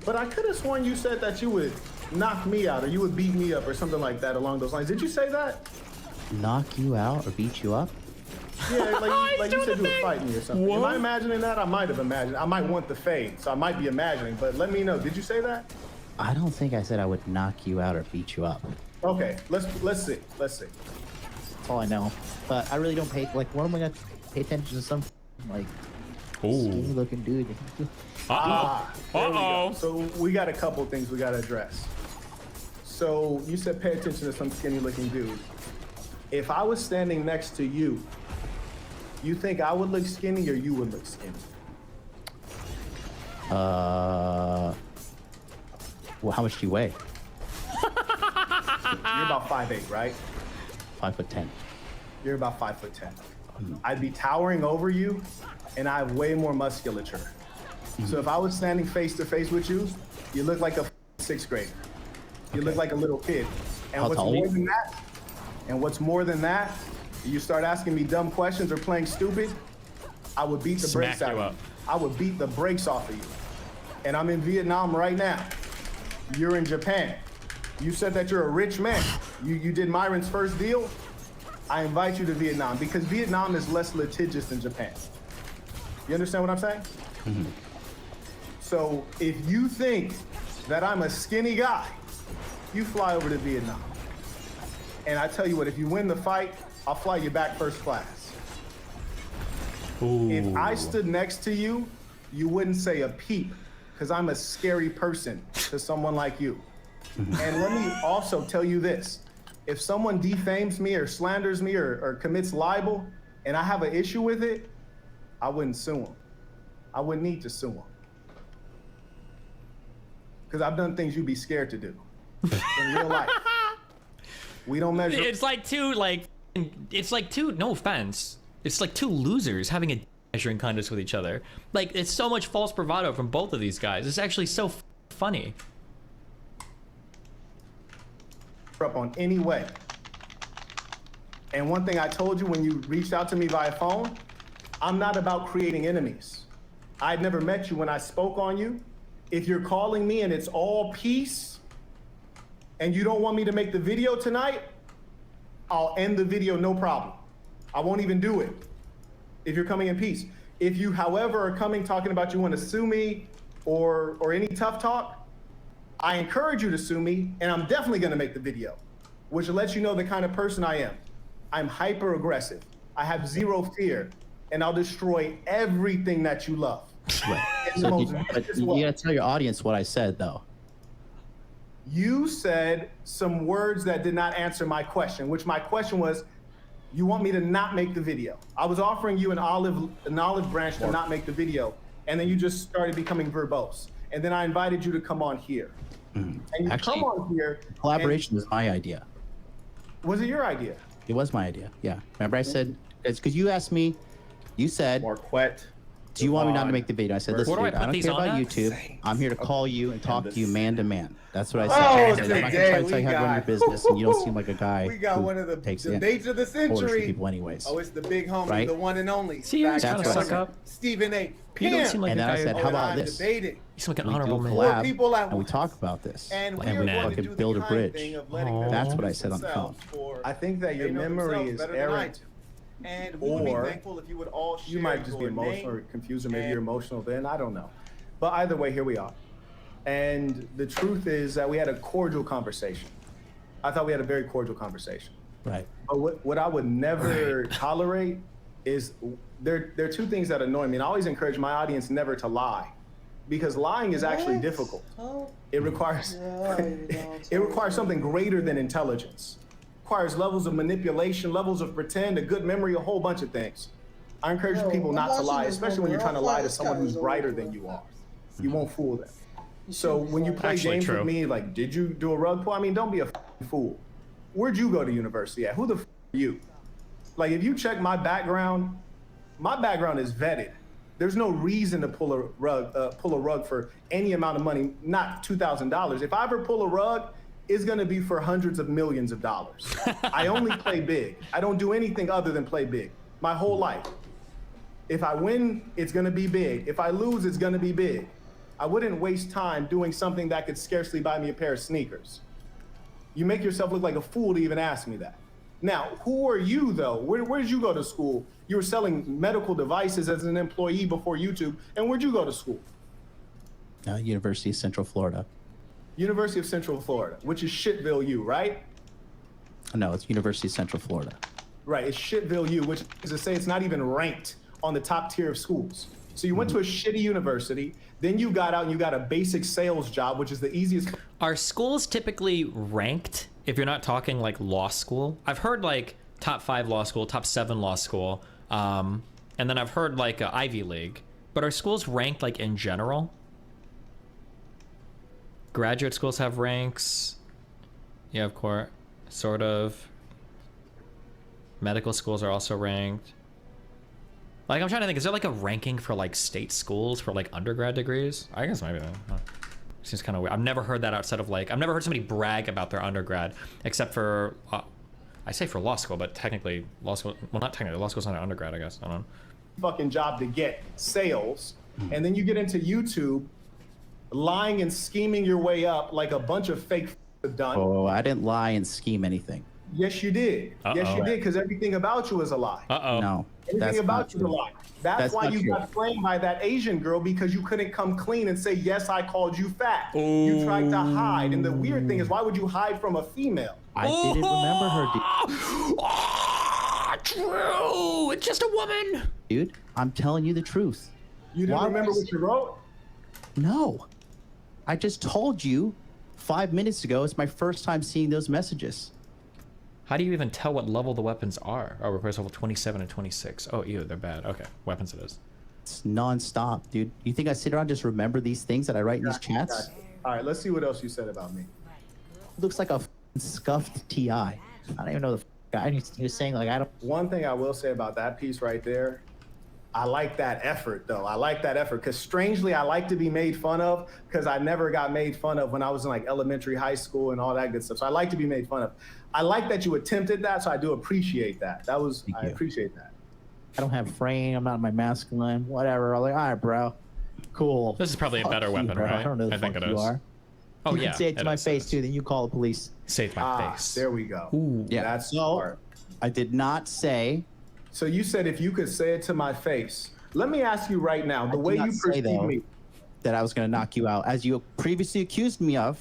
S17: But I could have sworn you said that you would knock me out or you would beat me up or something like that along those lines. Did you say that?
S14: Knock you out or beat you up?
S17: Yeah, like you said you would fight me or something. What? Am I imagining that? I might have imagined. I might want the fade, so I might be imagining, but let me know. Did you say that?
S14: I don't think I said I would knock you out or beat you up.
S17: Okay, let's see.
S14: That's all I know. But I really don't pay, like, what am I gonna pay attention to some, like, skinny looking dude?
S17: So we got a couple things we gotta address. So you said pay attention to some skinny looking dude. If I was standing next to you, you think I would look skinny or you would look skinny?
S14: Well, how much do you weigh?
S17: You're about 5'8", right?
S14: 5'10".
S17: You're about 5'10". I'd be towering over you, and I have way more musculature. So if I was standing face to face with you, you look like a 6th grader. You look like a little kid. And
S14: How
S17: what's
S14: tall are
S17: more
S14: you?
S17: than that? And what's more than that? You start asking me dumb questions or playing stupid, I would beat the brakes out of you. I would beat the brakes off of you. And I'm in Vietnam right now. You're in Japan. You said that you're a rich man. You did Myron's first deal. I invite you to Vietnam because Vietnam is less litigious than Japan. You understand what I'm saying? So if you think that I'm a skinny guy, you fly over to Vietnam. And I tell you what, if you win the fight, I'll fly you back first class. If I stood next to you, you wouldn't say a peep because I'm a scary person to someone like you. And let me also tell you this. If someone defames me or slanders me or commits libel and I have an issue with it, I wouldn't sue them. I wouldn't need to sue them. Because I've done things you'd be scared to do in real life. We don't measure.
S18: It's like two, no offense. It's like two losers having a measuring contest with each other. Like, it's so much false bravado from both of these guys. It's actually so funny.
S17: Up on any way. And one thing I told you when you reached out to me via phone, I'm not about creating enemies. I'd never met you when I spoke on you. If you're calling me and it's all peace and you don't want me to make the video tonight, I'll end the video, no problem. I won't even do it if you're coming in peace. If you, however, are coming talking about you want to sue me or any tough talk, I encourage you to sue me, and I'm definitely gonna make the video, which lets you know the kind of person I am. I'm hyper aggressive. I have zero fear, and I'll destroy everything that you love.
S14: Right. So you gotta tell your audience what I said, though.
S17: You said some words that did not answer my question, which my question was, you want me to not make the video. I was offering you an olive branch to not make the video, and then you just started becoming verbose. And then I invited you to come on here. And you
S14: Actually,
S17: come on here.
S14: Collaboration was my idea.
S17: Was it your idea?
S14: It was my idea. Yeah. Remember I said, it's because you asked me, you said,
S17: Marquette,
S14: do you want me not to make the video? I said, listen, dude, I don't care about YouTube.
S17: Same.
S14: I'm here to call you and talk to you man to man. That's what I said.
S2: Oh,
S14: I said, I'm not gonna try to tell you how to run your business, and you don't seem like a guy.
S2: We got
S14: who
S2: one of the
S14: takes
S2: debates of the
S14: orders from
S2: century.
S14: people anyways.
S2: Oh, it's the big homie,
S14: Right?
S2: the one and only.
S18: See, you guys
S2: Back
S18: trying to suck up.
S2: Stephen A.
S18: You don't seem like
S14: And
S18: a
S14: then I
S18: guy
S14: said,
S18: who-
S14: how about this?
S2: Debated.
S18: You seem like an
S14: We
S18: honorable
S14: do
S18: man.
S14: collab,
S2: people at
S14: and we talk about this.
S2: And
S14: and we fucking build a bridge. That's what I said on the phone.
S17: I think that your memory is errant.
S2: And we would be
S17: Or
S2: thankful if you would all share
S17: you might just be
S2: your
S17: emotional or
S2: name
S17: confused, or maybe you're emotional then, I don't know. But either way, here we are. And the truth is that we had a cordial conversation. I thought we had a very cordial conversation.
S14: Right.
S17: But what I would never tolerate is there are two things that annoy me. And I always encourage my audience never to lie. because lying is actually difficult.
S3: Oh.
S17: It requires it requires something greater than intelligence. It requires levels of manipulation, levels of pretend, a good memory, a whole bunch of things. I encourage people not to lie, especially when you're trying to lie to someone who's brighter than you are. You won't fool them. So when you play games with me, like, did you do a rug pull? I mean, don't be a fool. Where'd you go to university at? Who the are you? Like, if you check my background is vetted. There's no reason to pull a rug for any amount of money, not $2,000. If I ever pull a rug, it's gonna be for hundreds of millions of dollars. I only play big. I don't do anything other than play big my whole life. If I win, it's gonna be big. If I lose, it's gonna be big. I wouldn't waste time doing something that could scarcely buy me a pair of sneakers. You make yourself look like a fool to even ask me that. Now, who are you though? Where did you go to school? You were selling medical devices as an employee before YouTube. And where'd you go to school?
S14: University of Central Florida.
S17: University of Central Florida, which is Shitville U, right?
S14: No, it's University of Central Florida.
S17: Right, it's Shitville U, which is to say it's not even ranked on the top tier of schools. So you went to a shitty university, then you got out and you got a basic sales job, which is the easiest.
S18: Are schools typically ranked if you're not talking like law school? I've heard like top 5 law school, top 7 law school, and then I've heard like Ivy League. But are schools ranked like in general? Graduate schools have ranks. Yeah, of course, sort of. Medical schools are also ranked. Like, I'm trying to think, is there like a ranking for like state schools for like undergrad degrees? I guess maybe. Seems kind of weird. I've never heard that outside of like, I've never heard somebody brag about their undergrad, except for, I say for law school, but technically law school, well, not technically, law school's not an undergrad, I guess. I don't know.
S17: Fucking job to get sales. And then you get into YouTube, lying and scheming your way up like a bunch of fake have done.
S14: Oh, I didn't lie and scheme anything.
S17: Yes, you did. Yes, you did, because everything about you is a lie.
S14: No,
S17: everything about you is a lie. That's why you got framed by that Asian girl, because you couldn't come clean and say, yes, I called you fat. You tried to hide. And the weird thing is, why would you hide from a female?
S14: I didn't remember her.
S18: True. It's just a woman.
S14: Dude, I'm telling you the truth.
S17: You didn't remember what you wrote?
S14: No. I just told you 5 minutes ago, it's my first time seeing those messages.
S18: How do you even tell what level the weapons are? Oh, requires level 27 and 26. Oh, ew, they're bad. Okay, weapons it is.
S14: It's non-stop, dude. You think I sit around and just remember these things that I write in these chats?
S17: All right, let's see what else you said about me.
S14: Looks like a scuffed TI. I don't even know the guy. He was saying like, I don't.
S17: One thing I will say about that piece right there, I like that effort though. I like that effort because strangely, I like to be made fun of because I never got made fun of when I was in like elementary, high school and all that good stuff. So I like to be made fun of. I like that you attempted that, so I do appreciate that. I appreciate that.
S14: I don't have frame. I'm not my masculine. Whatever. I'm like, all right, bro. Cool.
S18: This is probably a better weapon,
S14: bro.
S18: right?
S14: I don't know the fuck you are.
S18: Oh,
S14: you
S18: yeah.
S14: can say it to my face too. Then you call the police.
S18: Say it to my face.
S17: There we go.
S14: Ooh, yeah.
S17: That's
S14: smart. I did not say.
S17: So you said if you could say it to my face. Let me ask you right now, the way you perceive me,
S14: that I was going to knock you out, as you previously accused me of.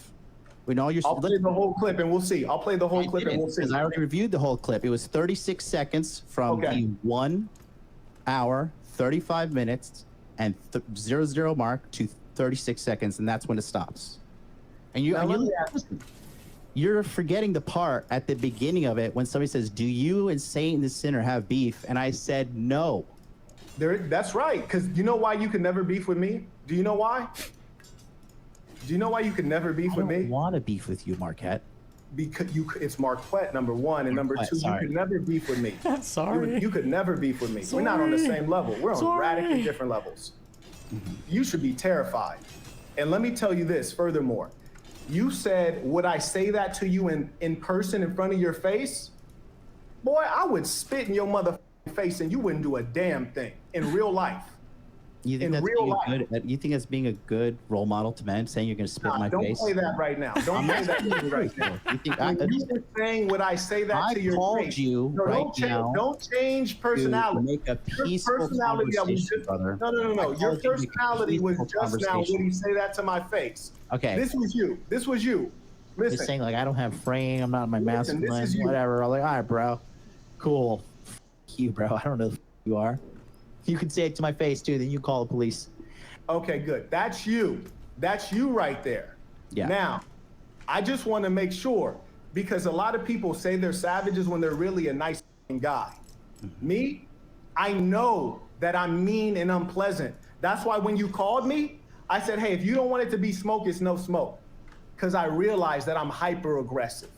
S14: We know you're.
S17: I'll play the whole clip and we'll see. I'll play the whole clip and we'll see.
S14: Because I already reviewed the whole clip. It was 36 seconds from the 1 hour, 35 minutes, and 00 mark to 36 seconds, and that's when it stops. And you're forgetting the part at the beginning of it when somebody says, "Do you and Satan the sinner have beef?" And I said no.
S17: That's right. Because you know why you could never beef with me? Do you know why? Do you know why you could never beef with me?
S14: I don't want to beef with you, Marquette.
S17: Because it's Marquette, number one, and number two, you could never beef with me.
S18: Sorry.
S17: You could never beef with me. We're not on the same level. We're on radically different levels. You should be terrified. And let me tell you this, furthermore. You said, would I say that to you in person in front of your face? Boy, I would spit in your motherfucking face and you wouldn't do a damn thing in real life.
S14: You think you think that's being a good role model to men, saying you're going to spit in my face?
S17: Don't play that right now. Don't play that right now. You were saying, would I say that to your face?
S14: I called you right now.
S17: Don't change personality.
S14: Make a peaceful conversation, brother.
S17: No. Your personality was just now, would he say that to my face?
S14: Okay.
S17: This was you. Listen.
S14: You're saying like, I don't have frame, I'm not my masculine, whatever. I'm like, all right, bro. Cool. F you, bro. I don't know who you are. You can say it to my face too, then you call the police.
S17: Okay, good. That's you. That's you right there.
S14: Yeah.
S17: Now, I just want to make sure, because a lot of people say they're savages when they're really a nice guy. Me, I know that I'm mean and unpleasant. That's why when you called me, I said, hey, if you don't want it to be smoke, it's no smoke. Because I realized that I'm hyper aggressive.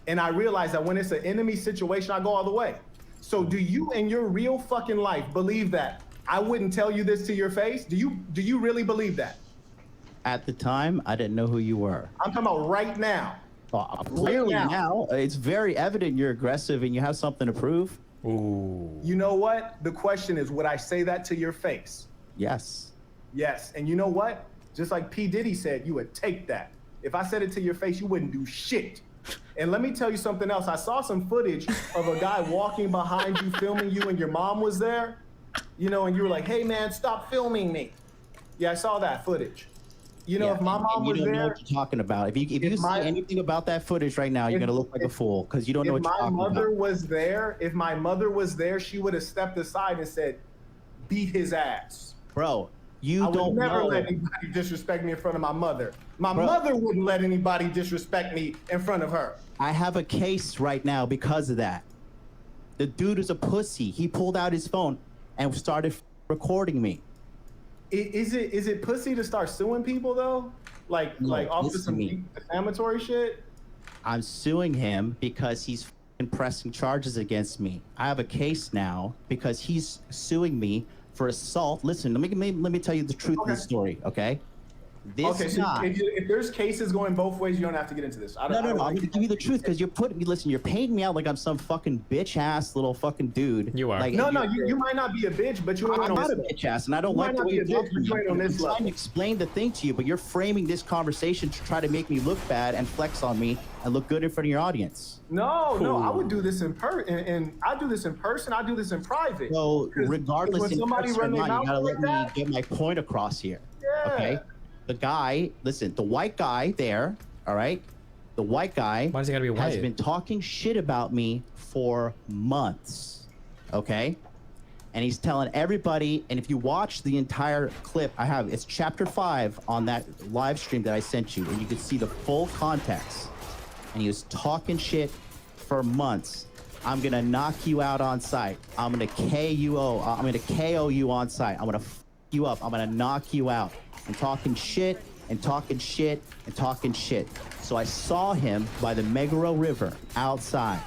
S17: And I realized that when it's an enemy situation, I go all the way. So do you in your real fucking life believe that I wouldn't tell you this to your face? Do you really believe that?
S14: At the time, I didn't know who you were.
S17: I'm talking about right now.
S14: Clearly now, it's very evident you're aggressive and you have something to prove.
S18: Ooh.
S17: You know what? The question is, would I say that to your face?
S14: Yes.
S17: Yes. And you know what? Just like P. Diddy said, you would take that. If I said it to your face, you wouldn't do shit. And let me tell you something else. I saw some footage of a guy walking behind you, filming you, and your mom was there. You know, and you were like, hey man, stop filming me. Yeah, I saw that footage. You know, if my mom was there.
S14: You don't know what you're talking about. If you say anything about that footage right now, you're going to look like a fool because you don't know what you're talking about.
S17: If my mother was there, she would have stepped aside and said, beat his ass.
S14: Bro,
S17: I would never let anybody disrespect me in front of my mother. My mother wouldn't let anybody disrespect me in front of her.
S14: I have a case right now because of that. The dude is a pussy. He pulled out his phone and started recording me.
S17: Is it pussy to start suing people though? Like off of some defamatory shit?
S14: I'm suing him because he's pressing charges against me. I have a case now because he's suing me for assault. Listen, let me tell you the truth of the story, okay? This guy,
S17: if there's cases going both ways, you don't have to get into this.
S14: No, I'm gonna give you the truth because you're putting me. Listen, you're painting me out like I'm some fucking bitch ass little fucking dude.
S18: You are.
S14: Like,
S17: no, you might not be a bitch, but you ain't
S14: I'm not a bitch ass, and I don't like the way you're talking to me. I'm trying to explain the thing to you, but you're framing this conversation to try to make me look bad and flex on me and look good in front of your audience.
S17: No, I would do this in person, and I do this in person. I do this in private.
S14: So regardless,
S17: when somebody run their mouth
S14: you gotta
S17: like
S14: let
S17: that,
S14: me get my point across here.
S17: Yeah.
S14: Okay. The guy, listen, the white guy there, all right? The white guy
S18: Why does he gotta be white?
S14: has been talking shit about me for months, okay? And he's telling everybody, and if you watch the entire clip I have, it's chapter 5 on that live stream that I sent you, and you can see the full context. And he was talking shit for months. I'm gonna knock you out on sight. I'm gonna KO you on sight. I'm gonna f you up. I'm gonna knock you out. And talking shit and talking shit and talking shit. So I saw him by the Meguro River outside,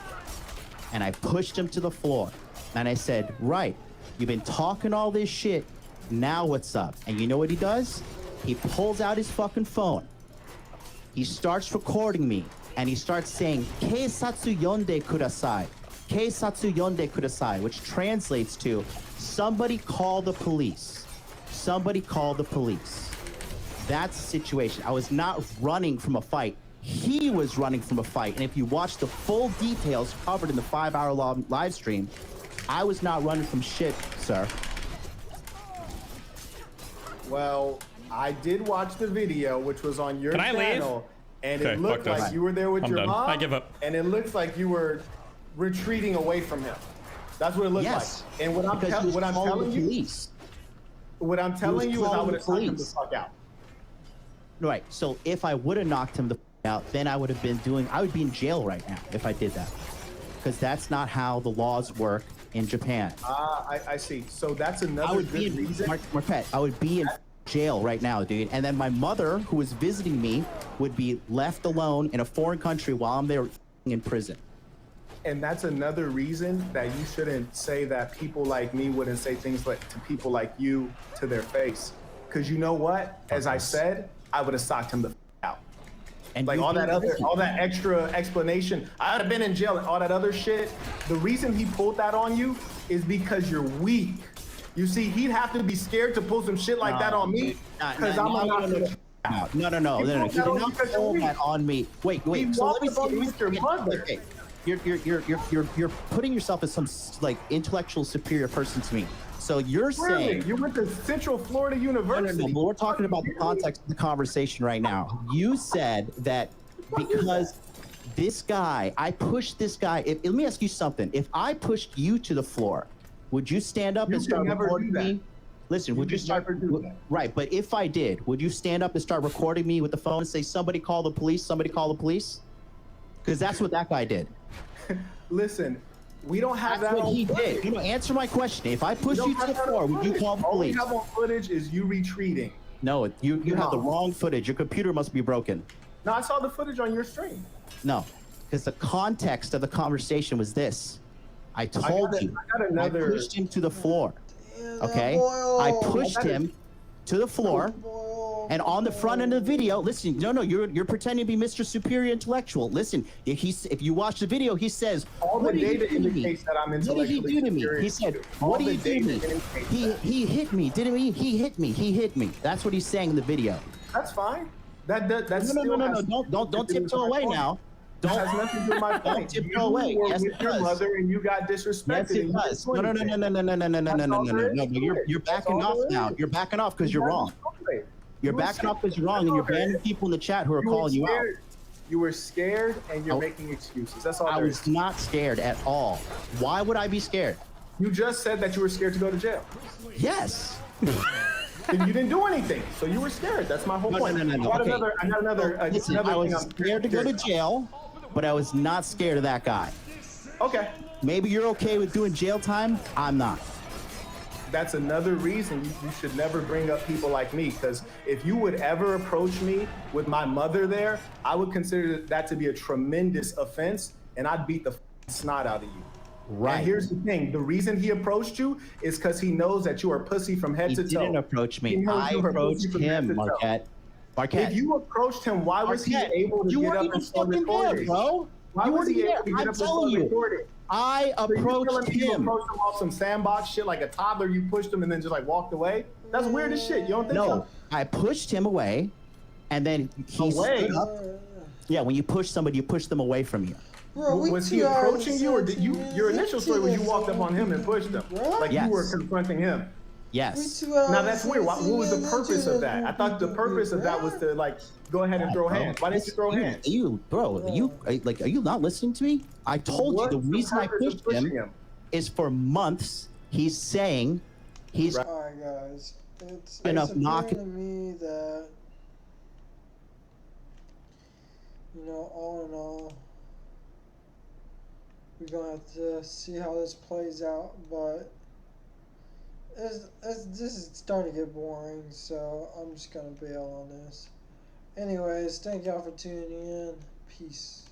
S14: and I pushed him to the floor. And I said, right, you've been talking all this shit. Now what's up? And you know what he does? He pulls out his fucking phone. He starts recording me, and he starts saying, Keisatsu yonde kudasai. Keisatsu yonde kudasai, which translates to, somebody call the police. Somebody call the police. That's the situation. I was not running from a fight. He was running from a fight. And if you watch the full details covered in the 5-hour live stream, I was not running from shit, sir.
S17: Well, I did watch the video, which was on your channel, and it looked like you were there with your mom.
S18: I give up.
S17: And it looks like you were retreating away from him. That's what it looked like. And what I'm telling you is I would have knocked him the fuck out.
S14: Right. So if I would have knocked him the fuck out, then I would be in jail right now if I did that. Because that's not how the laws work in Japan.
S17: I see. So that's another good reason.
S14: Marquette, I would be in jail right now, dude. And then my mother, who was visiting me, would be left alone in a foreign country while I'm there in prison.
S17: And that's another reason that you shouldn't say that people like me wouldn't say things like to people like you to their face. Because you know what? As I said, I would have socked him the out. And like all that extra explanation, I would have been in jail and all that other shit. The reason he pulled that on you is because you're weak. You see, he'd have to be scared to pull some shit like that on me. Because I'm not.
S14: No. You did not pull that on me. Wait. So let me see. You're putting yourself as some like intellectual superior person to me. So you're saying
S17: you went to Central Florida University.
S14: No, we're talking about the context of the conversation right now. You said that because this guy, I pushed this guy. Let me ask you something. If I pushed you to the floor, would you stand up and start recording me? Listen, would you start? Right, but if I did, would you stand up and start recording me with the phone and say, "Somebody call the police"? Somebody call the police? Because that's what that guy did.
S17: Listen, we don't have
S14: that's
S17: that
S14: what
S17: on
S14: he
S17: footage.
S14: did. You know, answer my question. If I push you to the floor, would you call the
S17: All we
S14: police?
S17: have on footage is you retreating.
S14: No, you have the wrong footage. Your computer must be broken.
S17: No, I saw the footage on your stream.
S14: No, because the context of the conversation was this. I told you, I pushed him to the floor. Okay? I pushed him to the floor. And on the front end of the video, listen, no, you're pretending to be Mr. Superior Intellectual. Listen, if you watch the video, he says,
S17: all the data indicates that I'm intellectually
S14: What did he do to me? He said, what did he do to me? He hit me, didn't he? He hit me. That's what he's saying in the video.
S17: That's fine. That's
S14: no, don't tiptoe away now.
S17: That has nothing to do with my point.
S14: Don't tiptoe away.
S17: You were
S14: Yes,
S17: with
S14: it
S17: your
S14: does.
S17: mother and you got disrespected.
S14: Yes, it does. No. You're backing off now. You're backing off because you're wrong. You're backing off because you're wrong, and you're banning people in the chat who are calling you out.
S17: You were scared, and you're making excuses. That's all.
S14: I was not scared at all. Why would I be scared?
S17: You just said that you were scared to go to jail.
S14: Yes.
S17: And you didn't do anything, so you were scared. That's my whole point.
S14: No.
S17: I got
S14: Okay.
S17: another.
S14: Listen, I was scared to go to jail, but I was not scared of that guy.
S17: Okay.
S14: Maybe you're okay with doing jail time. I'm not.
S17: That's another reason you should never bring up people like me, because if you would ever approach me with my mother there, I would consider that to be a tremendous offense, and I'd beat the snot out of you.
S14: Right.
S17: And here's the thing: the reason he approached you is because he knows that you are pussy from head to toe.
S14: He didn't approach me. I approached him, Marquette.
S17: If you approached him, why was he able to get up and start recording,
S14: bro?
S17: Why was he able to get up and start recording?
S14: I approached him.
S17: You approached him off some sandbox shit like a toddler. You pushed him and then just like walked away. That's weird as shit. You don't think so?
S14: No, I pushed him away, and then he stood up. Yeah, when you push somebody, you push them away from you.
S3: Bro,
S17: was he approaching you, or did you? Your initial story was you walked up on him and pushed him, like
S14: Yes.
S17: you were confronting him.
S14: Yes.
S17: Now that's weird. What was the purpose of that? I thought the purpose of that was to like go ahead and throw hands. Why didn't you throw hands?
S14: Are you not listening to me? I told you the reason I pushed him is for months. He's saying he's.
S3: Alright, guys. It's
S14: enough knocking
S3: to me that, all in all, we're gonna have to see how this plays out, but this is starting to get boring, so I'm just gonna bail on this. Anyways, thank y'all for tuning in. Peace.